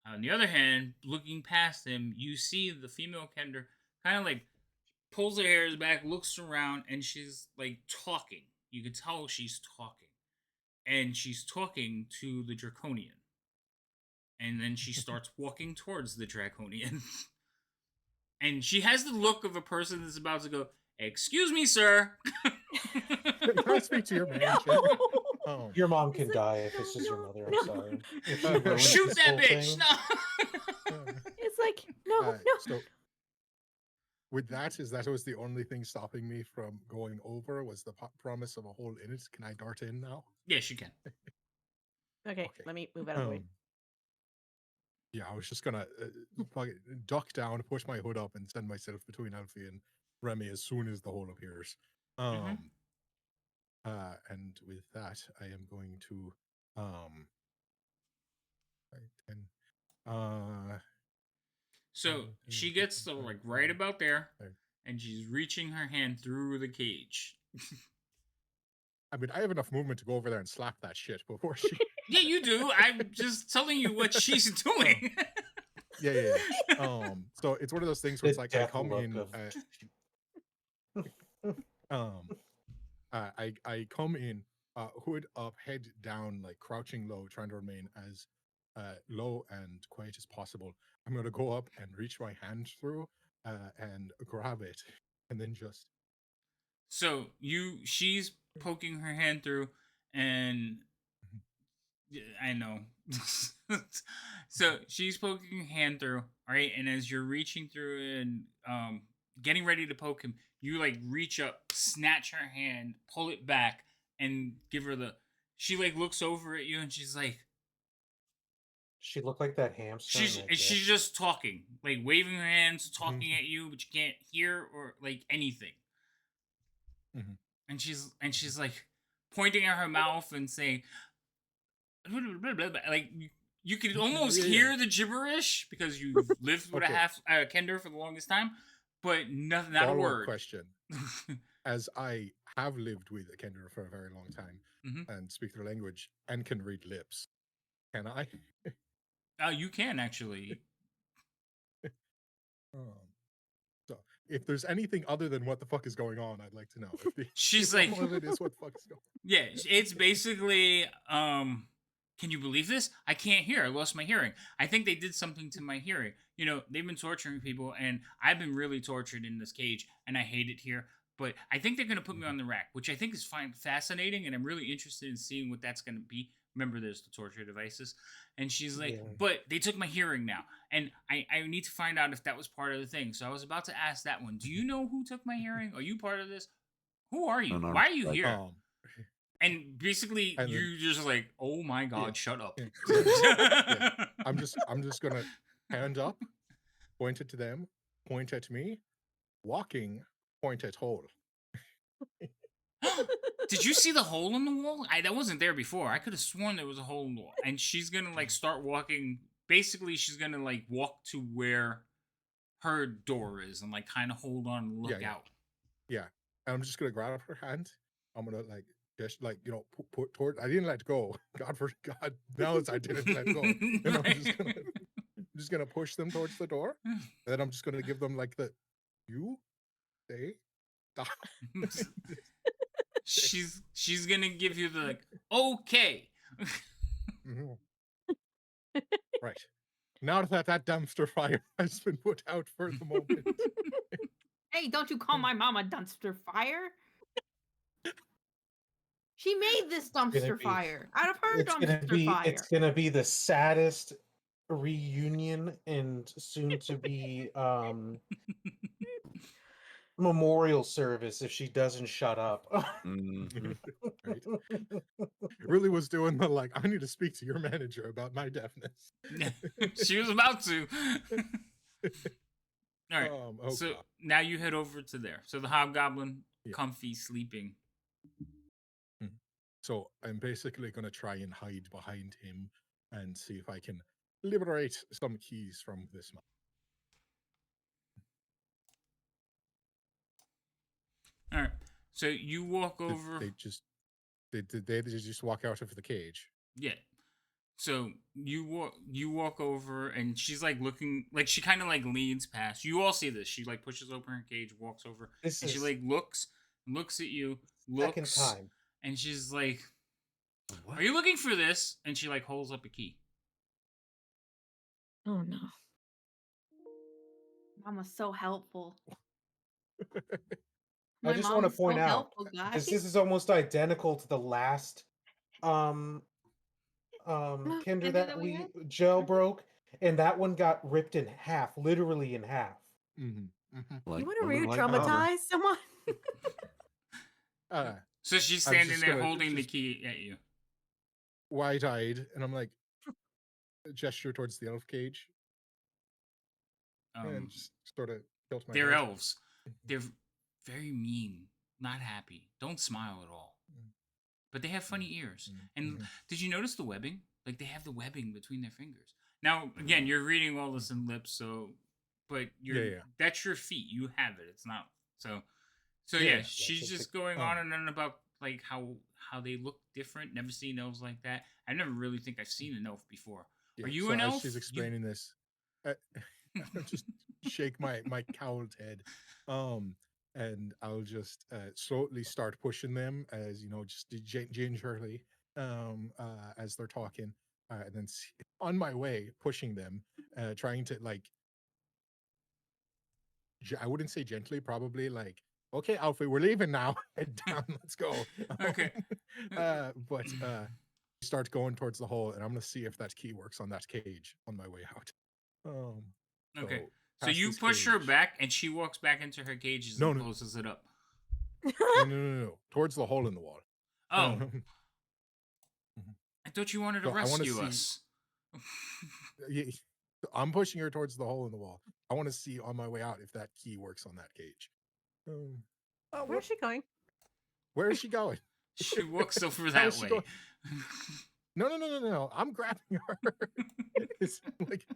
On the other hand, looking past him, you see the female Kender kind of like pulls her hairs back, looks around, and she's like talking. You can tell she's talking. And she's talking to the Draconian. And then she starts walking towards the Draconian. And she has the look of a person that's about to go, "Excuse me, sir." Can I speak to your manager? Oh. Your mom can die if this is your mother. I'm sorry. If she ruins Shoot this that whole bitch! thing. No. It's like, no. So with that, is that was the only thing stopping me from going over was the promise of a hole in it. Can I dart in now? Yes, you can. Okay, let me move out of the way. Yeah, I was just gonna duck down, push my hood up, and send myself between Alfie and Remy as soon as the hole appears. And with that, I am going to 10. So she gets to like right about there, and she's reaching her hand through the cage. I mean, I have enough movement to go over there and slap that shit before she. Yeah, you do. I'm just telling you what she's doing. Yeah. So it's one of those things where it's like I come in. I come in, hood up, head down, like crouching low, trying to remain as low and quiet as possible. I'm gonna go up and reach my hand through and grab it, and then just. So she's poking her hand through, and I know. So she's poking her hand through, right? And as you're reaching through and getting ready to poke him, you like reach up, snatch her hand, pull it back, and give her the. She like looks over at you and she's like. She looked like that hamster. She's just talking, like waving her hands, talking at you, but you can't hear or like anything. And she's like pointing at her mouth and saying, like you could almost hear the gibberish because you've lived with a Kender for the longest time, but not a word. Question: as I have lived with a Kender for a very long time and speak their language and can read lips, can I? You can actually. So if there's anything other than what the fuck is going on, I'd like to know. She's like, all of it is what the fuck is going on. Yeah, it's basically, can you believe this? I can't hear. I lost my hearing. I think they did something to my hearing. You know, they've been torturing people, and I've been really tortured in this cage, and I hate it here. But I think they're going to put me on the rack, which I think is fascinating, and I'm really interested in seeing what that's going to be. Remember, there's the torture devices. And she's like, but they took my hearing now. And I need to find out if that was part of the thing. So I was about to ask that one. Do you know who took my hearing? Are you part of this? Who are you? Why are you here? And basically, you're just like, oh my God, shut up. I'm just going to hand up, point it to them, point at me, walking, point at hole. Did you see the hole in the wall? That wasn't there before. I could have sworn there was a hole in the wall. And she's gonna like start walking. Basically, she's gonna like walk to where her door is and like kind of hold on and look out. Yeah, and I'm just gonna grab her hand. I'm gonna like just like put toward. I didn't let go. God knows I didn't let go. And I'm just gonna push them towards the door. And then I'm just gonna give them like the you stay. She's gonna give you the like, okay. Right. Now that dumpster fire has been put out for the moment. Hey, don't you call my mom a dumpster fire? She made this dumpster fire out of her dumpster fire. It's gonna be the saddest reunion and soon to be memorial service if she doesn't shut up. Right. Really was doing the like, I need to speak to your manager about my deafness. She was about to. All right. So now you head over to there. So the hobgoblin, comfy, sleeping. So I'm basically going to try and hide behind him and see if I can liberate some keys from this man. All right. So you walk over. Did they just walk out of the cage? Yeah. So you walk over and she's like looking like she kind of like leans past. You all see this. She like pushes open her cage, walks over, This and she is like looks at you, second looks, time. and she's like, What? "Are you looking for this?" And she like holds up a key. Oh no. Mom was so helpful. I My just mom want to was so point out helpful, because guys. this is almost identical to the last um Kinder Kinder that that we we had? jailbroke, and that one got ripped in half, literally in half. Mm-hmm. Mm-hmm. Like You want to mother, like daughter. re-traumatize someone? So she's I was standing just there gonna holding the just key at you. wide-eyed, and I'm like, gesture towards the elf cage, and just sort of tilt my They're head. elves. They're very mean, not happy. Don't smile at all. But they have funny ears. And did you notice the webbing? Like they have the webbing between their fingers. Now, again, you're reading all this in lips, so but Yeah. that's your feet. You have it. It's not so Yeah, she's it's just a- going on and on about like how they look different. Never seen elves like that. I never really think I've seen an elf before. Yeah, Are you so an as elf? she's explaining this, I just shake my cowled head, and I'll just slowly start pushing them as just gingerly, as they're talking, and then on my way pushing them, trying to like I wouldn't say gently, probably like, okay, Alfie, we're leaving now. Head down, let's go. Okay. But start going towards the hole, and I'm gonna see if that key works on that cage on my way out. Um, Okay. so So past you this push her cage. back, and she walks back into her cages No, and no, closes it up. no, towards the hole in the wall. Oh, Mhm. I thought you wanted to So I want to rescue see. us. Yeah, I'm pushing her towards the hole in the wall. I want to see on my way out if that key works on that cage. Where's she going? Where is she going? She walks over How that is she way. going? No. I'm grabbing her. It's like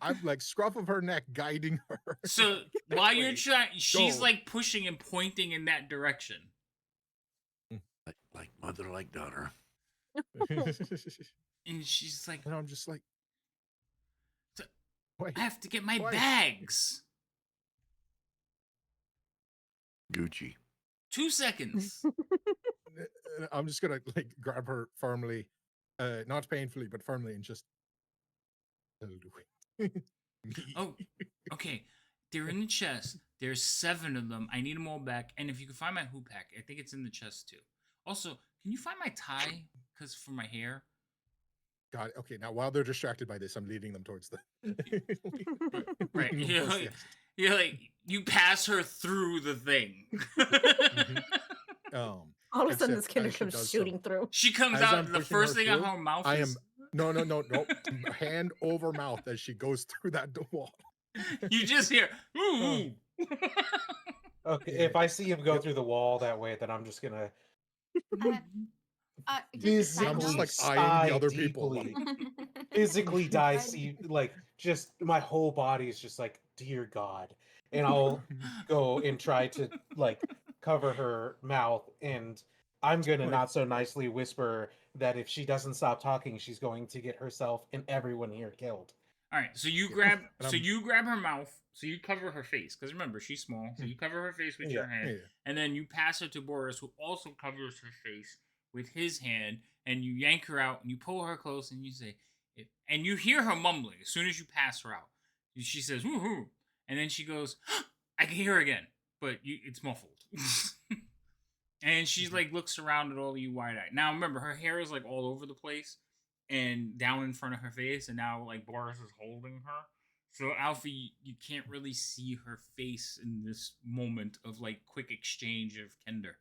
I'm like scruff of her neck, guiding her. So while you're Wait, trying, she's go. like pushing and pointing in that direction. Like mother, like daughter. And she's like, And I'm just like, wait, I have to get my wait. bags. Gucci. 2 seconds. I'm just gonna like grab her firmly, not painfully, but firmly, and just. Oh, okay. They're in the chest. There's 7 of them. I need them all back. And if you can find my hoop pack, I think it's in the chest too. Also, can you find my tie? Because for my hair. God, okay. Now, while they're distracted by this, I'm leading them towards the. Right. leading them You're towards the like, exit. you're like, you pass her through the thing. All of a sudden, this except Kinder as she comes does shooting so, through. She comes as out, I'm the pushing first her thing out through, her mouth I is. am no, hand over mouth as she goes through that wall. You just hear. Oh. Okay, Yeah. if I see him go Yep. through the wall that way, then I'm just gonna Just a side I'm just physically like note. eyeing the sigh other people. deeply, Like, physically die. I- See, like just my whole body is just like, dear God, and I'll go and try to like cover her mouth, and I'm gonna Like- not so nicely whisper that if she doesn't stop talking, she's going to get herself and everyone here killed. All right, so you Yeah. grab, And so I'm- you grab her mouth, so you cover her face, because remember she's small, so you cover her face with your hand, yeah. and then you pass her to Boris, who also covers her face with his hand, and you yank her out, and you pull her close, and you say, and you hear her mumbling as soon as you pass her out. She says, "Woohoo!" And then she goes, "I can hear her again, but it's muffled." And she's like looks around at all of you wide eyed. Now remember, her hair is like all over the place and down in front of her face, and now like Boris is holding her. So Alfie, you can't really see her face in this moment of like quick exchange of Kender.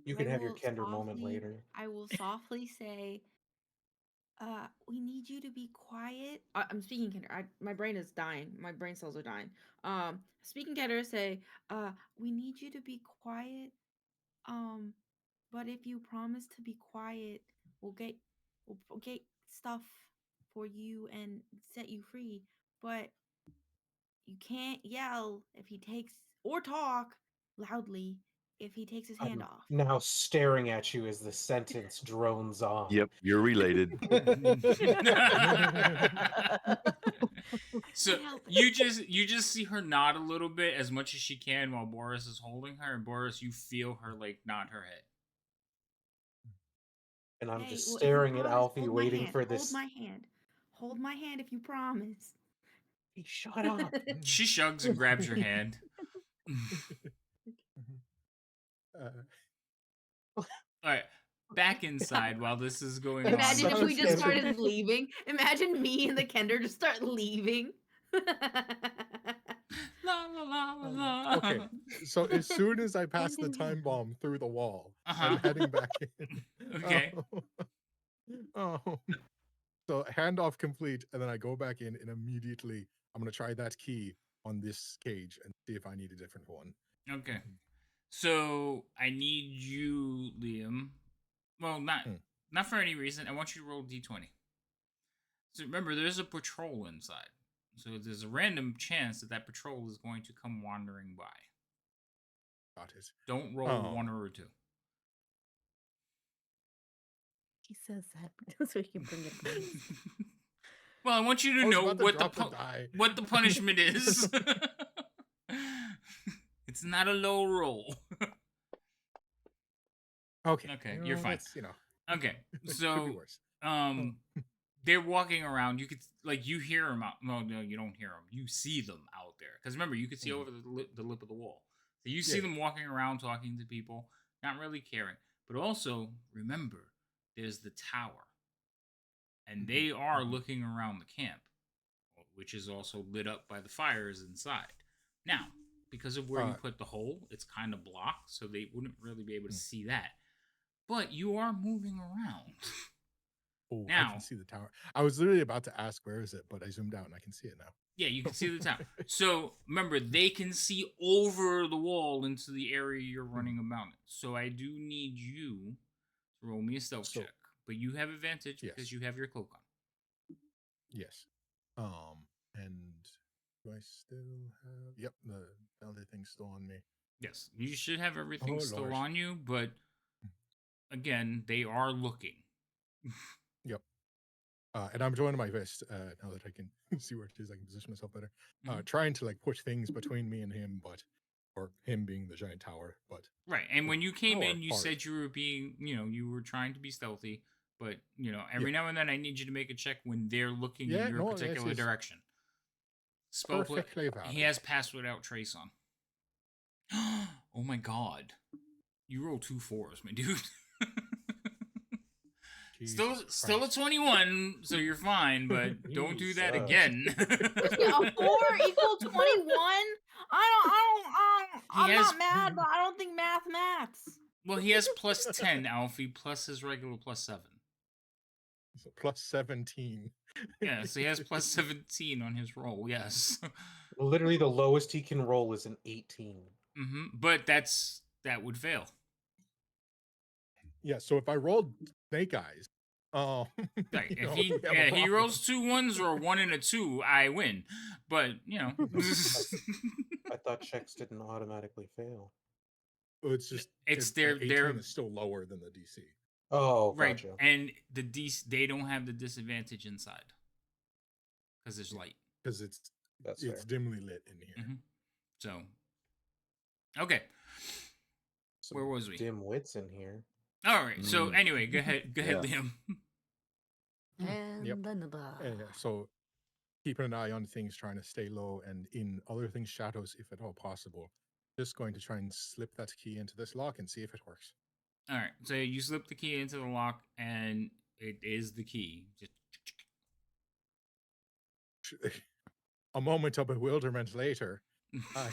You can I have your will Kender moment softly- later. I will softly say, we need you to be quiet. I'm speaking Kender. My brain is dying. My brain cells are dying. Speaking Kender, say, we need you to be quiet. But if you promise to be quiet, we'll get stuff for you and set you free. But you can't yell if he takes or talk loudly. if he takes his I'm hand off. now staring at you as the sentence drones on. Yep, you're related. So you just see her nod a little bit as much as she can while Boris is holding her, and Boris, you feel her like nod her head. And I'm Hey, just well, if you staring at promise, Alfie, hold my waiting hand. for Hold this. my hand. Hold my hand if you promise. Hey, shut up. She shrugs and grabs your hand. All right, back inside while this is going on. Imagine if we just Sunset. started leaving. Imagine me and the Kender just start leaving. La, la, la, la, la. Okay, so as soon as I pass the time bomb through the wall, Uh-huh. I'm heading back in. Okay. Oh. So handoff complete, and then I go back in, and immediately I'm gonna try that key on this cage and see if I need a different one. Okay. So I need you, Liam. Well, not for any reason. I want you to roll D20. So remember, there's a patrol inside. So there's a random chance that patrol is going to come wandering by. Got it. Don't roll 1 or a 2. He says that so he can bring it back. Well, I want you to I was know about to what drop the die. what the punishment is. It's not a low roll. Okay. Okay, you're fine. That's, Okay, could be so worse. they're walking around. You could you hear them out. No, you don't hear them. You see them out there. Because remember, you could see over the lip of the wall. So you see them walking around, talking to people, not really caring. But also remember, there's the tower, and they are looking around the camp, which is also lit up by the fires inside. Now, because of where you put the hole, it's kind of blocked, so they wouldn't really be able to see that. But you are moving around. Oh, now, I can see the tower. I was literally about to ask where is it, but I zoomed out and I can see it now. Yeah, you can see the tower. So remember, they can see over the wall into the area you're running about in. So I do need you to roll me a stealth check, but you have advantage because you have your cloak on. Yes. And do I still have? Yep, the other thing's still on me. Yes, you should have everything still on you, but again, they are looking. Yep. And I'm joining my vest now that I can see where it is. I can position myself better. Trying to push things between me and him, or him being the giant tower, but right. And when you came in, you said you were being, you were trying to be stealthy, but every now and then I need you to make a check when they're looking in your particular direction. Perfectly valid. He has pass without trace on. Oh my god! You rolled 2 4s, my dude. Still a 21, so you're fine, but don't do that again. A 4 equal 21? I'm not mad, but I don't think maths. Well, he has plus 10, Alfie, plus his regular plus 7. So plus 17. Yeah, so he has plus 17 on his roll, yes. Literally the lowest he can roll is an 18. But that would fail. Yeah, so if I rolled snake eyes, right. If he rolls 2 1s or a 1 and a 2, I win. But I thought checks didn't automatically fail. It's just their 18 is still lower than the DC. Oh, right. Gotcha. And the DC, they don't have the disadvantage inside because there's light. Because it's fair. dimly lit in here. So, okay. Where was we? Dim wits in here. All right. So anyway, go ahead, Liam. And so keeping an eye on things, trying to stay low and in other things shadows if at all possible. Just going to try and slip that key into this lock and see if it works. All right. So you slip the key into the lock and it is the key. Just a moment of bewilderment later, I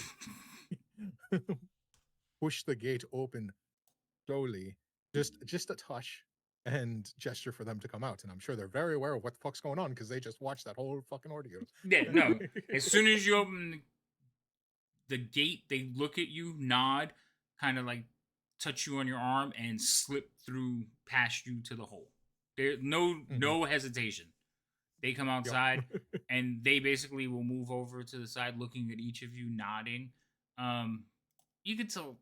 push the gate open slowly, just a touch, and gesture for them to come out. And I'm sure they're very aware of what the fuck's going on because they just watched that whole fucking ordeal. Yeah, no. As soon as you open the gate, they look at you, nod, kind of touch you on your arm, and slip through past you to the hole. There's no hesitation. They come outside, and they basically will move over to the side, looking at each of you, nodding. You could tell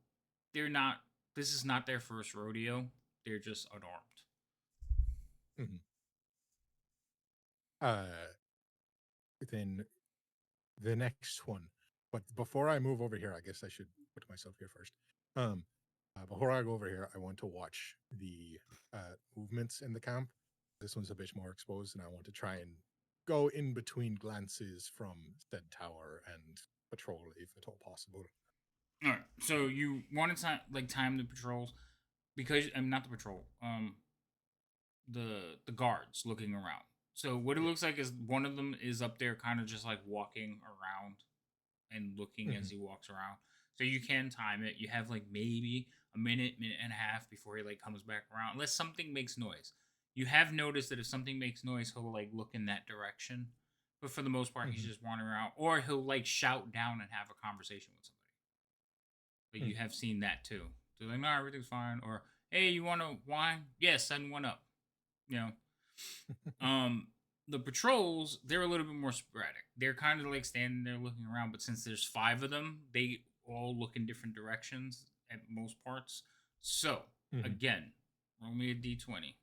they're not. This is not their first rodeo. They're just unarmed. Mhm. Then the next one. But before I move over here, I guess I should put myself here first. Before I go over here, I want to watch the movements in the camp. This one's a bit more exposed, and I want to try and go in between glances from said tower and patrol, if at all possible. All right. So you want to time the patrols because I'm not the patrol. The guards looking around. So what it Yeah. looks like is one of them is up there, kind of just like walking around and looking as he walks around. So you can time it. You have like maybe a minute and a half before he like comes back around, unless something makes noise. You have noticed that if something makes noise, he'll like look in that direction. But for the most part, he's just wandering around, or he'll like shout down and have a conversation with somebody. Like you have seen that too. They're like, no, everything's fine. Or hey, you want a wine? Yes, send one up. You know. The patrols, they're a little bit more sporadic. They're kind of like standing there looking around, but since there's 5 of them, they all look in different directions at most parts. So again, roll me a d20.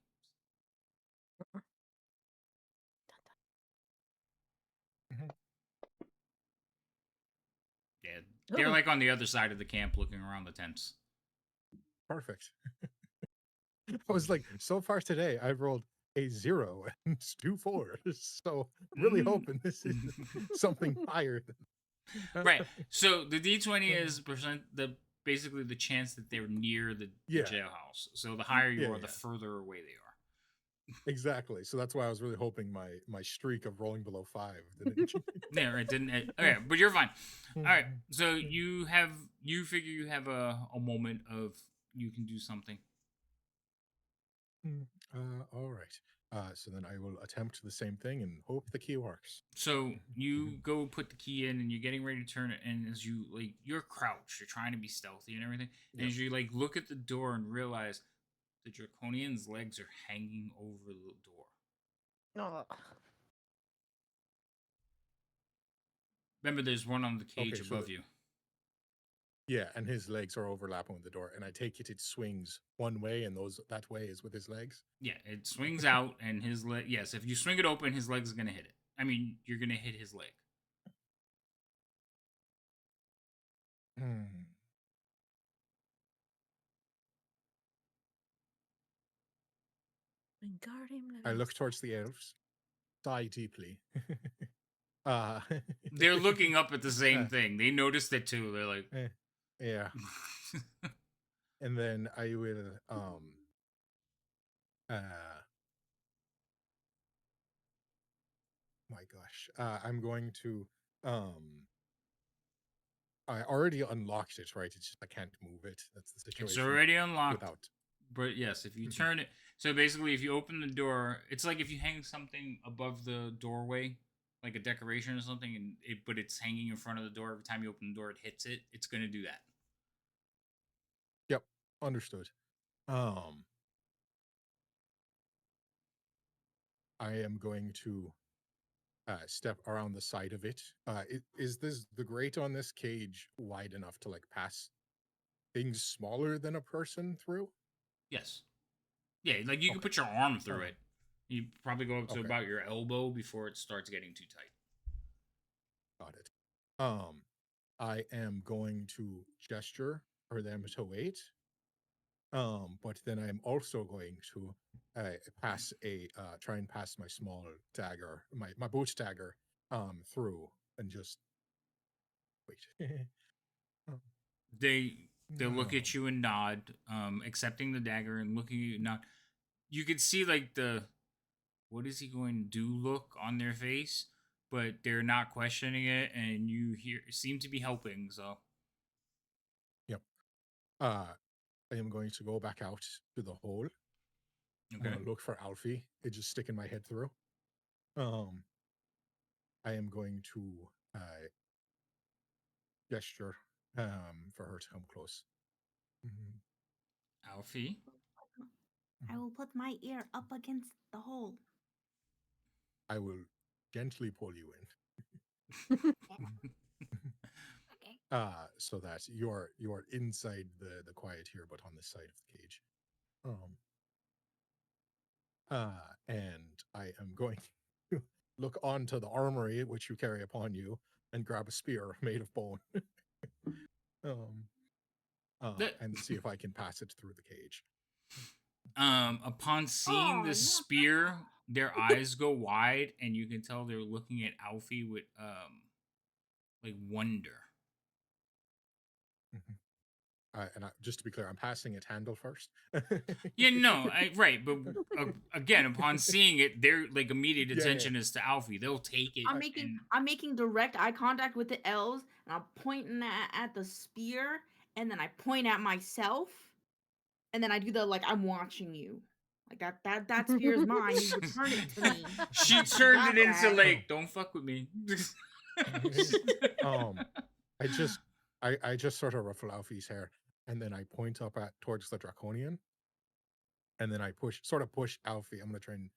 Yeah, they're like on the other side of the camp looking around the tents. Perfect. I was like, so far today, I've rolled a 0 and 2 4s. So really hoping this is something higher. Right. So the d20 is basically the chance that they're near the jailhouse. So the higher you are, the further away they are. Exactly. So that's why I was really hoping my streak of rolling below 5 Yeah, right. Didn't it? Okay, but you're fine. All right. So you figure you have a moment of you can do something. All right. So then I will attempt the same thing and hope the key works. So you go put the key in, and you're getting ready to turn it. And as you you're crouched, you're trying to be stealthy and everything. And as you look at the door and realize the Draconian's legs are hanging over the door. Oh. Remember, there's one on the cage above you. Yeah, and his legs are overlapping with the door, and I take it swings one way, and that way is with his legs. Yeah, it swings out, and his leg. Yes, if you swing it open, his leg's gonna hit it. I mean, you're gonna hit his leg. I look towards the elves, sigh deeply. They're looking up at the same thing. They noticed it too. They're like, yeah. And then I will my gosh. I'm going to I already unlocked it, right? It's just I can't move it. That's the situation. It's already unlocked. But yes, if you turn it, so basically, if you open the door, it's like if you hang something above the doorway, like a decoration or something, but it's hanging in front of the door. Every time you open the door, it hits it. It's gonna do that. Yep, understood. I am going to step around the side of it. Is the grate on this cage wide enough to pass things smaller than a person through? Yes. Yeah, you can put your arm through it. You probably go up to about your elbow before it starts getting too tight. Got it. I am going to gesture for them to wait. But then I'm also going to try and pass my small dagger, my boot dagger, through and just wait. They'll look at you and nod, accepting the dagger and looking at you and nod. You could see the what is he going to do look on their face, but they're not questioning it, and you seem to be helping. So, yep. I am going to go back out to the hole. I'm going to look for Alfie. It's just sticking my head through. I am going to gesture for her to come close. Alfie, I will put my ear up against the hole. I will gently pull you in. Okay. so that you're inside the quiet here, but on this side of the cage. And I am going to look onto the armory which you carry upon you and grab a spear made of bone. And see if I can pass it through the cage. Upon seeing the spear, their eyes go wide, and you can tell they're looking at Alfie with like wonder. Just to be clear, I'm passing it handle first. Yeah, no, right, but again, upon seeing it, their like immediate attention is to Alfie. They'll take it. I'm making direct eye contact with the elves, and I'm pointing at the spear, and then I point at myself, and then I do the like I'm watching you. Like that spear is mine. You return it to me. She turned it into like, don't fuck with me. I just sort of ruffle Alfie's hair, and then I point up towards the draconian, and then I push Alfie. I'm gonna try and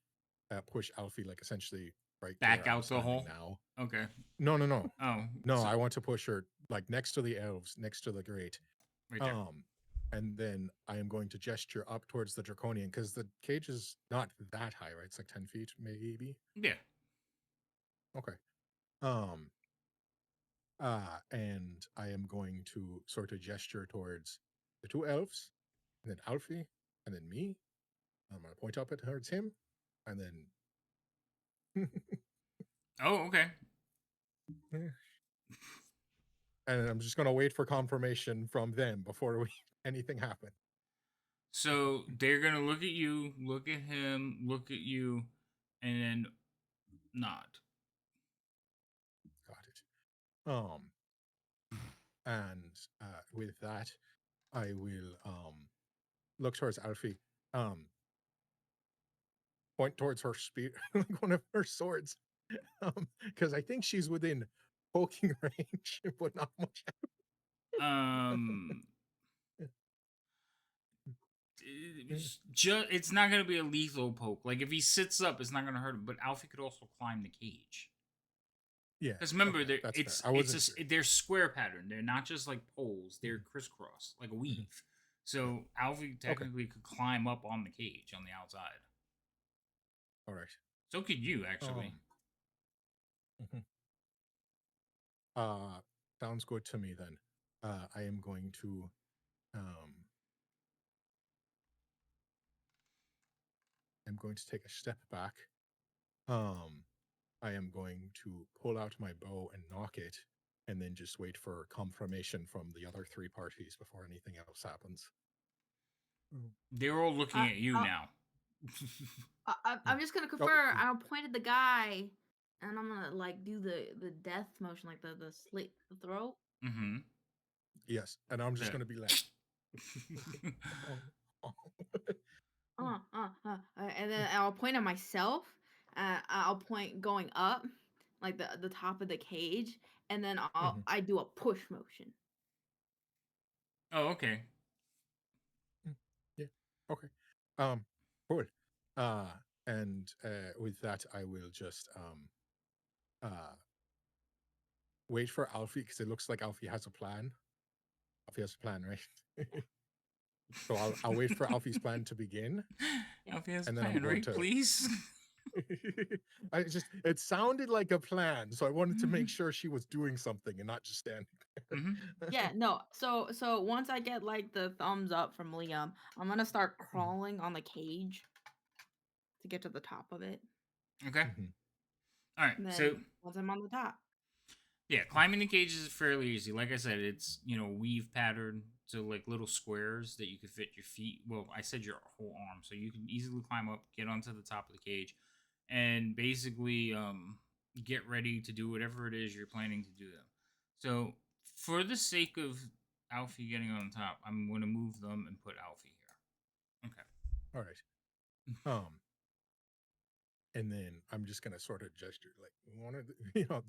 push Alfie like essentially right back out the hole now. Okay. No. Oh no, so I want to push her like next to the elves, next to the grate. Right there. And then I am going to gesture up towards the draconian because the cage is not that high, right? It's like 10 feet, maybe. Yeah. Okay. And I am going to sort of gesture towards the two elves, and then Alfie, and then me. I'm going to point up towards him, and then. Oh, okay. And I'm just going to wait for confirmation from them before anything happens. So they're going to look at you, look at him, look at you, and then nod. Got it. And with that, I will look towards Alfie. Point towards her spear, like one of her swords, because I think she's within poking range, but not much. It's not going to be a lethal poke. Like if he sits up, it's not going to hurt him. But Alfie could also climb the cage. Yeah, because remember, okay, they're square pattern. They're not just like poles. They're crisscross, like a weave. So Alfie technically could climb up on the cage on the outside. All right. So could you actually. Sounds good to me then. I am going to take a step back. I am going to pull out my bow and knock it, and then just wait for confirmation from the other three parties before anything else happens. They're all looking at you now. I'm just gonna confirm. I'll point at the guy, and I'm gonna like do the death motion, like the slit the throat. Mm-hmm. Yes, and I'm just gonna be like, and then I'll point at myself. I'll point going up, like the top of the cage, and then I do a push motion. Oh, okay. Yeah. Okay. Cool. And with that, I will just wait for Alfie, because it looks like Alfie has a plan. Alfie has a plan, right? So I'll wait for Alfie's plan to begin. Alfie has a plan, right? Please. It sounded like a plan, so I wanted to make sure she was doing something and not just standing there. Yeah, no. So once I get like the thumbs up from Liam, I'm gonna start crawling on the cage to get to the top of it. Okay. All right. So once I'm on the top. Yeah, climbing the cage is fairly easy. Like I said, it's weave pattern, so like little squares that you could fit your feet. Well, I said your whole arm, so you can easily climb up, get onto the top of the cage, and basically get ready to do whatever it is you're planning to do. So, for the sake of Alfie getting on top, I'm going to move them and put Alfie here. Okay. All right. And then I'm just gonna sort of gesture like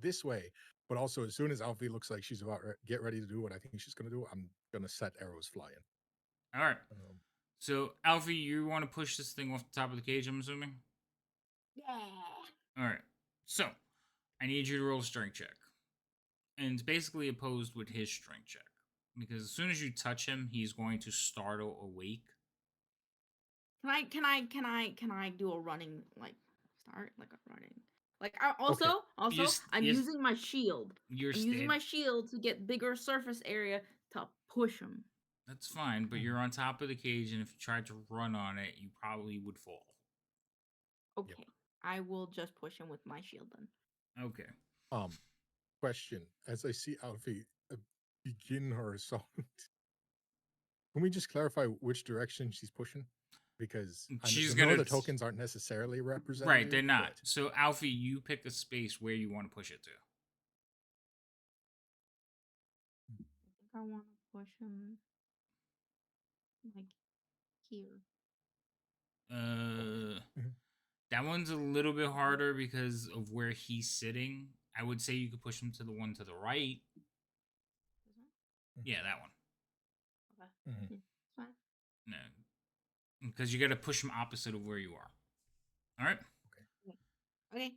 this way, but also as soon as Alfie looks like she's about to get ready to do what I think she's gonna do, I'm gonna set arrows flying. All right. So Alfie, you want to push this thing off the top of the cage? I'm assuming. Yeah. All right. So I need you to roll a strength check, and it's basically opposed with his strength check. Because as soon as you touch him, he's going to startle awake. Can I do a running start like a running? Like also I'm using my shield. I'm using my shield to get bigger surface area to push him. That's fine, but you're on top of the cage, and if you tried to run on it, you probably would fall. Okay, yep. I will just push him with my shield then. Okay. Question: as I see Alfie begin her assault, can we just clarify which direction she's pushing? Because she's I know the tokens aren't necessarily representative. Right, they're not. But... So, Alfie, you pick a space where you want to push it to. I think I want to push him like here. That one's a little bit harder because of where he's sitting. I would say you could push him to the one to the right. This one? Yeah, that one. Okay. Yeah, fine. No. Because you got to push him opposite of where you are. All right? Okay.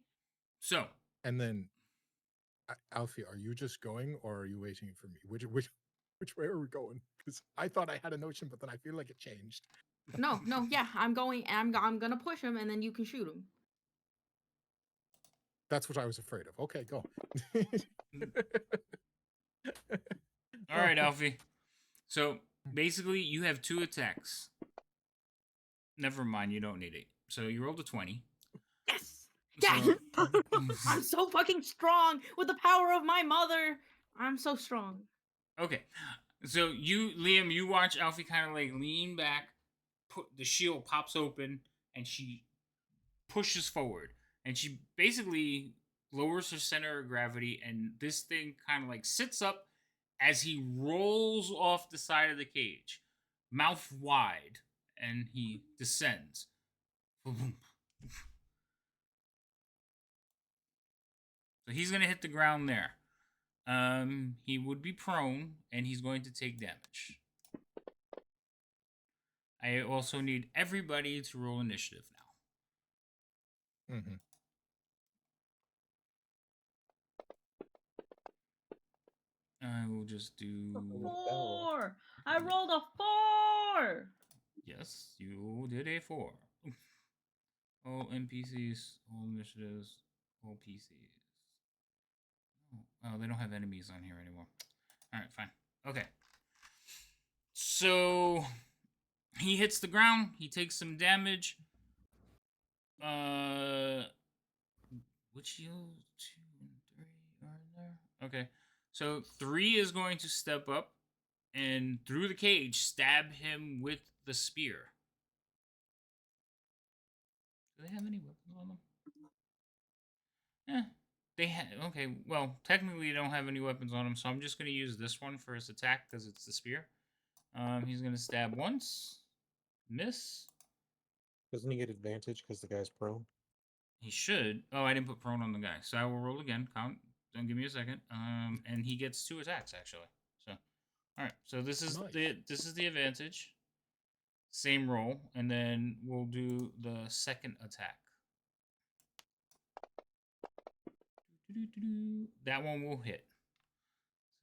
So. And then, Alfie, are you just going or are you waiting for me? Which way are we going? Because I thought I had a notion, but then I feel like it changed. No, yeah, I'm going. I'm gonna push him, and then you can shoot him. That's what I was afraid of. Okay, go. All right, Alfie. So basically, you have 2 attacks. Never mind, you don't need it. So you rolled a 20. Yes. So, I'm so fucking strong with the power of my mother. I'm so strong. Okay. So Liam, you watch Alfie kind of like lean back, the shield pops open, and she pushes forward. And she basically lowers her center of gravity, and this thing kind of like sits up as he rolls off the side of the cage, mouth wide, and he descends. So he's going to hit the ground there. He would be prone, and he's going to take damage. I also need everybody to roll initiative now. Mm-hmm. I will just do 4. I rolled a 4. Yes, you did a 4. All NPCs, all initiatives, all PCs. Oh, they don't have enemies on here anymore. All right, fine. Okay. So he hits the ground. He takes some damage. Which heal 2 and 3 are there? Okay. So 3 is going to step up and through the cage stab him with the spear. Do they have any weapons on them? They have. Okay, well, technically they don't have any weapons on him, so I'm just going to use this one for his attack because it's the spear. He's going to stab once. Miss. Doesn't he get advantage because the guy's prone? He should. Oh, I didn't put prone on the guy, so I will roll again. Count. Don't give me a second. And he gets 2 attacks actually. So, all right. So this is the advantage. Same roll, and then we'll do the second attack. That one will hit.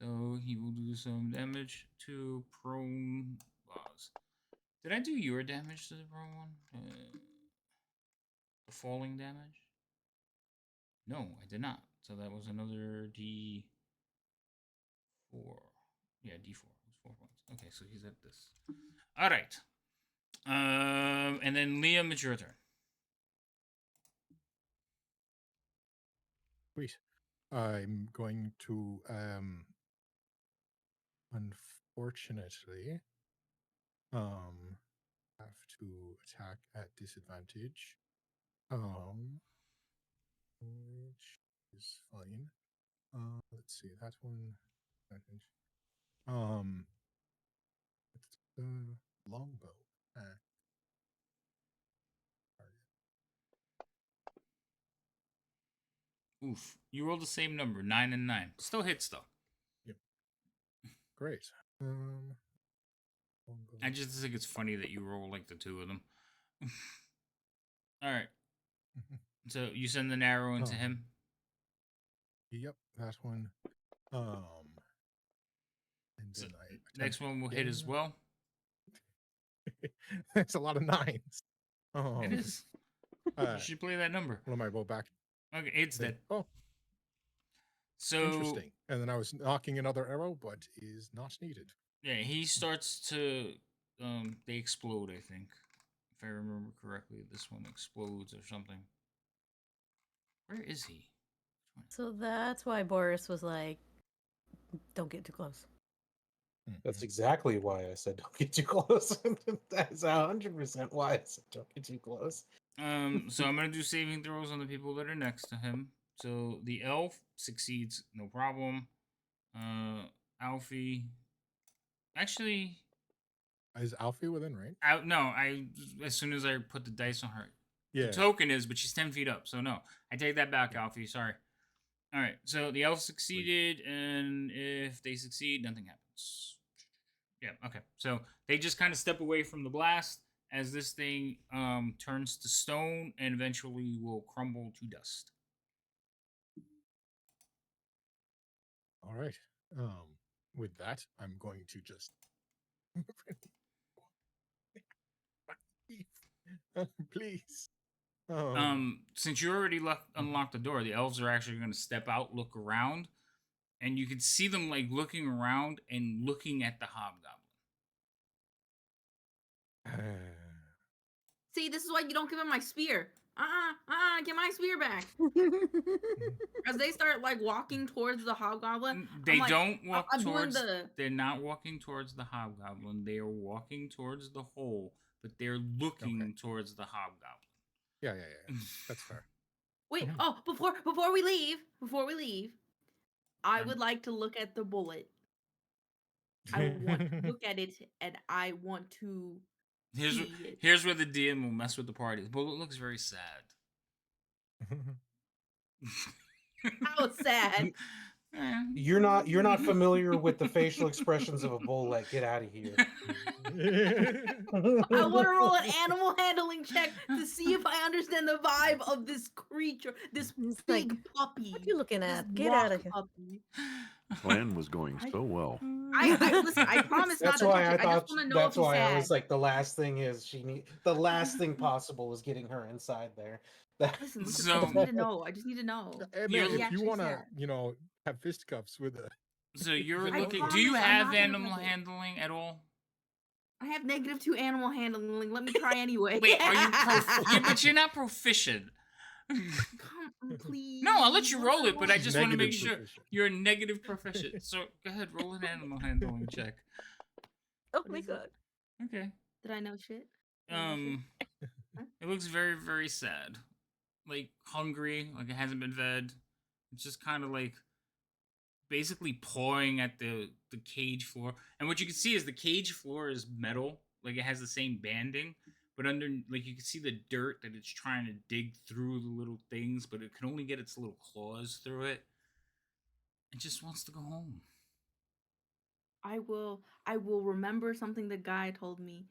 So he will do some damage to prone boss. Did I do your damage to the prone one? The falling damage? No, I did not. So that was another D4. Yeah, D4. It was 4 points. Okay, so he's at this. All right. And then Liam, it's your turn. Sweet. I'm going to unfortunately have to attack at disadvantage. Which is fine. Let's see, that one. It's the longbow. Oof. You rolled the same number, 9 and 9. Still hits though. Yep. Great. I just think it's funny that you roll like the 2 of them. All right. So you send the arrow into him? Yep, that one And So then I next attempt one will hit as again. well. That's a lot of 9s. It is. You should play that number. What am I roll back? Okay, it's dead. Oh, So interesting. And then I was knocking another arrow, but is not needed. yeah, he starts to they explode, I think. If I remember correctly, this one explodes or something. Where is he? So that's why Boris was like, don't get too close. That's exactly why I said don't get too close. That's 100% why I said don't get too close. So I'm gonna do saving throws on the people that are next to him. So the elf succeeds, no problem. Alfie, actually, Is Alfie within range? as soon as I put the dice on her, Yeah. the token is, but she's 10 feet up, so no, I take that back, Alfie. Sorry. All right, so the elf succeeded, and if they succeed, nothing happens. Yeah, okay. So they just kind of step away from the blast as this thing turns to stone and eventually will crumble to dust. All right. With that, I'm going to just please. Since you already unlocked the door, the elves are actually going to step out, look around, and you can see them like looking around and looking at the hobgoblin. See, this is why you don't give him my spear. Get my spear back. As they start like walking towards the hobgoblin, They don't walk I'm towards. doing They're not walking towards the hobgoblin. They are walking towards the hole, but they're looking towards the hobgoblin. Yeah. That's fair. Wait. Oh, before we leave, I would like to look at the bullet. I want to look at it, and I want to. Here's where the DM will mess with the party. The bullet looks very sad. How sad? You're not familiar with the facial expressions of a bullet. Get out of here. I want to roll an animal handling check to see if I understand the vibe of this creature, this big puppy. What are you looking at? Get out of here. Plan was going so well. I listen. I promise That's not why to I touch it. I thought. just want to know That's if he's why sad. I was like, the last thing is the last thing possible is getting her inside there. Listen, So- I just need to know. I just need to know. Hey, You're man, if you actually want to, sad. have fisticuffs with a. So you're I looking. Do promise you I'm have not gonna animal touch it. handling at all? I have -2 animal handling. Let me try anyway. Wait, are you? Yeah, but you're not proficient. Come, please. No, I'll let you roll it, but I She's just want to make negative sure proficient. you're a negative proficient. So go ahead, roll an animal handling check. Oh What my is it? god. Okay. Did I know shit? Did I know shit? It looks very, very sad. Like hungry, like it hasn't been fed. It's just kind of like basically pawing at the cage floor. And what you can see is the cage floor is metal, like it has the same banding, but under like you can see the dirt that it's trying to dig through the little things, but it can only get its little claws through it. It just wants to go home. I will remember something the guy told me,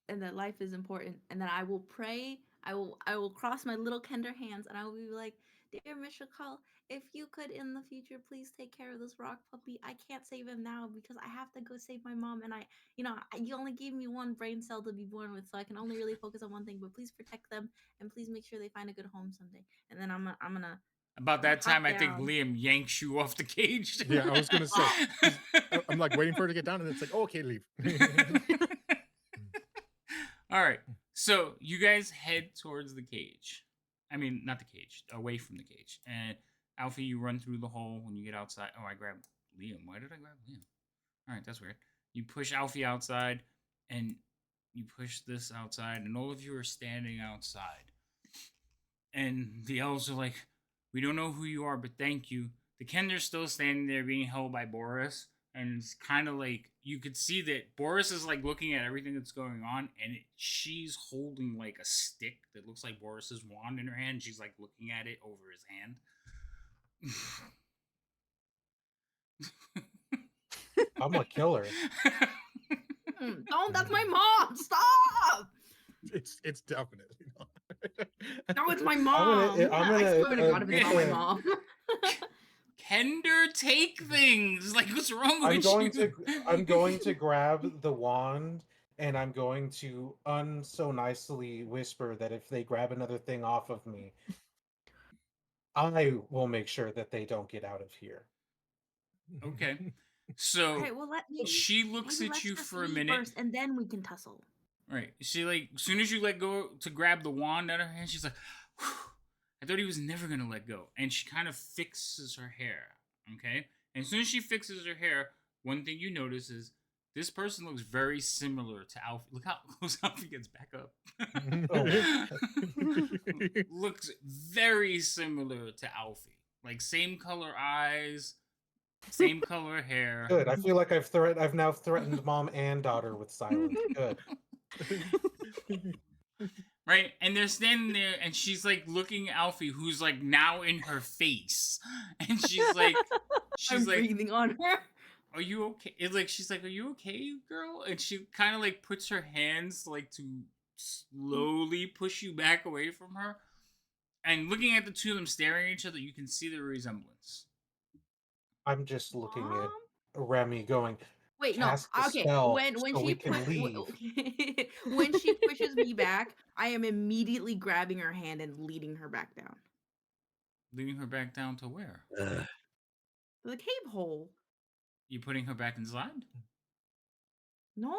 and that life is important, and that I will pray. I will cross my little Kender hands, and I will be like, dear Mishakal, if you could in the future please take care of this rock puppy. I can't save him now because I have to go save my mom, and you only gave me one brain cell to be born with, so I can only really focus on one thing. But please protect them, and please make sure they find a good home someday. And then I'm gonna. About that time, I think down. Liam yanks you off the cage. Yeah, I was gonna say. I'm like waiting for her to get down, and it's like, oh, okay, leave. All right. So you guys head towards the cage. I mean, not the cage, away from the cage. And Alfie, you run through the hole when you get outside. Oh, I grabbed Liam. Why did I grab Liam? All right, that's weird. You push Alfie outside, and you push this outside, and all of you are standing outside. And the elves are like, we don't know who you are, but thank you. The Kender's still standing there being held by Boris. And it's kind of like, you could see that Boris is like looking at everything that's going on. And she's holding like a stick that looks like Boris's wand in her hand. She's like looking at it over his hand. I'm gonna kill her. Don't. That's my mom. Stop. It's definitely not. No, it's my mom. I'm gonna- I swear to God, if it's not my yeah. mom. Kender take things. Like, what's wrong with I'm going to grab the wand and I'm going to so nicely whisper that if they grab another thing off of me, I will make sure that they don't get out of here. Okay. So Okay, well she looks maybe at let's you just for a leave minute. first, and then we can tussle. Right. She like, as soon as you let go to grab the wand out of her hand, she's like, whew, I thought he was never gonna let go. And she kind of fixes her hair. Okay. And as soon as she fixes her hair, one thing you notice is this person looks very similar to Alfie. Look how close Alfie gets back up. Looks very similar to Alfie. Like same color eyes, same color hair. Good. I feel like I've now threatened mom and daughter with silence. Good. Right? And they're standing there and she's like looking at Alfie, who's like now in her face. And she's like I'm breathing on her. Are you okay? It's like she's like, are you okay, girl? And she kind of like puts her hands like to slowly push you back away from her. And looking at the two of them staring at each other, you can see the resemblance. I'm just looking at Remy going, wait, no. cast the Okay, spell when so she we can leave. when she pushes me back, I am immediately grabbing her hand and leading her back down. Leading her back down to where? The cave hole. You putting her back inside? No,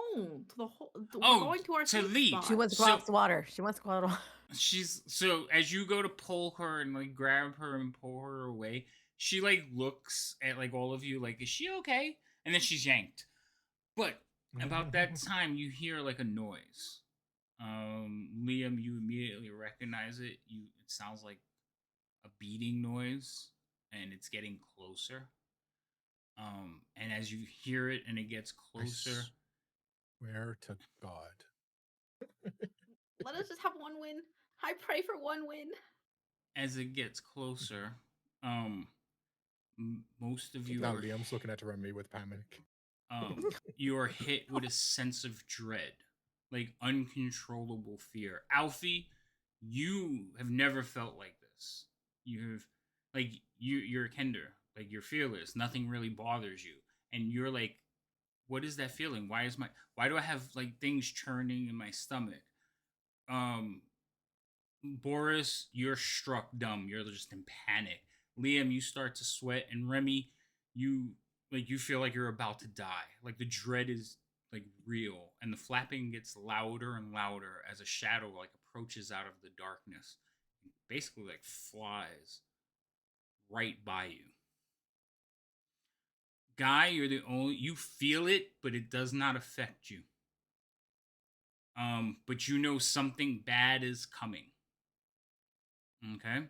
to the hole. Oh, we're going to our to safe leave. spot. She wants to go out the water. She wants to go out. She's so as you go to pull her and like grab her and pull her away, she like looks at like all of you like, is she okay? And then she's yanked. But about that time, you hear like a noise. Liam, you immediately recognize it. It sounds like a beating noise, and it's getting closer. And as you hear it and it gets closer, swear to God. Let us just have one win. I pray for one win. As it gets closer, most of you now are Liam's looking at Remy with panic. You are hit with a sense of dread, like uncontrollable fear. Alfie, you have never felt like this. You're a Kender, like you're fearless. Nothing really bothers you, and you're like, what is that feeling? Why do I have like things churning in my stomach? Boris, you're struck dumb. You're just in panic. Liam, you start to sweat, and Remy, you feel like you're about to die. Like the dread is like real, and the flapping gets louder and louder as a shadow like approaches out of the darkness, basically like flies right by you. Guy, you feel it, but it does not affect you. But you know something bad is coming. Okay?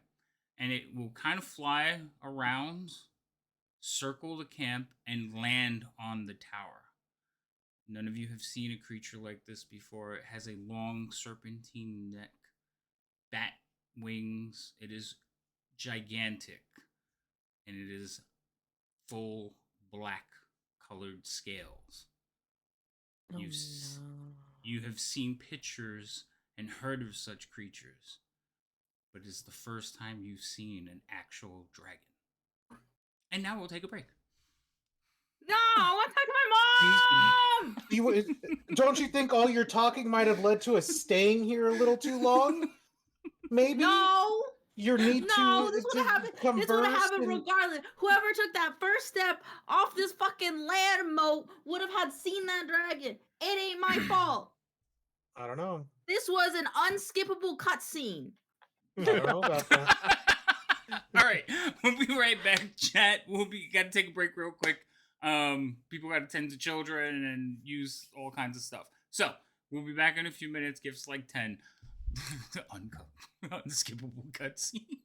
And it will kind of fly around, circle the camp, and land on the tower. None of you have seen a creature like this before. It has a long serpentine neck, bat wings. It is gigantic, and it is full black colored scales. You have seen pictures and heard of such creatures, but it's the first time you've seen an actual dragon. And now we'll take a break. No, I want to talk to my mom! Don't you think all your talking might have led to us staying here a little too long? Maybe? No! Your need No, to this would have happened. converse This would have happened regardless. Whoever took that first step off this fucking land moat would have had seen that dragon. It ain't my fault. I don't know. This was an unskippable cutscene. I don't know about that. All right, we'll be right back, chat. Gotta take a break real quick. People gotta tend to children and use all kinds of stuff. So we'll be back in a few minutes. Give us like 10. Unskippable cutscene.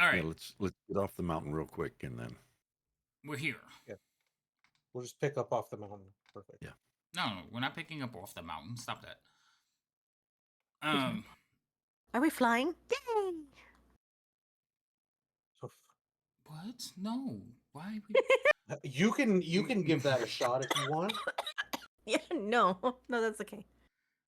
All right, Yeah, let's get off the mountain real quick and then. we're here. Yeah. We'll just pick up off the mountain. Perfect. Yeah. No, we're not picking up off the mountain. Stop that. Are we flying? Yay! What? No. Why? You can give that a shot if you want. Yeah, no, that's okay.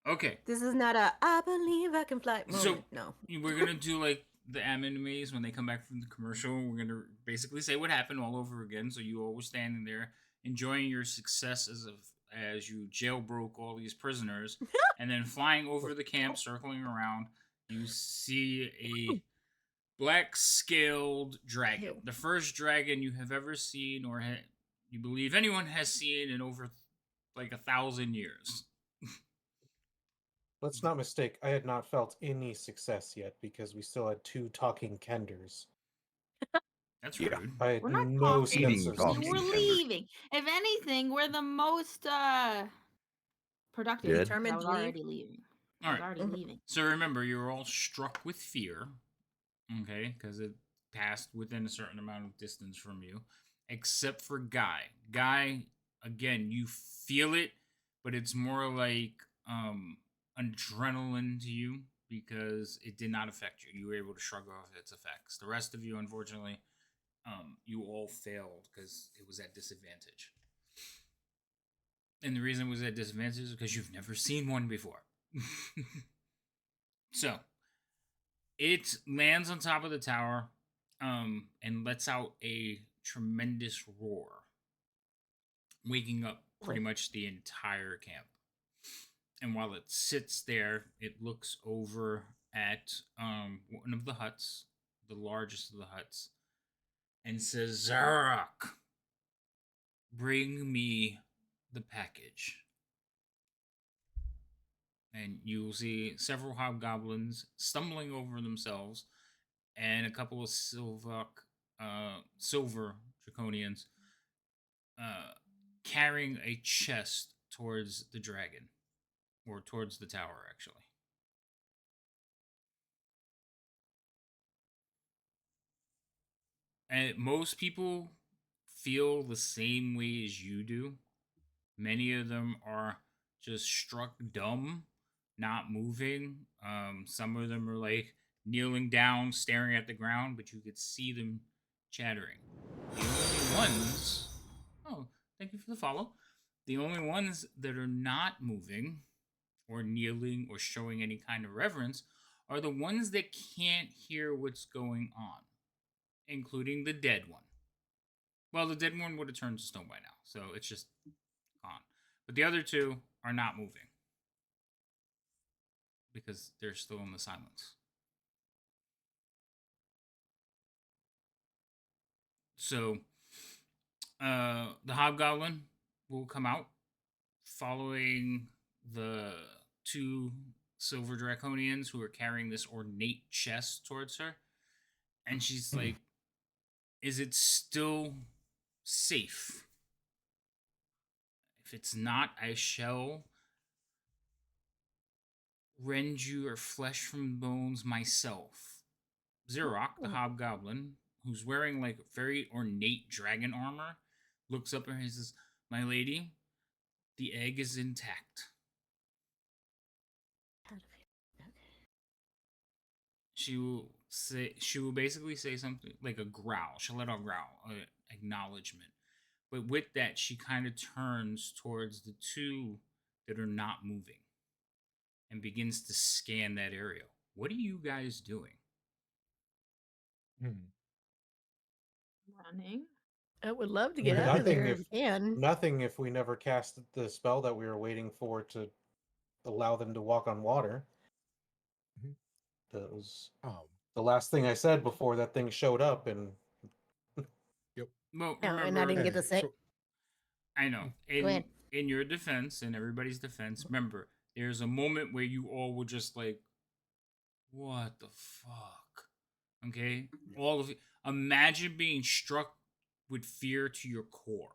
Okay. This is not a I believe I can fly moment. So No. we're gonna do like the animes when they come back from the commercial. We're gonna basically say what happened all over again. So you all were standing there enjoying your success as you jailbroke all these prisoners, and then flying over the camp, circling around. You see a black scaled dragon, Ew. the first dragon you have ever seen, or you believe anyone has seen in over like 1,000 years. Let's not mistake, I had not felt any success yet because we still had 2 talking kenders. That's Yeah. rude. I had We're not no talking. sense Eating of talking We're kenders. leaving. If anything, we're the most productive Dead? because I Determined was to leave? already leaving. I All was right. already leaving. So remember, you're all struck with fear, okay? Because it passed within a certain amount of distance from you, except for Guy. Guy, again, you feel it, but it's more like adrenaline to you because it did not affect you. You were able to shrug off its effects. The rest of you, unfortunately, you all failed because it was at disadvantage. And the reason it was at disadvantage is because you've never seen one before. So, it lands on top of the tower and lets out a tremendous roar, waking up pretty much the entire camp. And while it sits there, it looks over at one of the huts, the largest of the huts, and says, Zarok, bring me the package. And you will see several hobgoblins stumbling over themselves and a couple of silver draconians carrying a chest towards the dragon, or towards the tower, actually. And most people feel the same way as you do. Many of them are just struck dumb, not moving. Some of them are like kneeling down, staring at the ground, but you could see them chattering. The only ones. Oh, thank you for the follow. The only ones that are not moving or kneeling or showing any kind of reverence are the ones that can't hear what's going on, including the dead one. Well, the dead one would have turned to stone by now, so it's just gone. But the other two are not moving because they're still in the silence. So, the hobgoblin will come out following the 2 silver draconians who are carrying this ornate chest towards her. And she's like, is it still safe? If it's not, I shall rend your flesh from bones myself. Xerok, the hobgoblin, who's wearing like very ornate dragon armor, looks up at her and says, my lady, the egg is intact. She will basically say something like a growl. She'll let out a growl, acknowledgement. But with that, she kind of turns towards the 2 that are not moving and begins to scan that area. What are you guys doing? Running. I would love to get out of Nothing there if if we can. nothing if we never cast the spell that we were waiting for to allow them to walk on water. That was the last thing I said before that thing showed up, and Yep. Well, No, remember, and I didn't get to say. So, I know. Go ahead. In your defense and everybody's defense, remember, there's a moment where you all were just like, what the fuck? Okay? All of you. Imagine being struck with fear to your core.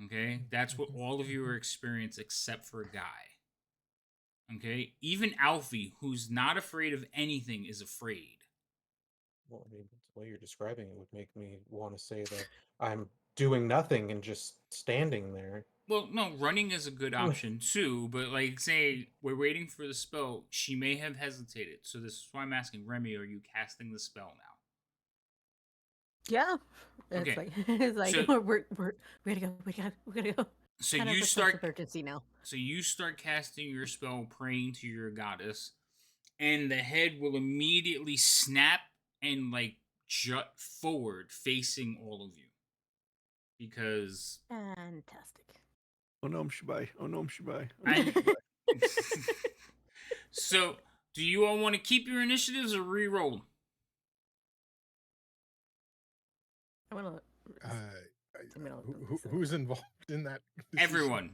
Okay? That's what all of you are experiencing except for a guy. Okay? Even Alfie, who's not afraid of anything, is afraid. Well, I mean, the way you're describing it would make me want to say that I'm doing nothing and just standing there. Well, no, running is a good option too, but like say we're waiting for the spell, she may have hesitated. So this is why I'm asking Remy, are you casting the spell now? Yeah. Okay. It's like So- we gotta go. We gotta go. So Kind you of a start sense of urgency now. So you start casting your spell praying to your goddess, and the head will immediately snap and like jut forward facing all of you. Because Fantastic. Oh no, I'm Shibai. Oh no, I'm Shibai. So, do you all want to keep your initiatives or re-roll them? I want Who's involved in that? Everyone,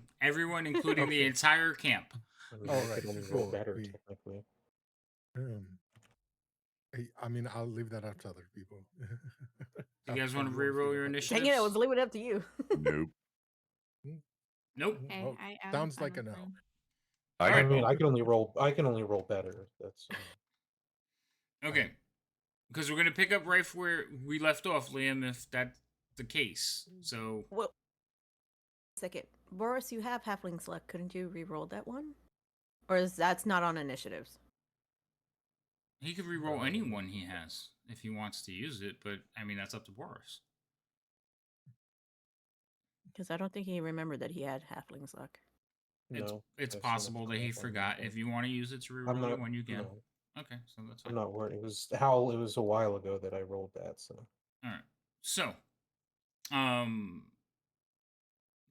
including the entire camp. I mean, All I right, could only roll cool. better, We- technically. I mean, I'll leave that up to other people. Do you guys want to re-roll your initiatives? Dang it, I was leaving it up to you. Nope. Nope. Okay, Well, I sounds fine like a with no. mine. I All right. can mean, I can only roll better. That's Okay. Because we're gonna pick up right where we left off, Liam, if that's the case. So Well, second, Boris, you have halfling's luck. Couldn't you re-roll that one? Or is that's not on initiatives? he could re-roll any one he has if he wants to use it, but I mean that's up to Boris. Because I don't think he remembered that he had halfling's luck. no. It's that's possible not that he correct. forgot. If you want to use it to re-roll I'm your not. one, you can. No, Okay, so that's I'm fine. not worried. It was a while ago that I rolled that. So All right. So, um,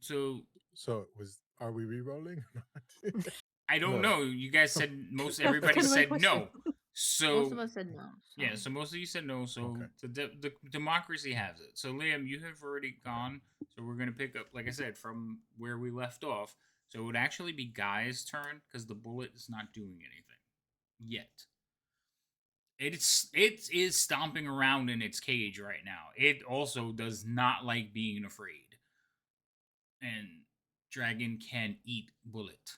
so So are we re-rolling? I don't No. know. You guys said most That's everybody kind of my said question. no. So Most of us said no. yeah, so most of you said no. So Okay. the democracy has it. So Liam, you have already gone. So we're gonna pick up, like I said, from where we left off. So it would actually be Guy's turn because the bullet is not doing anything yet. It is stomping around in its cage right now. It also does not like being afraid. And dragon can eat bullet.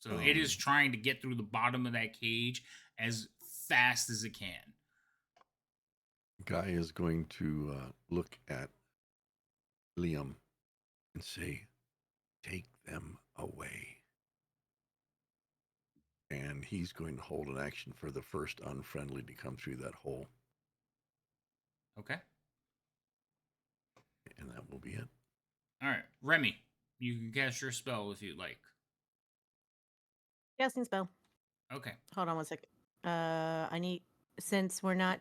So it is trying to get through the bottom of that cage as fast as it can. Guy is going to look at Liam and say, "Take them away." And he's going to hold an action for the first unfriendly to come through that hole. Okay. And that will be it. All right, Remy, you can cast your spell if you'd like. Casting spell. Okay. Hold on one second. I need, since we're not,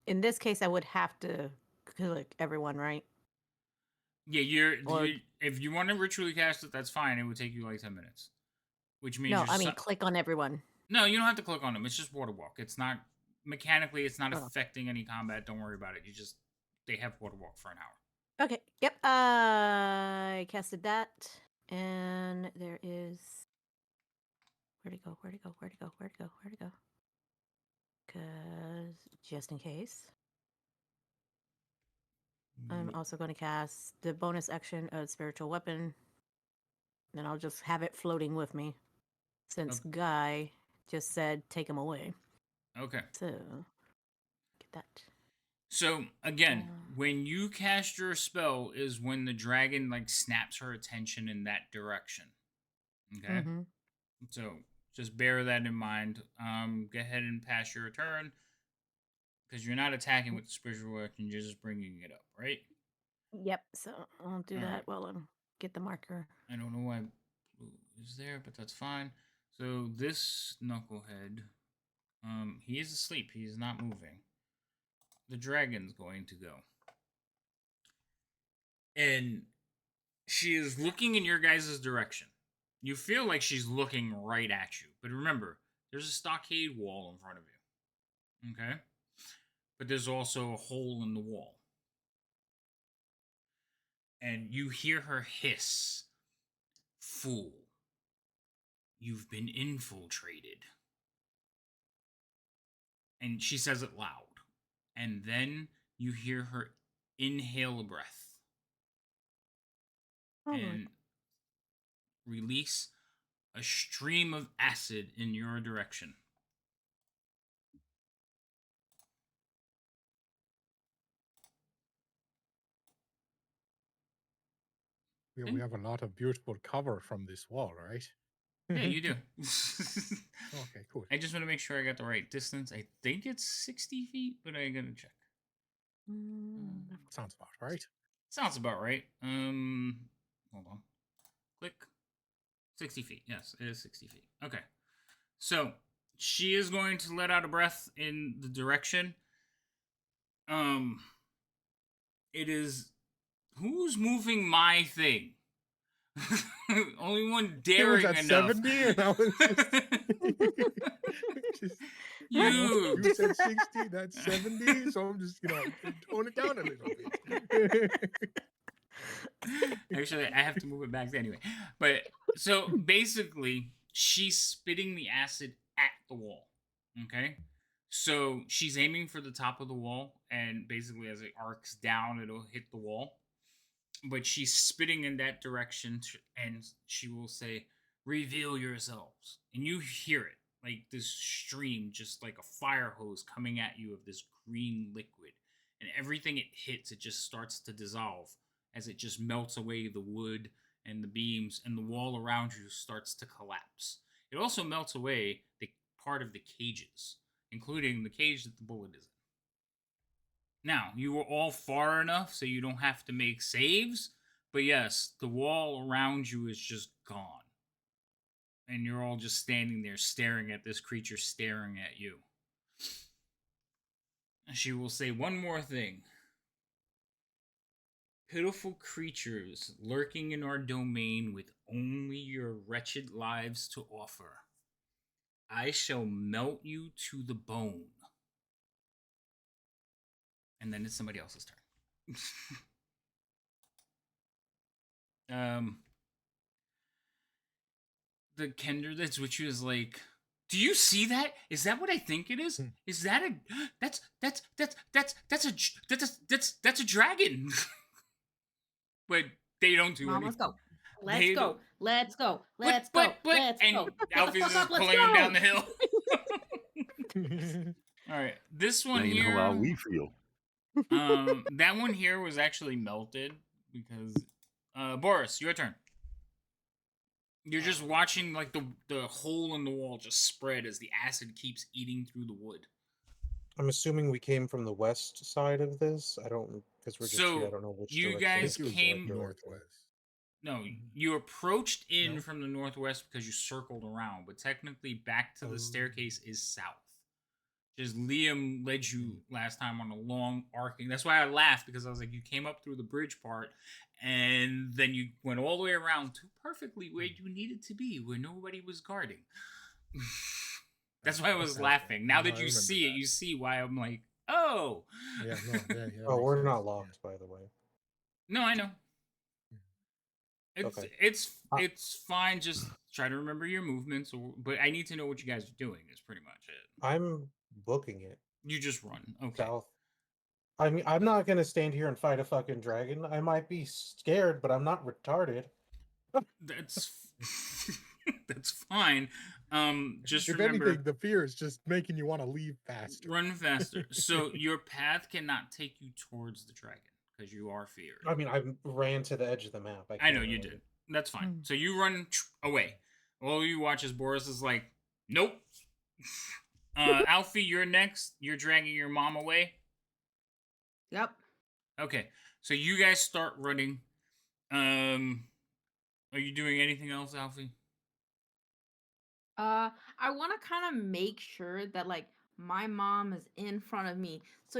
in this case, I would have to click everyone, right? Yeah, Or- if you want to ritually cast it, that's fine. It would take you like 10 minutes. Which means No, I mean click on everyone. No, you don't have to click on them. It's just water walk. It's not mechanically. It's not Oh. affecting any combat. Don't worry about it. They have water walk for an hour. Okay. Yep. I casted that, and there is. Where'd it go? Where'd it go? Where'd it go? Where'd it go? Where'd it go? Because just in case, I'm also going to cast the bonus action of spiritual weapon. Then I'll just have it floating with me, since Okay. Guy just said take him away. Okay. So get that. So again, when you cast your spell is when the dragon like snaps her attention in that direction. Okay. Mm-hmm. So just bear that in mind. Go ahead and pass your turn because you're not attacking with the spiritual weapon. You're just bringing it up, right? Yep. So I'll do All that right. while I get the marker. I don't know why blue is there, but that's fine. So this knucklehead, he is asleep. He is not moving. The dragon's going to go. And she is looking in your guys' direction. You feel like she's looking right at you. But remember, there's a stockade wall in front of you. Okay? But there's also a hole in the wall. And you hear her hiss, "Fool, you've been infiltrated." And she says it loud. And then you hear her inhale a breath and release a stream of acid in your direction. We have a lot of beautiful cover from this wall, right? Yeah, you do. Okay, cool. I just want to make sure I got the right distance. I think it's 60 feet, but I gotta check. Sounds about right. Sounds about right. Hold on. Click. 60 feet. Yes, it is 60 feet. Okay. So she is going to let out a breath in the direction. It is who's moving my thing? Only one daring at enough. 70 and I was just you said 60, that's 70, so I'm just tone it down a little bit. Actually, I have to move it back anyway. But so basically, she's spitting the acid at the wall. Okay? So she's aiming for the top of the wall, and basically, as it arcs down, it'll hit the wall. But she's spitting in that direction, and she will say, "Reveal yourselves." And you hear it like this stream, just like a fire hose coming at you of this green liquid. And everything it hits, it just starts to dissolve as it just melts away the wood and the beams, and the wall around you starts to collapse. It also melts away the part of the cages, including the cage that the bullet is in. Now, you were all far enough so you don't have to make saves, but yes, the wall around you is just gone. And you're all just standing there staring at this creature staring at you. She will say one more thing. Pitiful creatures lurking in our domain with only your wretched lives to offer. I shall melt you to the bone. And then it's somebody else's turn. The Kender that's which is like, do you see that? Is that what I think it is? Is that a that's a dragon? But they don't do anything. Let's go. Let's go. Let's go. Let's go. Let's and go. Alfie's just pulling him down the hill. All right, this one Now you here. know how we feel. That one here was actually melted because Boris, your turn. You're just watching like the hole in the wall just spread as the acid keeps eating through the wood. I'm assuming we came from the west side of this. I don't, because we're just here. I don't know which you direction. guys came northwest. No, you approached in from the northwest because you circled around, but technically back to the staircase is south. Just Liam led you last time on a long arcing. That's why I laughed, because I was like, you came up through the bridge part, and then you went all the way around to perfectly where you needed to be, where nobody was guarding. That's why I was laughing. Now that you see it, you see why I'm like, oh. Yeah, no, oh, we're not locked, by the way. No, I know. It's fine. Just try to remember your movements, but I need to know what you guys are doing. Is pretty much it. I'm booking it. You just run. Okay. South. I mean, I'm not gonna stand here and fight a fucking dragon. I might be scared, but I'm not retarded. That's that's fine. Just if remember, anything, the fear is just making you want to leave faster. Run faster. So your path cannot take you towards the dragon because you are feared. I mean, I ran to the edge of the map. I know you did. That's fine. So you run away. All you watch as Boris is like, nope. Alfie, you're next. You're dragging your mom away. Yep. Okay. So you guys start running. Are you doing anything else, Alfie? I want to kind of make sure that like my mom is in front of me. So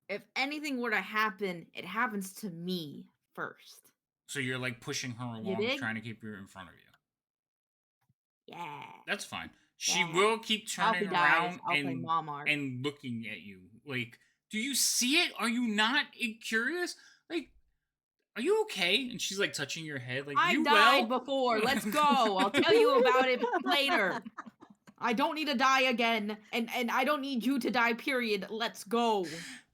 if anything were to happen, it happens to me first. So you're like pushing her along, trying to keep her in front of you. Yeah. That's fine. She will keep turning around and looking at you. Like, do you see it? Are you not curious? Like, are you okay? And she's like touching your head. Like, I died before. Let's go. I'll tell you about it later. I don't need to die again. And I don't need you to die, period. Let's go.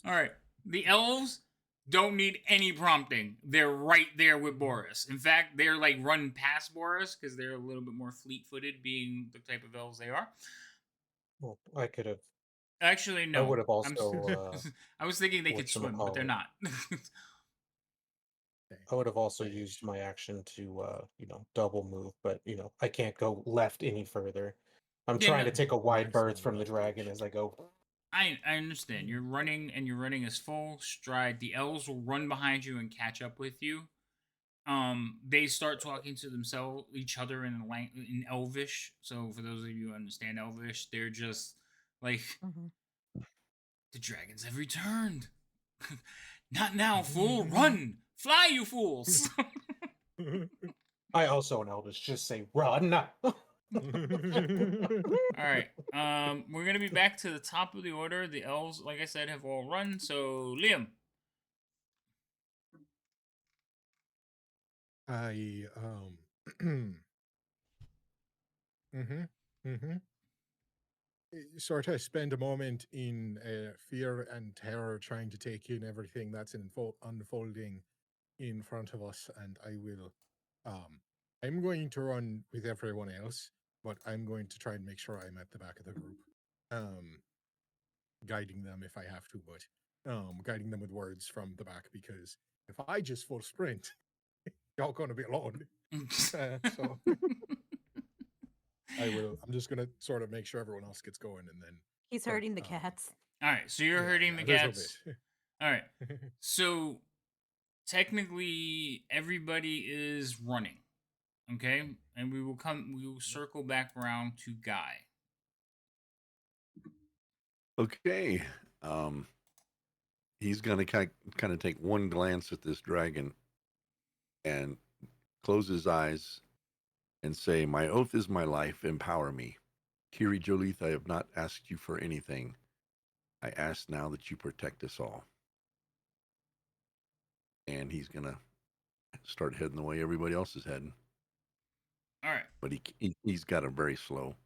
All right. The elves don't need any prompting. They're right there with Boris. In fact, they're like run past Boris because they're a little bit more fleet-footed, being the type of elves they are. Well, I could have. Actually, no. I would have also. I was thinking they could swim, but they're not. I would have also used my action to, double move, but I can't go left any further. I'm trying to take a wide berth from the dragon as I go. I understand. You're running and you're running as full stride. The elves will run behind you and catch up with you. They start talking to themselves, each other in Elvish. So for those of you who understand Elvish, they're just like, the dragons have returned. Not now, fool! Run, fly, you fools! I also in Elvish just say run. All right. We're gonna be back to the top of the order. The elves, like I said, have all run. So Liam. Sort of spend a moment in fear and terror, trying to take in everything that's unfolding in front of us, and I will. I'm going to run with everyone else, but I'm going to try and make sure I'm at the back of the group, guiding them if I have to, but guiding them with words from the back, because if I just full sprint, y'all gonna be alone. So I'm just gonna sort of make sure everyone else gets going, and then he's herding the cats. All right, so you're herding the cats. All right, so technically everybody is running, okay, and we will circle back around to Guy. Okay, he's gonna kind of take one glance at this dragon and close his eyes and say, "My oath is my life. Empower me. Kiri Jolith, I have not asked you for anything. I ask now that you protect us all." And he's gonna start heading the way everybody else is heading. All right, but he's got a very slow,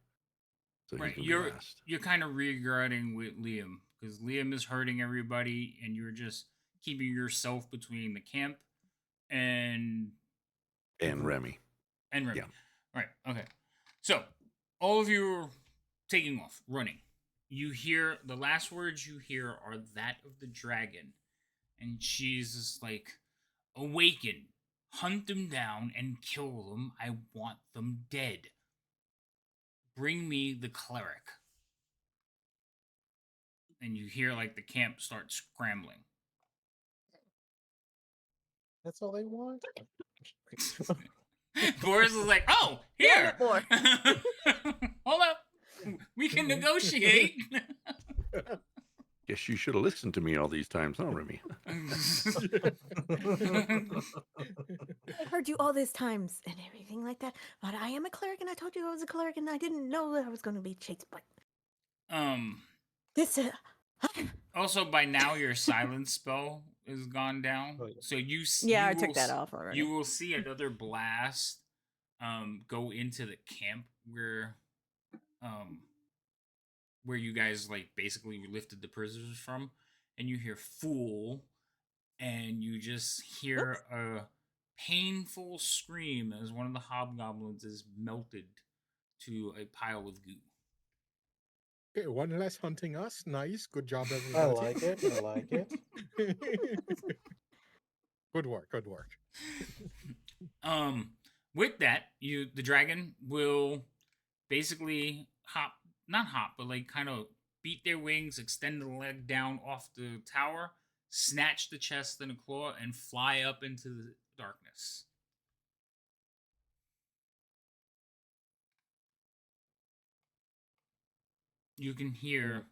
so right. He's gonna be last. You're kind of regarding with Liam, because Liam is hurting everybody, and you're just keeping yourself between the camp and Remy. And Remy. Yeah. Right. Okay. So all of you are taking off, running. You hear the last words you hear are that of the dragon, and she's just like, "Awaken, hunt them down, and kill them. I want them dead. Bring me the cleric." And you hear like the camp start scrambling. That's all they want. Boris is like, "Oh, here, hold up, we can negotiate." Guess you should have listened to me all these times, huh, Remy? I heard you all these times and everything like that, but I am a cleric, and I told you I was a cleric, and I didn't know that I was going to be chased by. This. Also, by now your silence spell is gone down, so I took that off already. You will see another blast, go into the camp where you guys like basically lifted the prisoners from, and you hear "fool," and you just hear a painful scream as one of the hobgoblins is melted to a pile of goo. Okay, one less hunting us. Nice. Good job, everybody. I like it. I like it. Good work. Good work. With that, the dragon will basically not hop, but like kind of beat their wings, extend the leg down off the tower, snatch the chest and a claw, and fly up into the darkness. You can hear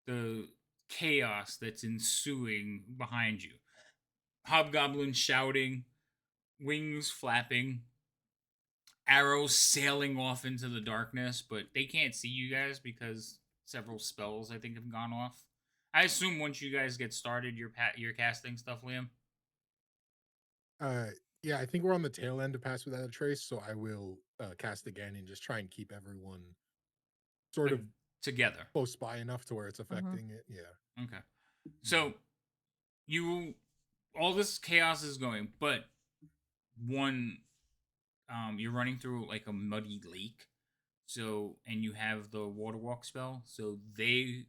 the chaos that's ensuing behind you. Hobgoblins shouting, wings flapping, arrows sailing off into the darkness, but they can't see you guys because several spells I think have gone off. I assume once you guys get started, you're casting stuff, Liam. Yeah, I think we're on the tail end of Pass Without a Trace, so I will cast again and just try and keep everyone sort of together, close by enough to where it's affecting it. Yeah. Okay. So all this chaos is going, but you're running through like a muddy lake, so and you have the water walk spell, so they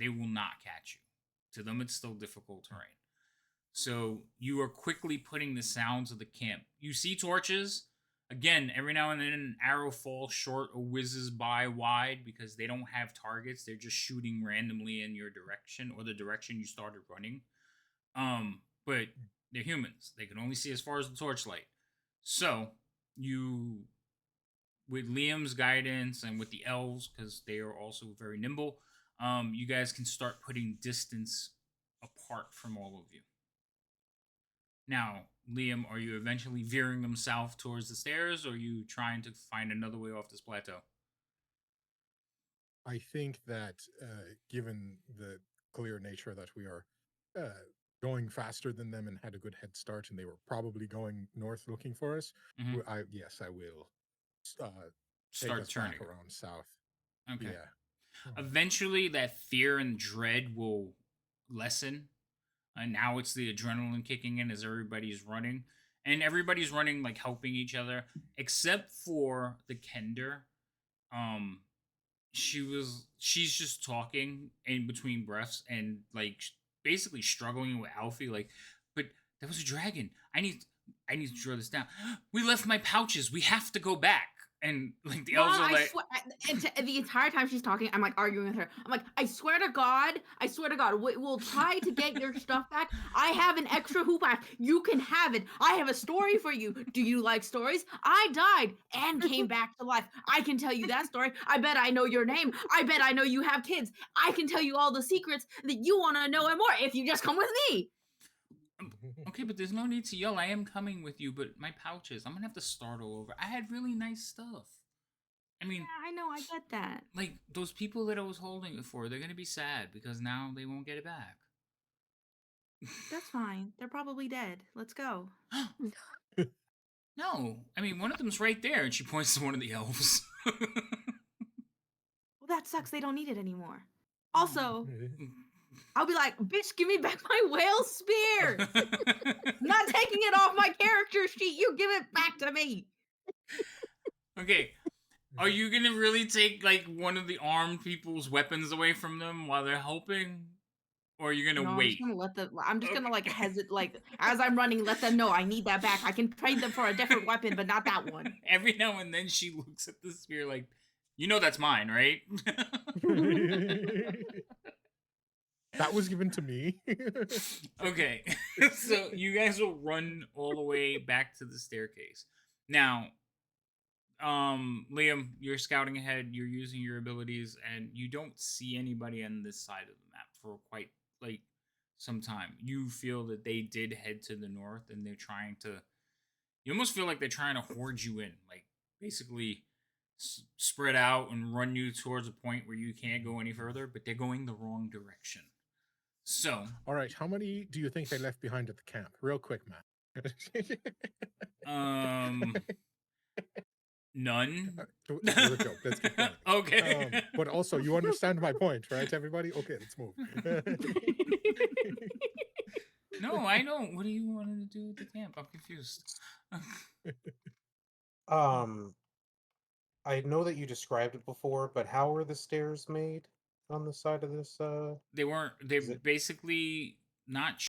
will not catch you. To them, it's still difficult terrain. So you are quickly putting the sounds of the camp. You see torches. Again, every now and then an arrow falls short or whizzes by wide because they don't have targets. They're just shooting randomly in your direction or the direction you started running. But they're humans. They can only see as far as the torchlight. So you, with Liam's guidance and with the elves, because they are also very nimble, you guys can start putting distance apart from all of you. Now, Liam, are you eventually veering them south towards the stairs, or are you trying to find another way off this plateau? I think that given the clear nature that we are going faster than them and had a good head start, and they were probably going north looking for us, Mhm. I will take Start us turning. back around south. Okay. Yeah. Eventually, that fear and dread will lessen. And now it's the adrenaline kicking in as everybody's running. And everybody's running, like, helping each other. Except for the Kender. She's just talking in between breaths and, like, basically struggling with Alfie. Like, but that was a dragon. I need to draw this down. We left my pouches. We have to go back. And, like, the elves are like, the entire time she's talking, I'm like arguing with her. I'm like, I swear to God, we'll try to get your stuff back. I have an extra hoop axe. You can have it. I have a story for you. Do you like stories? I died and came back to life. I can tell you that story. I bet I know your name. I bet I know you have kids. I can tell you all the secrets that you want to know and more if you just come with me. okay, but there's no need to yell. I am coming with you, but my pouches, I'm gonna have to start all over. I had really nice stuff. I mean, Yeah, I know, I get that. like, those people that I was holding it for, they're gonna be sad because now they won't get it back. That's fine. They're probably dead. Let's go. No, I mean, one of them's right there, and she points to one of the elves. Well, that sucks. They don't need it anymore. Also, Mm. I'll be like, bitch, give me back my whale spear. I'm not taking it off my character sheet. You give it back to me. Okay, are you gonna really take, like, one of the armed people's weapons away from them while they're helping? Or are you gonna No, wait? I'm just gonna like hesitate, like as I'm running, let them know I need that back. I can trade them for a different weapon, but not that one. Every now and then she looks at the spear like, you know that's mine, right? That was given to me. Okay, so you guys will run all the way back to the staircase. Now, Liam, you're scouting ahead, you're using your abilities, and you don't see anybody on this side of the map for quite, like, some time. You feel that they did head to the north, and they're trying to, you almost feel like they're trying to hoard you in, like, basically spread out and run you towards a point where you can't go any further, but they're going the wrong direction. So, all right, how many do you think they left behind at the camp? Real quick, Matt. none. It was a joke. Let's keep going. Okay. But also, you understand my point, right, everybody? Okay, let's move. No, I know. What do you want to do at the camp? I'm confused. I know that you described it before, but how were the stairs made on the side of this? They're Is it- basically not